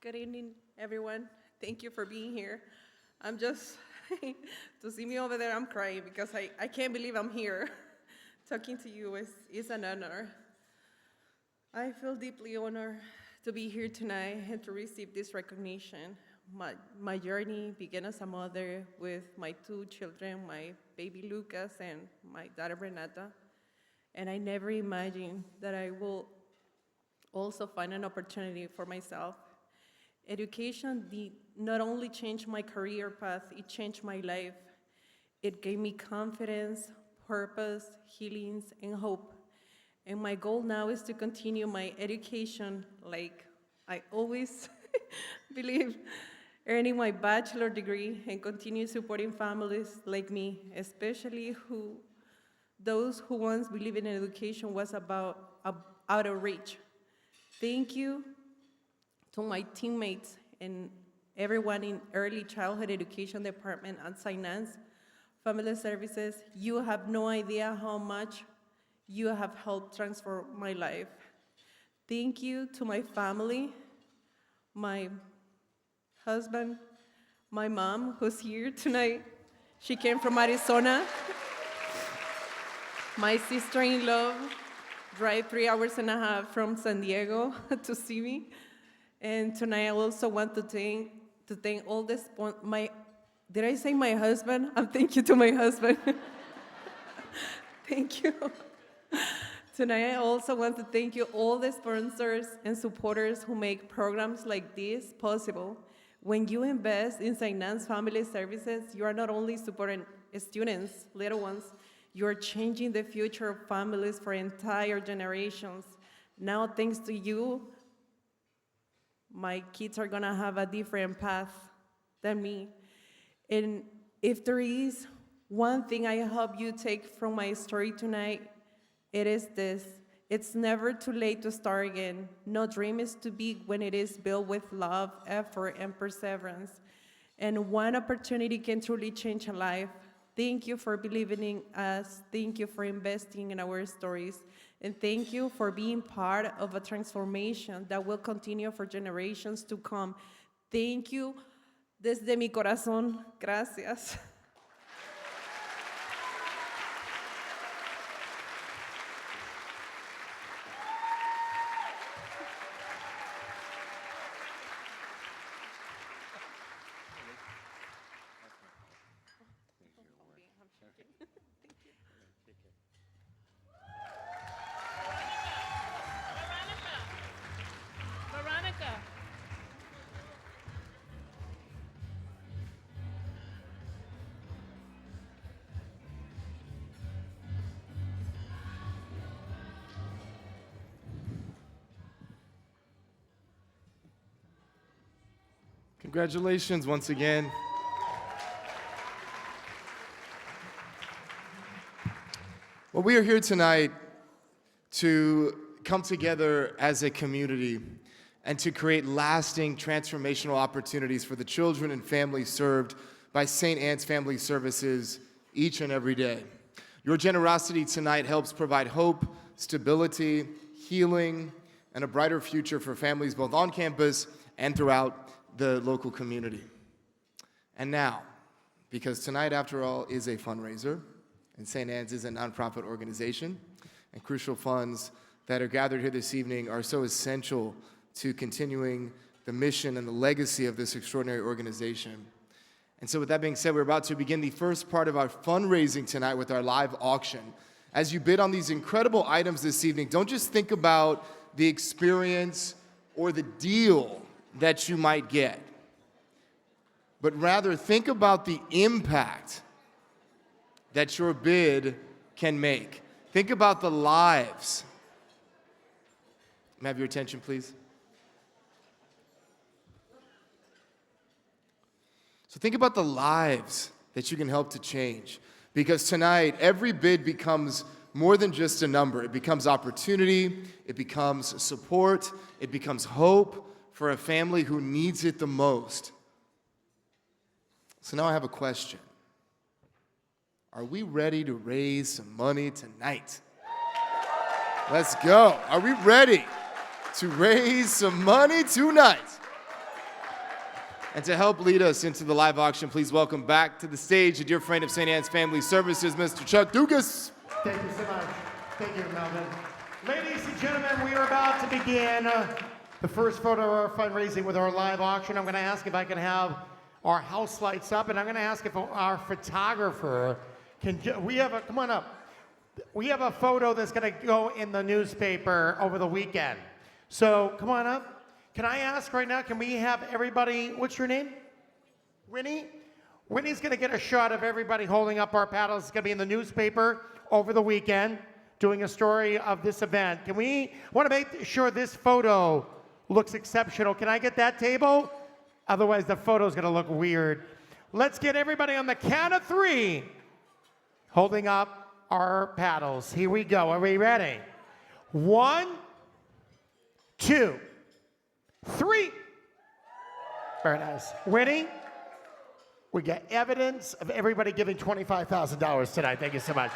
Good evening, everyone. Thank you for being here. I'm just, to see me over there, I'm crying because I can't believe I'm here. Talking to you is an honor. I feel deeply honored to be here tonight and to receive this recognition. My journey began as a mother with my two children, my baby Lucas and my daughter Renata. And I never imagined that I will also find an opportunity for myself. Education did not only change my career path, it changed my life. It gave me confidence, purpose, healings, and hope. And my goal now is to continue my education like I always believe, earning my bachelor degree and continue supporting families like me, especially those who once believed in education was out of reach. Thank you to my teammates and everyone in early childhood education department at St. Anne's Family Services. You have no idea how much you have helped transform my life. Thank you to my family, my husband, my mom, who's here tonight. She came from Arizona. My sister-in-law drive 3.5 hours from San Diego to see me. And tonight I also want to thank all the did I say my husband? Thank you to my husband. Thank you. Tonight I also want to thank you all the sponsors and supporters who make programs like this possible. When you invest in St. Anne's Family Services, you are not only supporting students, little ones, you are changing the future of families for entire generations. Now, thanks to you, my kids are gonna have a different path than me. And if there is one thing I hope you take from my story tonight, it is this: it's never too late to start again. No dream is too big when it is built with love, effort, and perseverance. And one opportunity can truly change a life. Thank you for believing in us. Thank you for investing in our stories. And thank you for being part of a transformation that will continue for generations to come. Thank you desde mi corazón. Gracias. Veronica. Congratulations once again. Well, we are here tonight to come together as a community and to create lasting transformational opportunities for the children and families served by St. Anne's Family Services each and every day. Your generosity tonight helps provide hope, stability, healing, and a brighter future for families both on campus and throughout the local community. And now, because tonight, after all, is a fundraiser, and St. Anne's is a nonprofit organization, and crucial funds that are gathered here this evening are so essential to continuing the mission and the legacy of this extraordinary organization. And so with that being said, we're about to begin the first part of our fundraising tonight with our live auction. As you bid on these incredible items this evening, don't just think about the experience or the deal that you might get, but rather think about the impact that your bid can make. Think about the lives. May I have your attention, please? So think about the lives that you can help to change. Because tonight, every bid becomes more than just a number. It becomes opportunity, it becomes support, it becomes hope for a family who needs it the most. So now I have a question. Are we ready to raise some money tonight? Let's go. Are we ready to raise some money tonight? And to help lead us into the live auction, please welcome back to the stage a dear friend of St. Anne's Family Services, Mr. Chuck Dugas. Thank you so much. Thank you, Melvin. Ladies and gentlemen, we are about to begin the first photo of our fundraising with our live auction. I'm going to ask if I can have our house lights up, and I'm going to ask if our photographer can. Come on up. We have a photo that's going to go in the newspaper over the weekend. So come on up. Can I ask right now, can we have everybody, what's your name? Winnie? Winnie's going to get a shot of everybody holding up our paddles. It's going to be in the newspaper over the weekend, doing a story of this event. Can we want to make sure this photo looks exceptional? Can I get that table? Otherwise, the photo's going to look weird. Let's get everybody on the count of 3 holding up our paddles. Here we go. Are we ready? 1, 2, 3. Very nice. Winnie, we got evidence of everybody giving $25,000 tonight. Thank you so much.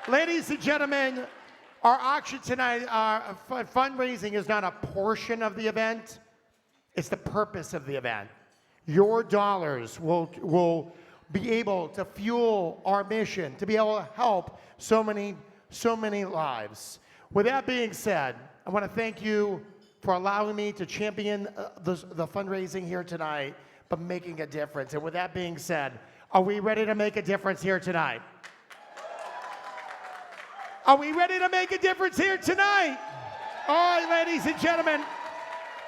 Ladies and gentlemen, our auction tonight, fundraising is not a portion of the event. It's the purpose of the event. Your dollars will be able to fuel our mission, to be able to help so many lives. With that being said, I want to thank you for allowing me to champion the fundraising here tonight, but making a difference. And with that being said, are we ready to make a difference here tonight? Are we ready to make a difference here tonight? All right, ladies and gentlemen,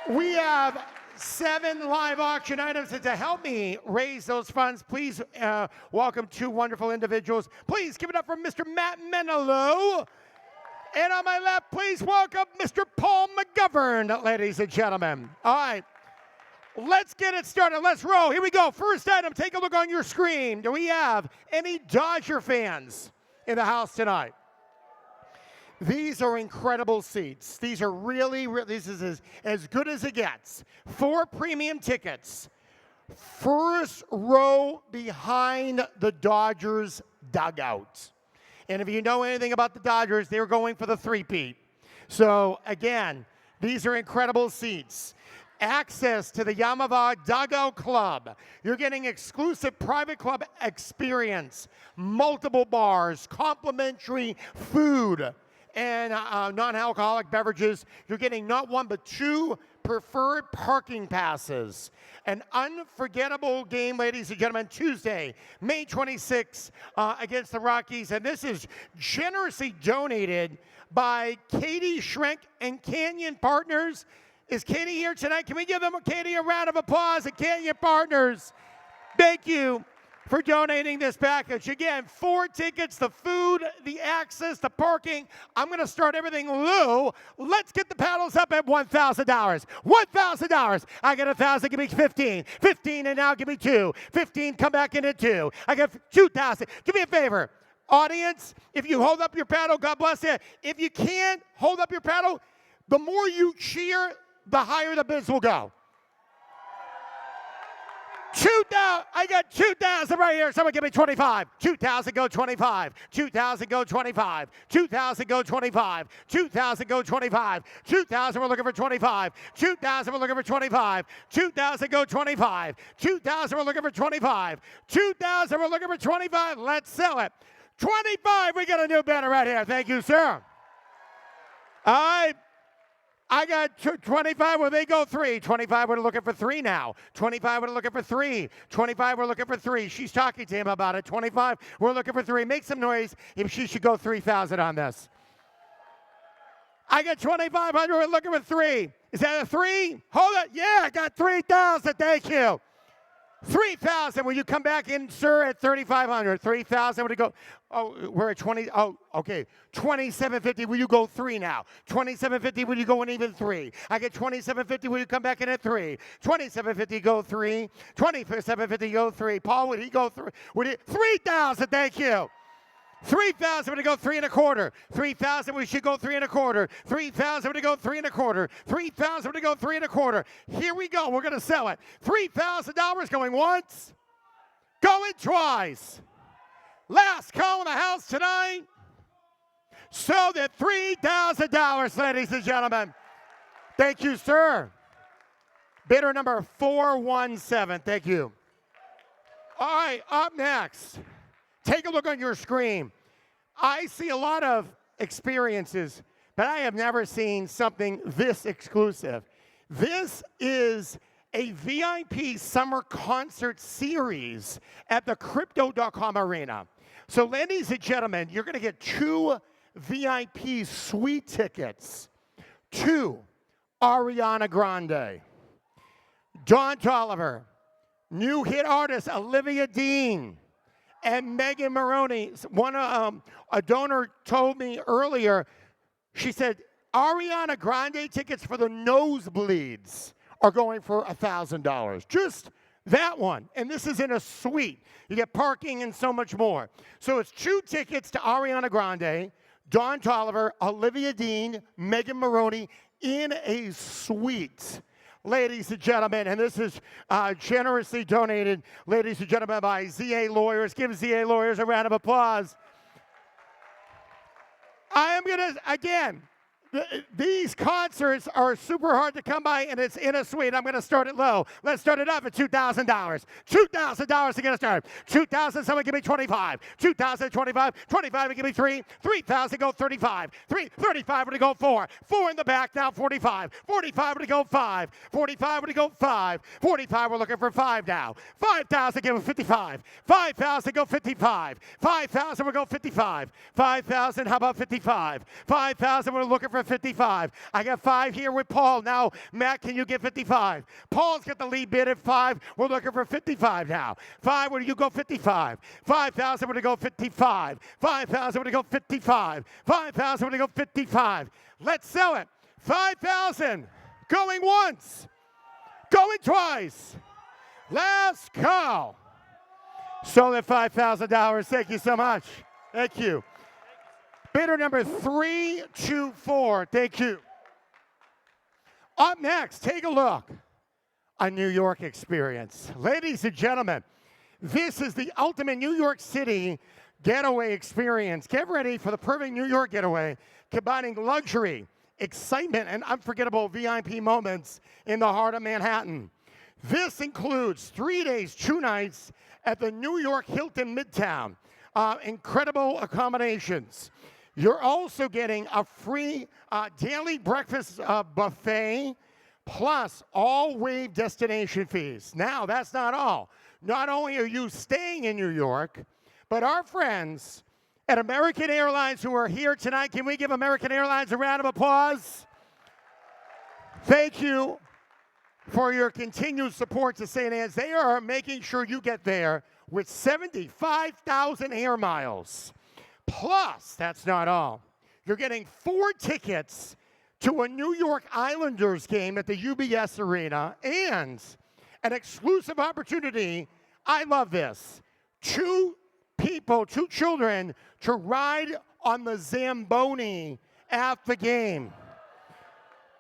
we have 7 live auction items, and to help me raise those funds, please welcome 2 wonderful individuals. Please give it up for Mr. Matt Menelo. And on my left, please welcome Mr. Paul McGovern, ladies and gentlemen. All right, let's get it started. Let's roll. Here we go. First item, take a look on your screen. Do we have any Dodger fans in the house tonight? These are incredible seats. These are really, this is as good as it gets. 4 premium tickets. First row behind the Dodgers dugout. And if you know anything about the Dodgers, they're going for the 3-peat. So again, these are incredible seats. Access to the Yamava Dugout Club. You're getting exclusive private club experience, multiple bars, complimentary food, and non-alcoholic beverages. You're getting not 1, but 2 preferred parking passes. An unforgettable game, ladies and gentlemen, Tuesday, May 26th against the Rockies. And this is generously donated by Katie Schrenk and Canyon Partners. Is Katie here tonight? Can we give them, Katie, a round of applause at Canyon Partners? Thank you for donating this package. Again, 4 tickets, the food, the access, the parking. I'm going to start everything low. Let's get the paddles up at $1,000. $1,000. I get 1,000, give me 15. 15, and now give me 2. 15, come back in at 2. I get 2,000. Do me a favor. Audience, if you hold up your paddle, God bless you. If you can't hold up your paddle, the more you cheer, the higher the bids will go. 2,000. I got 2,000 right here. Someone give me 25. 2,000 go 25. 2,000 go 25. 2,000 go 25. 2,000 go 25. 2,000 we're looking for 25. 2,000 we're looking for 25. 2,000 go 25. 2,000 we're looking for 25. 2,000 we're looking for 25. Let's sell it. 25. We got a new banner right here. Thank you, sir. All right. I got 25 where they go 3. 25 we're looking for 3 now. 25 we're looking for 3. 25 we're looking for 3. She's talking to him about it. 25 we're looking for 3. Make some noise if she should go 3,000 on this. I got 2,500. We're looking for 3. Is that a 3? Hold it. Yeah, I got 3,000. Thank you. 3,000. Will you come back in, sir, at 3,500? 3,000. Would you go? Oh, we're at 20. Oh, okay. 2,750. Will you go 3 now? 2,750. Will you go in even 3? I get 2,750. Will you come back in at 3? 2,750. Go 3. 2,750. Go 3. Paul, would he go 3? Would he? 3,000. Thank you. 3,000 to go 3 1/4. 3,000 we should go 3 1/4. 3,000 to go 3 1/4. 3,000 to go 3 1/4. Here we go. We're going to sell it. $3,000 going once, going twice. Last call in the house tonight. Sold at $3,000, ladies and gentlemen. Thank you, sir. Bidder number 417. Thank you. All right, up next. Take a look on your screen. I see a lot of experiences, but I have never seen something this exclusive. This is a VIP summer concert series at the Crypto.com Arena. So, ladies and gentlemen, you're going to get 2 VIP suite tickets, 2, Ariana Grande. Don Tolliver, new hit artist Olivia Dean, and Megan Maroney. A donor told me earlier, she said, Ariana Grande tickets for the nosebleeds are going for $1,000. Just that one. And this is in a suite. You get parking and so much more. So it's 2 tickets to Ariana Grande, Don Tolliver, Olivia Dean, Megan Maroney in a suite. Ladies and gentlemen, and this is generously donated, ladies and gentlemen, by ZA Lawyers. Give ZA Lawyers a round of applause. I am going to, again, these concerts are super hard to come by, and it's in a suite. I'm going to start it low. Let's start it off at $2,000. $2,000 to get us started. $2,000, someone give me 25. $2,000, 25. 25 give me 3. 3,000, go 35. 35 would go 4. 4 in the back, now 45. 45 would go 5. 45 would go 5. 45, we're looking for 5 now. 5,000, give me 55. 5,000, go 55. 5,000, we'll go 55. 5,000, how about 55? 5,000, we're looking for 55. I got 5 here with Paul. Now, Matt, can you get 55? Paul's got the lead bid at 5. We're looking for 55 now. 5, where do you go 55? 5,000, where to go 55? 5,000, where to go 55? 5,000, where to go 55? Let's sell it. 5,000. Going once. Going twice. Let's go. Sold at $5,000. Thank you so much. Thank you. Bidder number 324. Thank you. Up next, take a look. A New York experience. Ladies and gentlemen, this is the ultimate New York City getaway experience. Get ready for the perfect New York getaway, combining luxury, excitement, and unforgettable VIP moments in the heart of Manhattan. This includes 3 days, 2 nights at the New York Hilton Midtown. Incredible accommodations. You're also getting a free daily breakfast buffet, plus all waived destination fees. Now, that's not all. Not only are you staying in New York, but our friends at American Airlines who are here tonight, can we give American Airlines a round of applause? Thank you for your continued support to St. Anne's. They are making sure you get there with 75,000 air miles. Plus, that's not all. You're getting 4 tickets to a New York Islanders game at the UBS Arena and an exclusive opportunity. I love this. 2 children to ride on the Zamboni at the game.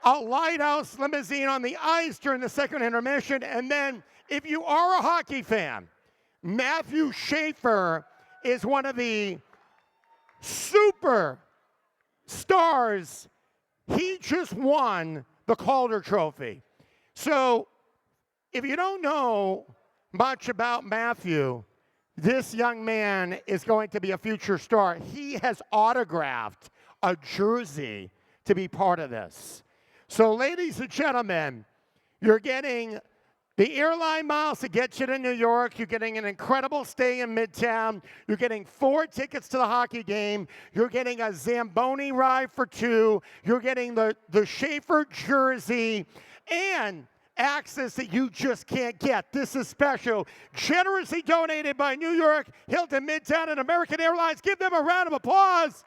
A lighthouse limousine on the ice during the second intermission. And then, if you are a hockey fan, Matthew Schaefer is one of the super stars. He just won the Calder Trophy. So if you don't know much about Matthew, this young man is going to be a future star. He has autographed a jersey to be part of this. So ladies and gentlemen, you're getting the airline miles to get you to New York. You're getting an incredible stay in Midtown. You're getting 4 tickets to the hockey game. You're getting a Zamboni ride for 2. You're getting the Schaefer jersey and access that you just can't get. This is special. Generously donated by New York, Hilton Midtown, and American Airlines. Give them a round of applause.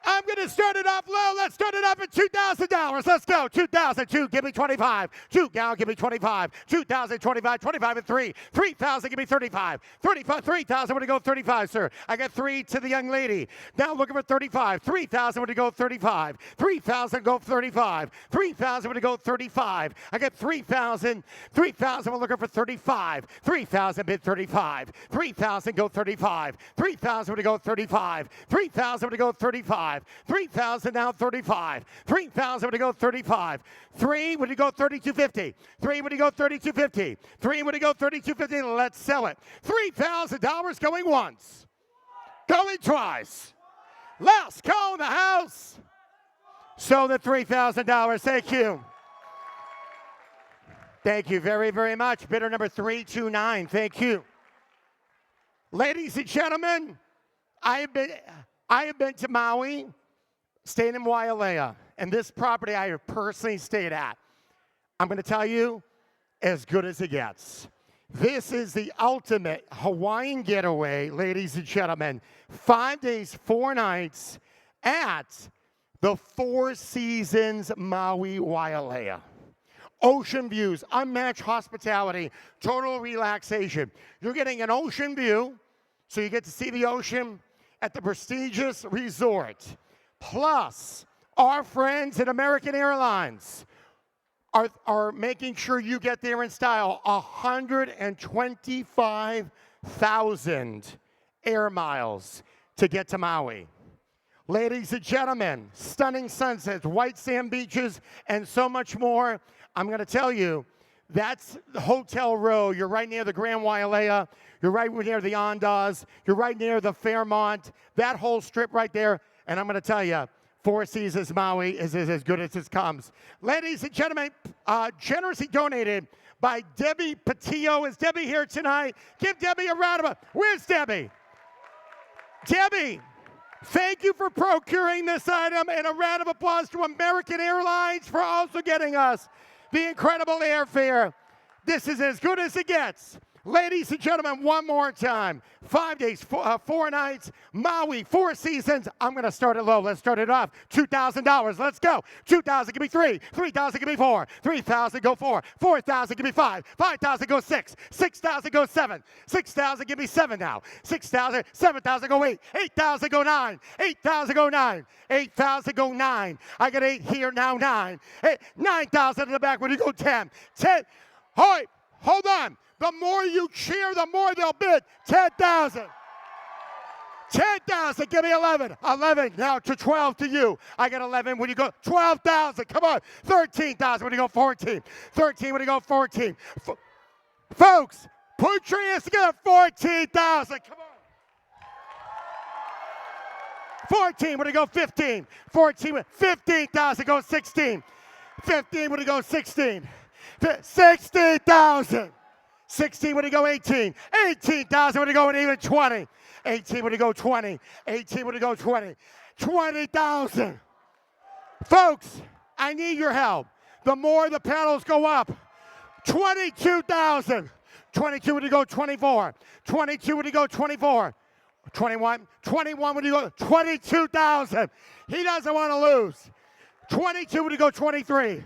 I'm going to start it off low. Let's start it off at $2,000. Let's go. 2,000. 2, give me 25. 2, now give me 25. 2,000, 25, 25 and 3. 3,000, give me 35. 35, 3,000, would to go 35, sir. I got 3 to the young lady. Now looking for 35. 3,000, would to go 35. 3,000, go 35. 3,000, would to go 35. I got 3,000. 3,000, we're looking for 35. 3,000, bid 35. 3,000, go 35. 3,000, would to go 35. 3,000, would to go 35. 3,000 now 35. 3,000 would you go 35. 3 would you go 32.50. 3 would you go 32.50. 3 would you go 32.50. Let's sell it. $3,000 going once. Going twice. Let's go in the house. Sold at $3,000. Thank you. Thank you very, very much. Bidder number 329. Thank you. Ladies and gentlemen, I have been to Maui staying in Wailea, and this property I have personally stayed at, I'm going to tell you, as good as it gets. This is the ultimate Hawaiian getaway, ladies and gentlemen. 5 days, 4 nights at the Four Seasons Maui Wailea. Ocean views, unmatched hospitality, total relaxation. You're getting an ocean view, so you get to see the ocean at the prestigious resort. Plus, our friends at American Airlines are making sure you get there in style. 125,000 air miles to get to Maui. Ladies and gentlemen, stunning sunsets, white sand beaches, and so much more. I'm going to tell you, that's the Hotel Row. You're right near the Grand Wailea. You're right near the Ondas. You're right near the Fairmont. That whole strip right there. And I'm going to tell you, Four Seasons Maui is as good as it comes. Ladies and gentlemen, generously donated by Debbie Patillo. Is Debbie here tonight? Give Debbie a round of applause. Where's Debbie? Debbie, thank you for procuring this item, and a round of applause to American Airlines for also getting us the incredible airfare. This is as good as it gets. Ladies and gentlemen, one more time. 5 days, 4 nights, Maui, Four Seasons. I'm going to start it low. Let's start it off. $2,000. Let's go. $2,000, give me 3. 3,000, give me 4. 3,000, go 4. 4,000, give me 5. 5,000, go 6. 6,000, go 7. 6,000, give me 7 now. 6,000, 7,000, go 8. 8,000, go 9. 8,000, go 9. 8,000, go 9. I got 8 here now, 9. 9,000 in the back when you go 10. 10. Hold on. The more you cheer, the more they'll bid. 10,000. 10,000, give me 11. 11, now to 12 to you. I got 11 when you go 12,000. Come on. 13,000 when you go 14. 13 when you go 14. Folks, put your hands together. 14,000. Come on. 14 when you go 15. 14, 15,000 go 16. 15 when you go 16. 60,000. 16 when you go 18. 18,000 when you go and even 20. 18 when you go 20. 18 when you go 20. 20,000. Folks, I need your help. The more the panels go up. 22,000. 22 when you go 24. 22 when you go 24. 21. 21 when you go 22,000. He doesn't want to lose. 22 when you go 23.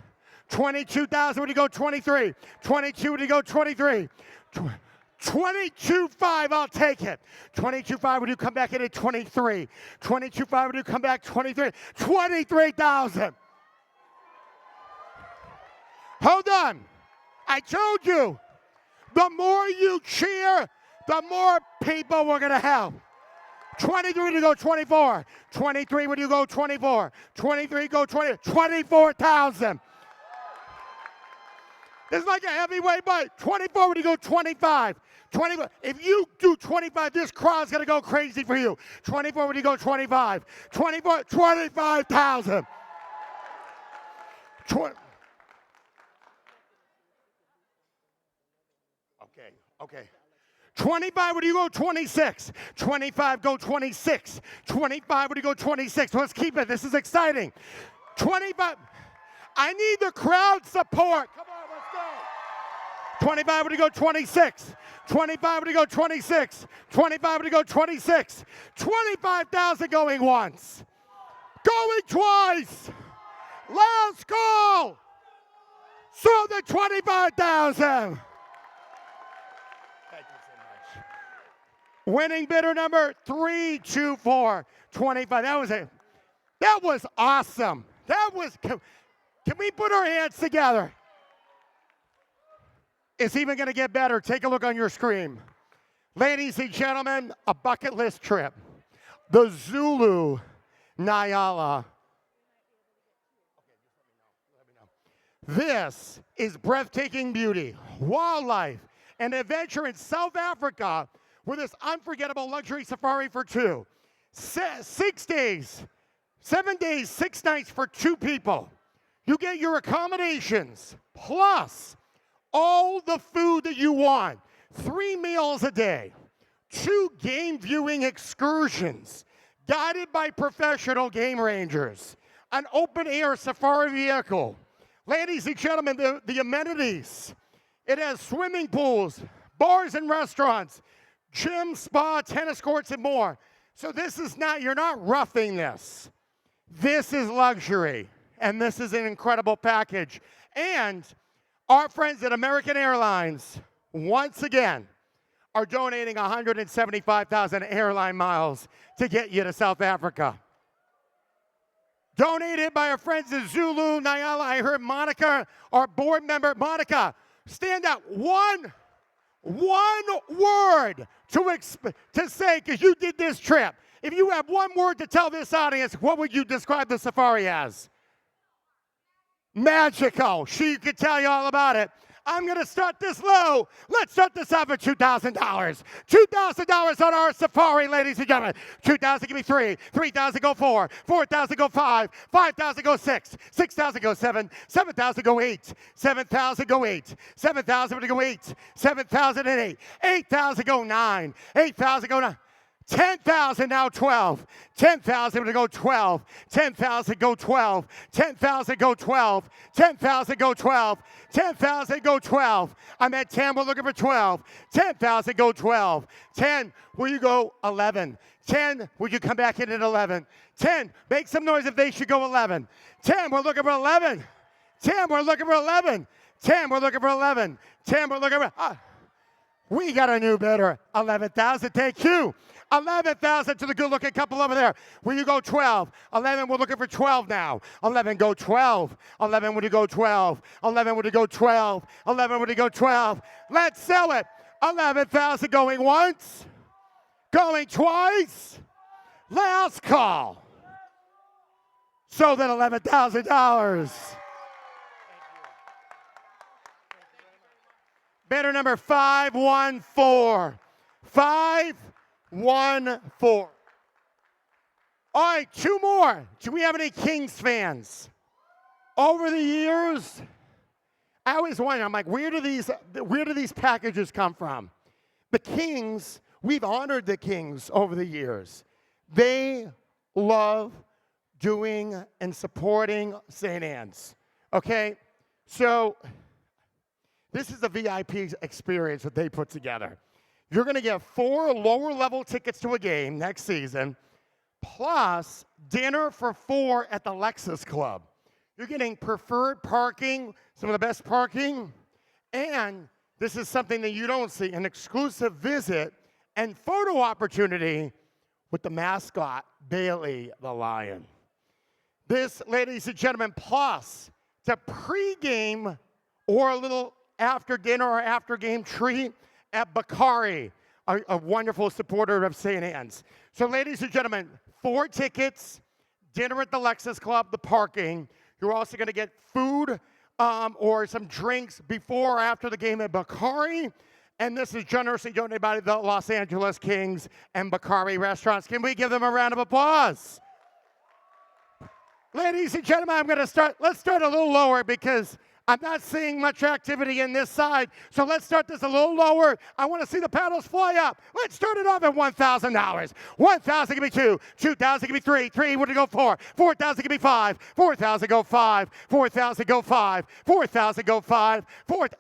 22,000 when you go 23. 22 when you go 23. 22.5, I'll take it. 22.5 when you come back in at 23. 22.5 when you come back 23. 23,000. Hold on. I told you, the more you cheer, the more people we're going to help. 23 when you go 24. 23 when you go 24. 23 go 20. 24,000. It's like a heavyweight fight. 24 when you go 25. 25. If you do 25, this crowd's going to go crazy for you. 24 when you go 25. 24, 25,000. 20. Okay. 25 when you go 26. 25 go 26. 25 when you go 26. Let's keep it. This is exciting. 25. I need the crowd support. Come on, let's go. 25 when you go 26. 25 when you go 26. 25 when you go 26. 25,000 going once. Going twice. Last call. So the 25,000. Winning bidder number 324, 25. That was awesome. Can we put our hands together? It's even going to get better. Take a look on your screen. Ladies and gentlemen, a bucket list trip. The Zulu Nyala. This is breathtaking beauty, wildlife, and adventure in South Africa with this unforgettable luxury safari for 2. 6 days, 7 days, 6 nights for 2 people. You get your accommodations, plus all the food that you want. 3 meals a day, 2 game viewing excursions, guided by professional game rangers, an open-air safari vehicle. Ladies and gentlemen, the amenities. It has swimming pools, bars and restaurants, gym, spa, tennis courts, and more. So this is not, you're not roughing this. This is luxury, and this is an incredible package. And our friends at American Airlines, once again, are donating 175,000 airline miles to get you to South Africa. Donated by our friends at Zulu, Nyala. I heard Monica, our board member. Monica, stand up. One word to say, because you did this trip. If you have one word to tell this audience, what would you describe the safari as? Magical. She could tell you all about it. I'm going to start this low. Let's start this off at $2,000. $2,000 on our safari, ladies and gentlemen. 2,000 give me 3. 3,000 go 4. 4,000 go 5. 5,000 go 6. 6,000 go 7. 7,000 go 8. 7,000 go 8. 7,000 go 8. 7,000 and 8. 8,000 go 9. 8,000 go 9. 10,000 now 12. 10,000 to go 12. 10,000 go 12. 10,000 go 12. 10,000 go 12. 10,000 go 12. I'm at 10. We're looking for 12. 10,000 go 12. 10. Will you go 11? 10. Would you come back in at 11? 10. Make some noise if they should go 11. 10. We're looking for 11. 10. We're looking for 11. 10. We're looking for 11. 10. We're looking for. We got a new bidder. 11,000. Thank you. 11,000 to the good-looking couple over there. Will you go 12? 11, we're looking for 12 now. 11, go 12. 11, would you go 12? 11, would you go 12? 11, would you go 12? Let's sell it. 11,000 going once, going twice. Last call. So then $11,000. Bidder number 514. 514. All right, 2 more. Do we have any Kings fans? Over the years, I always wonder, I'm like, where do these packages come from? The Kings, we've honored the Kings over the years. They love doing and supporting St. Anne's. Okay? So this is a VIP experience that they put together. You're going to get 4 lower-level tickets to a game next season, plus dinner for 4 at the Lexus Club. You're getting preferred parking, some of the best parking, and this is something that you don't see, an exclusive visit and photo opportunity with the mascot, Bailey the Lion. This, ladies and gentlemen, plus the pregame or a little after dinner or after game treat at Bakari, a wonderful supporter of St. Anne's. So, ladies and gentlemen, 4 tickets, dinner at the Lexus Club, the parking. You're also going to get food or some drinks before or after the game at Bakari. And this is generously donated by the Los Angeles Kings and Bakari Restaurants. Can we give them a round of applause? Ladies and gentlemen, I'm going to start. Let's start a little lower because I'm not seeing much activity in this side, so let's start this a little lower. I want to see the paddles fly up. Let's start it off at $1,000. 1,000 give me 2. 2,000 give me 3. 3 would go 4. 4,000 give me 5. 4,000 go 5. 4,000 go 5. 4,000 go 5.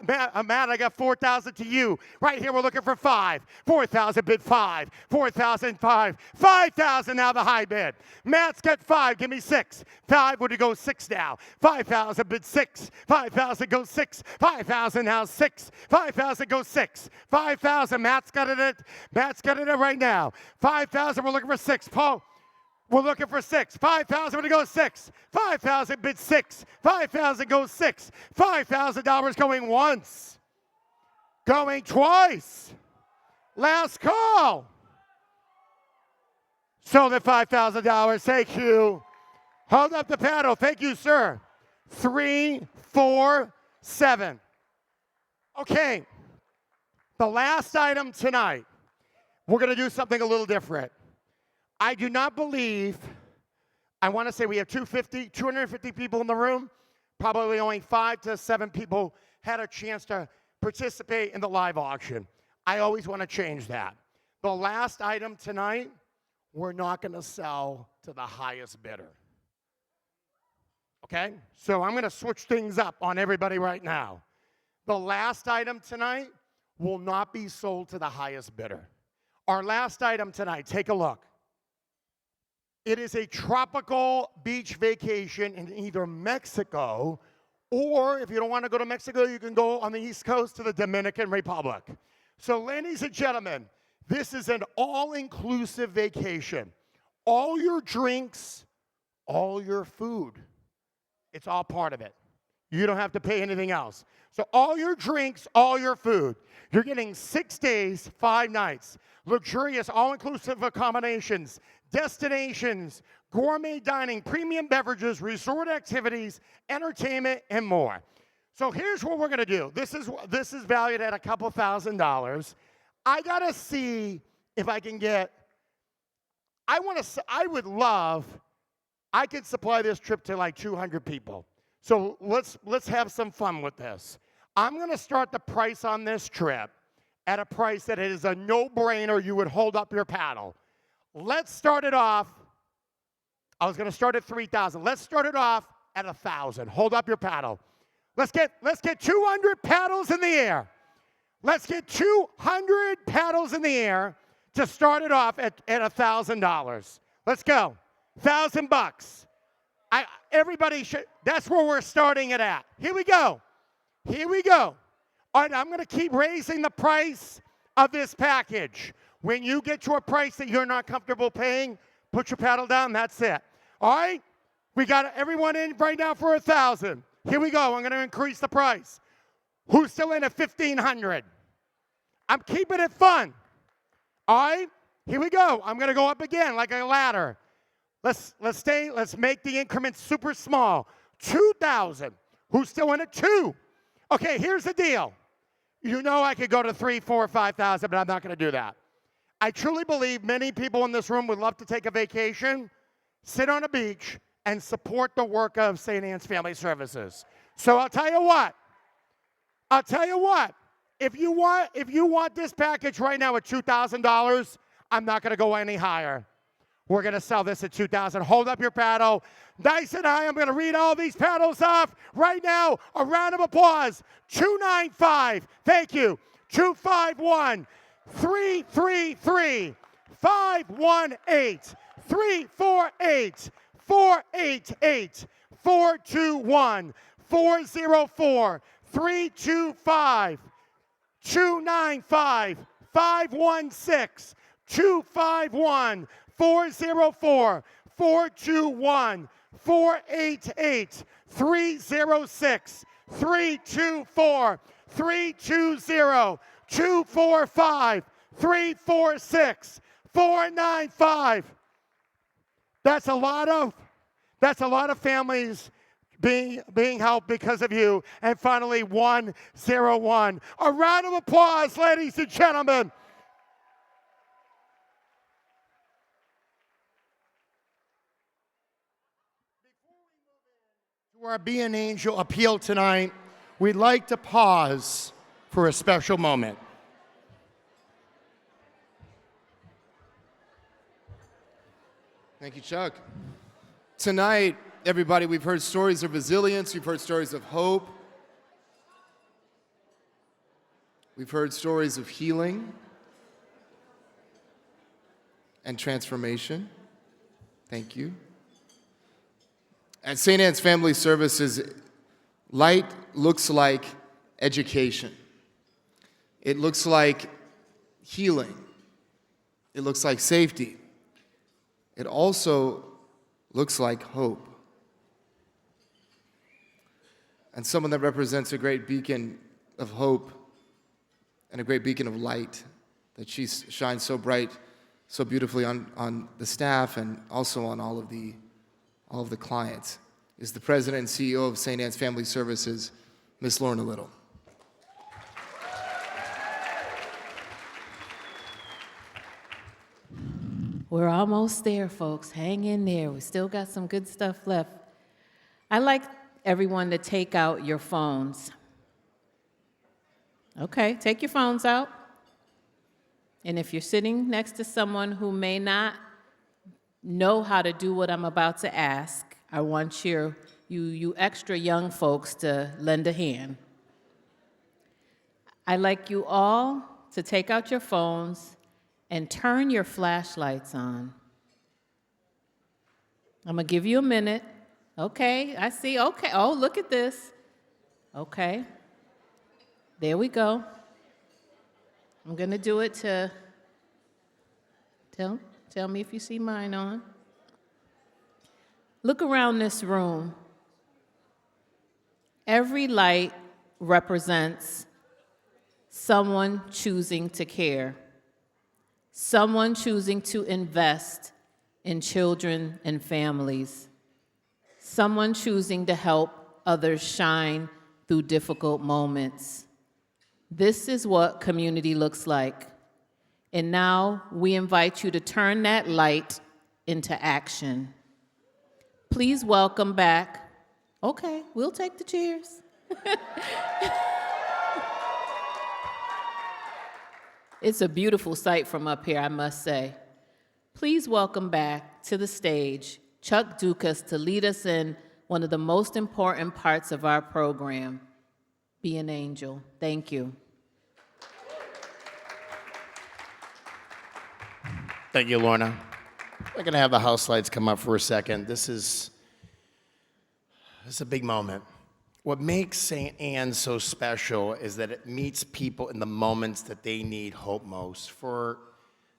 Matt, I got 4,000 to you. Right here, we're looking for 5. 4,000 bid 5. 4,000 5. 5,000 now the high bid. Matt's got 5. Give me 6. 5 would go 6 now. 5,000 bid 6. 5,000 goes 6. 5,000 now 6. 5,000 goes 6. 5,000. Matt's got it at right now. 5,000. We're looking for 6. Paul, we're looking for 6. 5,000 when it goes 6. 5,000 bid 6. 5,000 goes 6. $5,000 going once. Going twice. Last call. Sold at $5,000. Thank you. Hold up the paddle. Thank you, sir. 3, 4, 7. Okay. The last item tonight, we're going to do something a little different. I do not believe, I want to say we have 250 people in the room. Probably only 5 to 7 people had a chance to participate in the live auction. I always want to change that. The last item tonight we're not going to sell to the highest bidder. Okay? So I'm going to switch things up on everybody right now. The last item tonight will not be sold to the highest bidder. Our last item tonight, take a look. It is a tropical beach vacation in either Mexico, or if you don't want to go to Mexico, you can go on the East Coast to the Dominican Republic. So, ladies and gentlemen, this is an all-inclusive vacation. All your drinks, all your food, it's all part of it. You don't have to pay anything else. So all your drinks, all your food. You're getting 6 days, 5 nights. Luxurious, all-inclusive accommodations, destinations, gourmet dining, premium beverages, resort activities, entertainment, and more. So here's what we're going to do. This is valued at a couple $1,000s. I got to see if I can get, I could supply this trip to like 200 people. So let's have some fun with this. I'm going to start the price on this trip at a price that it is a no-brainer. You would hold up your paddle. Let's start it off. I was going to start at 3,000. Let's start it off at 1,000. Hold up your paddle. Let's get 200 paddles in the air. Let's get 200 paddles in the air to start it off at $1,000. Let's go. $1,000. Everybody should. That's where we're starting it at. Here we go. Here we go. All right, I'm going to keep raising the price of this package. When you get to a price that you're not comfortable paying, put your paddle down. That's it. All right? We got everyone in right now for 1,000. Here we go. I'm going to increase the price. Who's still in at 1,500? I'm keeping it fun. All right? Here we go. I'm going to go up again like a ladder. Let's make the increments super small. 2,000. Who's still in at 2? Okay, here's the deal. You know I could go to 3, 4, 5,000, but I'm not going to do that. I truly believe many people in this room would love to take a vacation, sit on a beach, and support the work of St. Anne's Family Services. So I'll tell you what. If you want this package right now at $2,000, I'm not going to go any higher. We're going to sell this at $2,000. Hold up your paddle. Nice and high. I'm going to read all these paddles off right now. A round of applause. 295. Thank you. 251. 333. 518. 348. 488. 421. 404. 325. 295. 516. 251. 404, 421, 488, 306, 324, 320, 245, 346, 495. That's a lot of families being helped because of you. And finally, 101. A round of applause, ladies and gentlemen. Our Be an Angel appeal tonight, we'd like to pause for a special moment. Thank you, Chuck. Tonight, everybody, we've heard stories of resilience, we've heard stories of hope, we've heard stories of healing and transformation. Thank you. At St. Anne's Family Services, light looks like education. It looks like healing. It looks like safety. It also looks like hope. And someone that represents a great beacon of hope and a great beacon of light that she shines so bright, so beautifully on the staff and also on all of the clients, is the president and CEO of St. Anne's Family Services, Miss Lorna Little. We're almost there, folks. Hang in there. We still got some good stuff left. I'd like everyone to take out your phones. Okay, take your phones out. And if you're sitting next to someone who may not know how to do what I'm about to ask, I want you extra young folks to lend a hand. I'd like you all to take out your phones and turn your flashlights on. I'm gonna give you a minute. Okay, I see. Okay, oh, look at this. Okay, there we go. I'm gonna do it to, tell me if you see mine on. Look around this room. Every light represents someone choosing to care, someone choosing to invest in children and families, someone choosing to help others shine through difficult moments. This is what community looks like. And now we invite you to turn that light into action. Please welcome back. Okay, we'll take the chairs. It's a beautiful sight from up here, I must say. Please welcome back to the stage Chuck Dukas to lead us in one of the most important parts of our program, Be an Angel. Thank you. Thank you, Lorna. We're going to have the house lights come up for a second. This is a big moment. What makes St. Anne's so special is that it meets people in the moments that they need hope most. For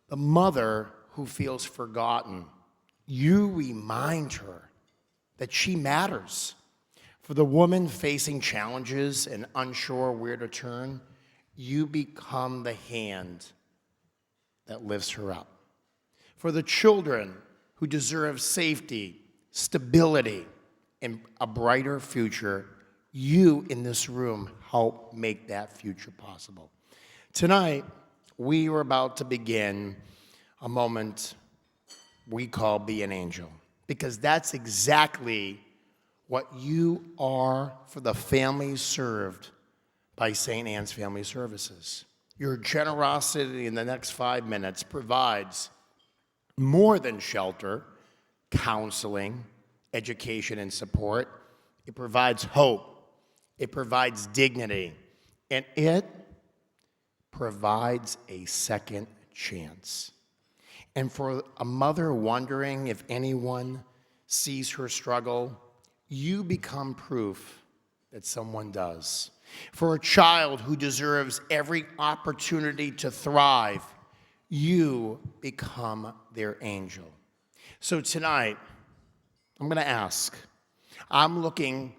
the mother who feels forgotten, you remind her that she matters. For the woman facing challenges and unsure where to turn, you become the hand that lifts her up. For the children who deserve safety, stability, and a brighter future, you in this room help make that future possible. Tonight, we are about to begin a moment we call Be an Angel, because that's exactly what you are for the families served by St. Anne's Family Services. Your generosity in the next 5 minutes provides more than shelter, counseling, education, and support. It provides hope. It provides dignity. And it provides a second chance. And for a mother wondering if anyone sees her struggle, you become proof that someone does. For a child who deserves every opportunity to thrive, you become their angel. So tonight, I'm going to ask, I'm looking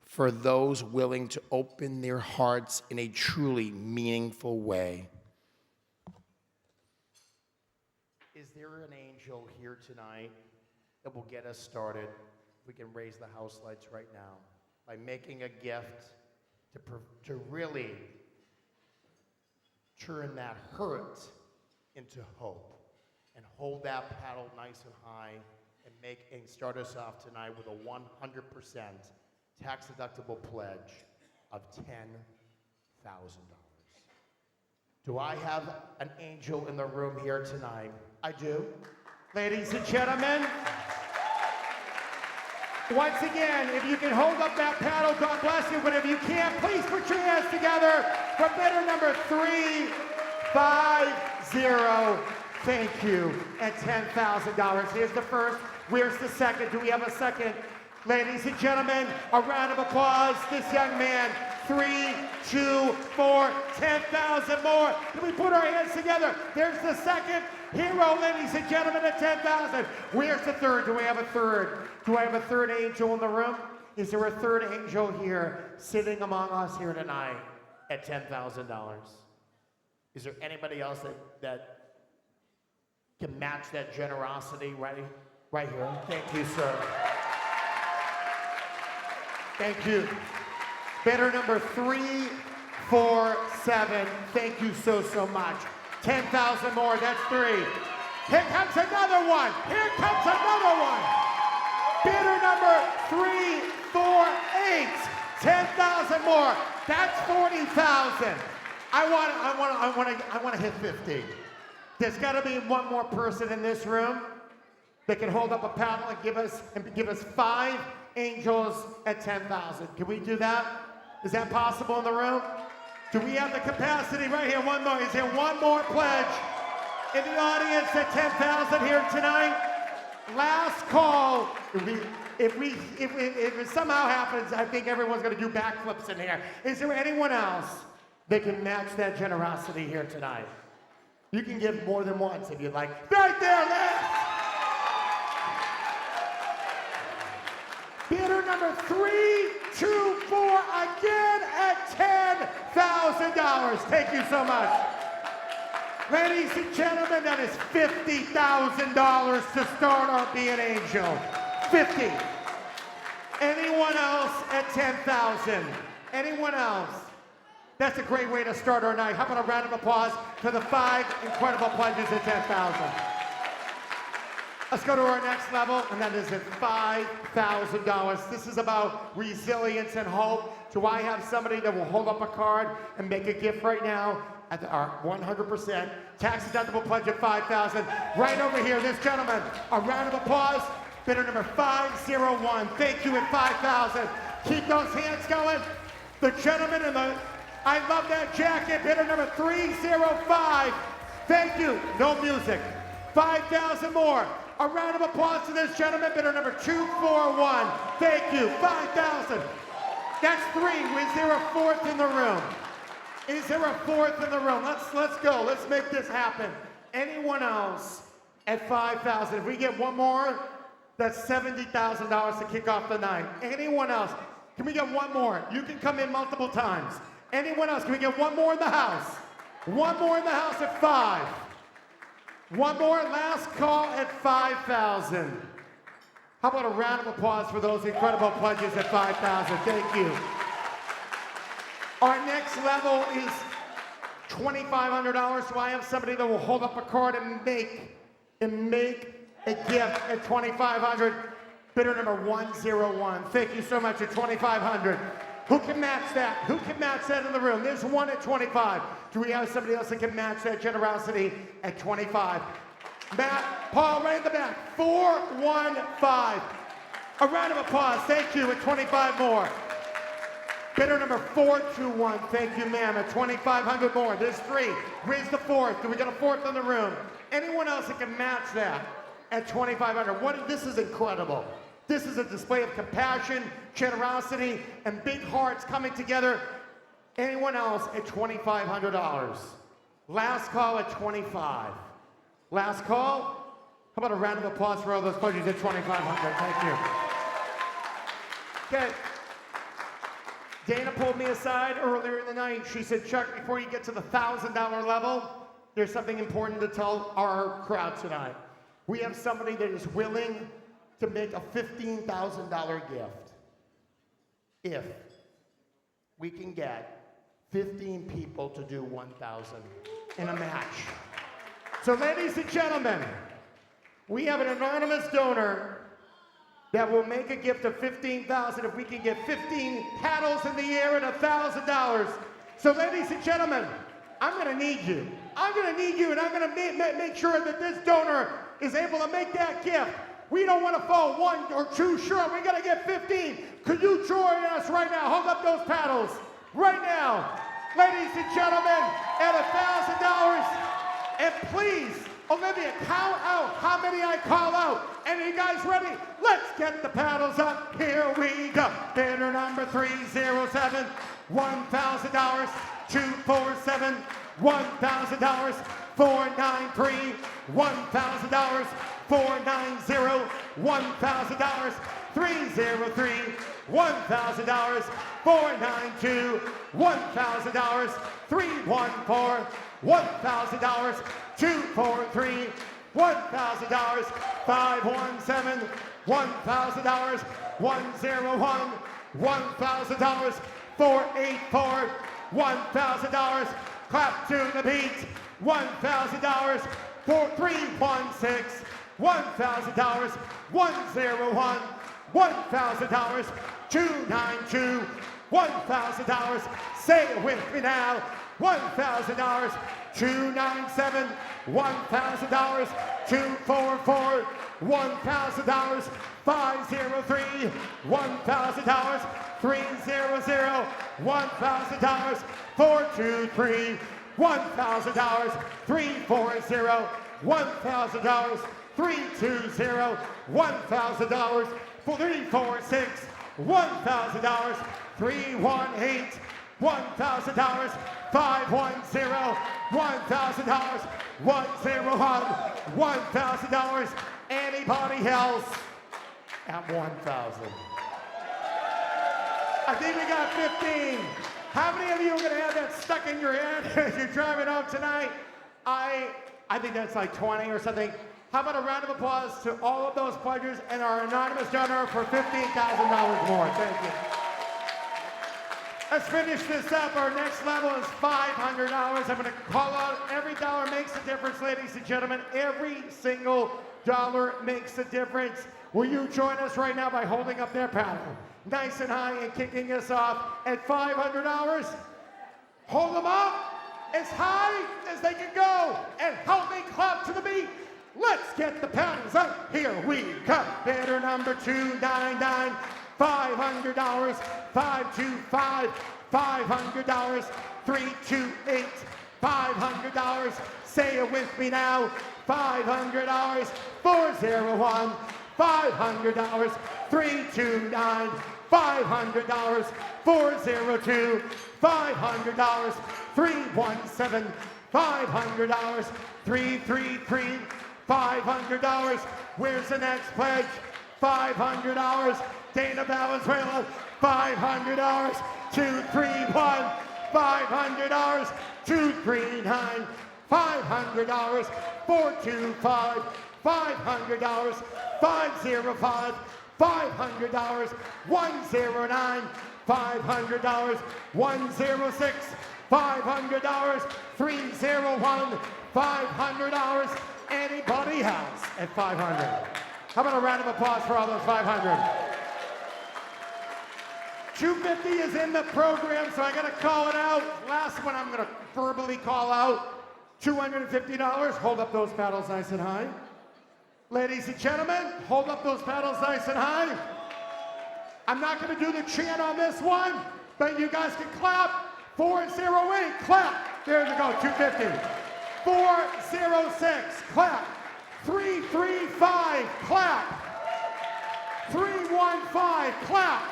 for those willing to open their hearts in a truly meaningful way. Is there an angel here tonight that will get us started? We can raise the house lights right now by making a gift to really turn that hurt into hope, and hold that paddle nice and high and start us off tonight with a 100% tax-deductible pledge of $10,000. Do I have an angel in the room here tonight? I do. Ladies and gentlemen, once again, if you can hold up that paddle, God bless you, but if you can't, please put your hands together for bidder number 350. Thank you. And $10,000. Here's the first. Where's the second? Do we have a second? Ladies and gentlemen, a round of applause. This young man, 3, 2, 4, 10,000 more. Can we put our hands together? There's the second hero, ladies and gentlemen, at 10,000. Where's the third? Do we have a third? Do I have a third angel in the room? Is there a third angel here sitting among us here tonight at $10,000? Is there anybody else that can match that generosity right here? Thank you, sir. Thank you. Bidder number 347. Thank you so much. 10,000 more. That's 3. Here comes another one. Here comes another one. Bidder number 348. 10,000 more. That's 40,000. I want to hit 50. There's got to be one more person in this room that can hold up a paddle and give us 5 angels at 10,000. Can we do that? Is that possible in the room? Do we have the capacity right here? One more. Is there one more pledge in the audience at 10,000 here tonight? Last call. If it somehow happens, I think everyone's going to do backflips in here. Is there anyone else that can match that generosity here tonight? You can give more than once if you'd like. Right there, last. Bidder number 324 again at $10,000. Thank you so much. Ladies and gentlemen, that is $50,000 to start our Be an Angel. 50. Anyone else at 10,000? Anyone else? That's a great way to start our night. How about a round of applause for the 5 incredible pledges at 10,000? Let's go to our next level, and that is at $5,000. This is about resilience and hope. Do I have somebody that will hold up a card and make a gift right now at our 100% tax-deductible pledge of $5,000? Right over here, this gentleman. A round of applause. Bidder number 501. Thank you at $5,000. Keep those hands going. The gentleman in the, I love that jacket. Bidder number 305. Thank you. No music. 5,000 more. A round of applause to this gentleman. Bidder number 241. Thank you. 5,000. That's 3. Is there a 4th in the room? Is there a 4th in the room? Let's go. Let's make this happen. Anyone else at 5,000? If we get one more, that's $70,000 to kick off the night. Anyone else? Can we get one more? You can come in multiple times. Anyone else? Can we get one more in the house? One more in the house at 5. One more, last call at 5,000. How about a round of applause for those incredible pledges at 5,000? Thank you. Our next level is $2,500. So I have somebody that will hold up a card and make a gift at $2,500. Bidder number 101. Thank you so much at $2,500. Who can match that? Who can match that in the room? There's one at 25. Do we have somebody else that can match that generosity at 25? Matt, Paul, right in the back. 415. A round of applause. Thank you at 25 more. Bidder number 421. Thank you, ma'am, at 2,500 more. There's 3. Where's the 4th? Do we got a 4th in the room? Anyone else that can match that at 2,500? This is incredible. This is a display of compassion, generosity, and big hearts coming together. Anyone else at $2,500? Last call at 25. Last call? How about a round of applause for all those pledges at 2,500? Thank you. Okay. Dana pulled me aside earlier in the night. She said, Chuck, before you get to the $1,000 level, there's something important to tell our crowd tonight. We have somebody that is willing to make a $15,000 gift if we can get 15 people to do 1,000 in a match. So ladies and gentlemen, we have an anonymous donor that will make a gift of $15,000 if we can get 15 paddles in the air at $1,000. So ladies and gentlemen, I'm gonna need you. I'm gonna need you, and I'm gonna make sure that this donor is able to make that gift. We don't want to fall 1 or 2 short. We got to get 15. Could you join us right now? Hold up those paddles right now. Ladies and gentlemen, at $1,000. And please, Olivia, count out how many I call out. And are you guys ready? Let's get the paddles up. Here we go. Bidder number 307, $1,000. 247, $1,000. 493, $1,000. 490, $1,000. 303, $1,000. 492, $1,000. 314, $1,000. 243, $1,000. 517, $1,000. 101, $1,000. 484, $1,000. Clap to the beat, $1,000. 4316, $1,000. 101, $1,000. 292, $1,000. Say it with me now, $1,000. 297, $1,000. 244, $1,000, 503, $1,000, 300, $1,000, 423, $1,000, 340, $1,000, 320, $1,000, 346, $1,000, 318, $1,000, 510, $1,000, 101, $1,000. Anybody else at 1,000? I think we got 15. How many of you are going to have that stuck in your head as you're driving home tonight? I think that's like 20 or something. How about a round of applause to all of those pledgers and our anonymous donor for $15,000 more. Thank you. Let's finish this up. Our next level is $500. I'm going to call out every dollar makes a difference, ladies and gentlemen. Every single dollar makes a difference. Will you join us right now by holding up their paddle nice and high and kicking us off at $500? Hold them up as high as they can go and help me clap to the beat. Let's get the paddles up. Here we come. Bidder number 299, $500, 525, $500, 328, $500. Say it with me now. $500, 401, $500, 329, $500, 402, $500, 317, $500, 333, $500. Where's the next pledge? $500. Dana Valenzuela, $500. 231, $500. 239, $500. 425, $500. 505, $500. 109, $500. 106, $500. 301, $500. Anybody else at 500? How about a round of applause for all those 500? 250 is in the program, so I gotta call it out. Last one I'm gonna verbally call out. $250. Hold up those paddles nice and high. Ladies and gentlemen, hold up those paddles nice and high. I'm not gonna do the chant on this one, but you guys can clap. 408, clap. There you go, 250. 406, clap. 335, clap. 315, clap.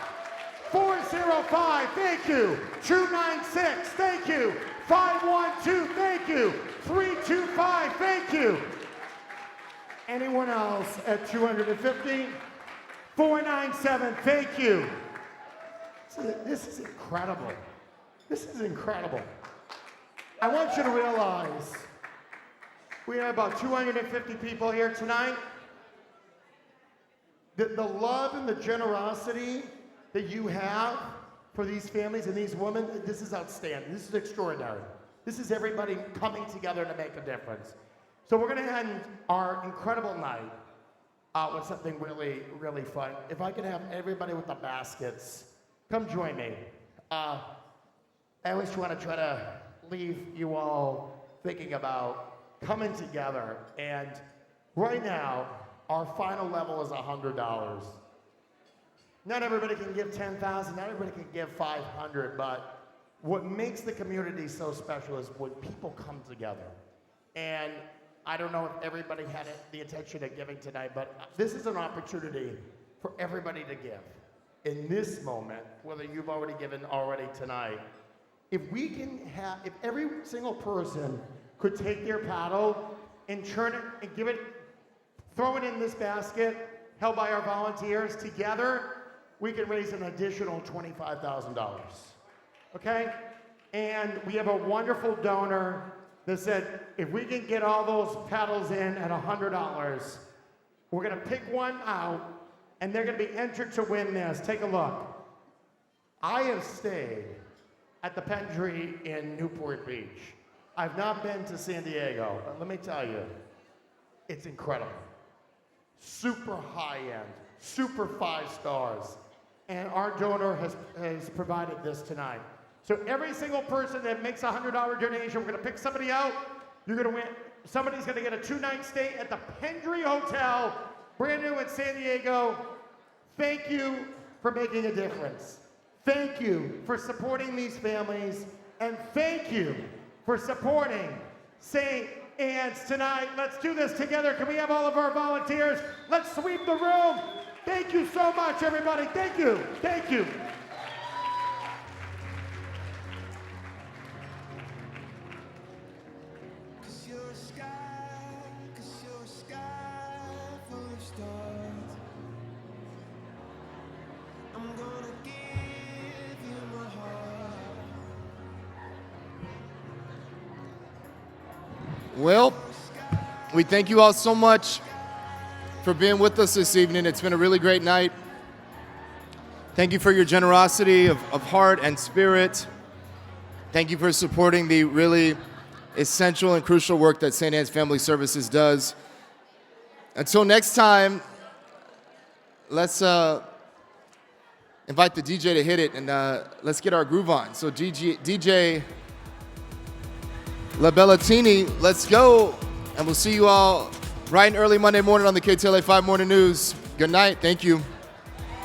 405, thank you. 296, thank you. 512, thank you. 325, thank you. Anyone else at 250? 497, thank you. This is incredible. This is incredible. I want you to realize we have about 250 people here tonight. The love and the generosity that you have for these families and these women, this is outstanding. This is extraordinary. This is everybody coming together to make a difference. So we're going to end our incredible night with something really, really fun. If I could have everybody with the baskets, come join me. I always want to try to leave you all thinking about coming together. And right now, our final level is $100. Not everybody can give $10,000, not everybody can give $500, but what makes the community so special is when people come together. And I don't know if everybody had the intention of giving tonight, but this is an opportunity for everybody to give. In this moment, whether you've already given tonight, if we can have, if every single person could take their paddle and turn it and give it, throw it in this basket held by our volunteers together, we can raise an additional $25,000. Okay? And we have a wonderful donor that said, if we can get all those paddles in at $100, we're gonna pick one out and they're gonna be entered to win this. Take a look. I have stayed at the Pendry in Newport Beach. I've not been to San Diego, but let me tell you, it's incredible. Super high end, super 5 stars. And our donor has provided this tonight. So every single person that makes a $100 donation, we're gonna pick somebody out. You're gonna win, somebody's gonna get a 2-night stay at the Pendry Hotel brand new in San Diego, thank you for making a difference. Thank you for supporting these families, and thank you for supporting St. Anne's tonight. Let's do this together. Can we have all of our volunteers? Let's sweep the room. Thank you so much, everybody. Thank you. Thank you. Well, we thank you all so much for being with us this evening. It's been a really great night. Thank you for your generosity of heart and spirit. Thank you for supporting the really essential and crucial work that St. Anne's Family Services does. Until next time, let's invite the DJ to hit it, and let's get our groove on. So DJ La Bellatini, let's go. And we'll see you all bright and early Monday morning on the KTLA 5 Morning News. Good night. Thank you.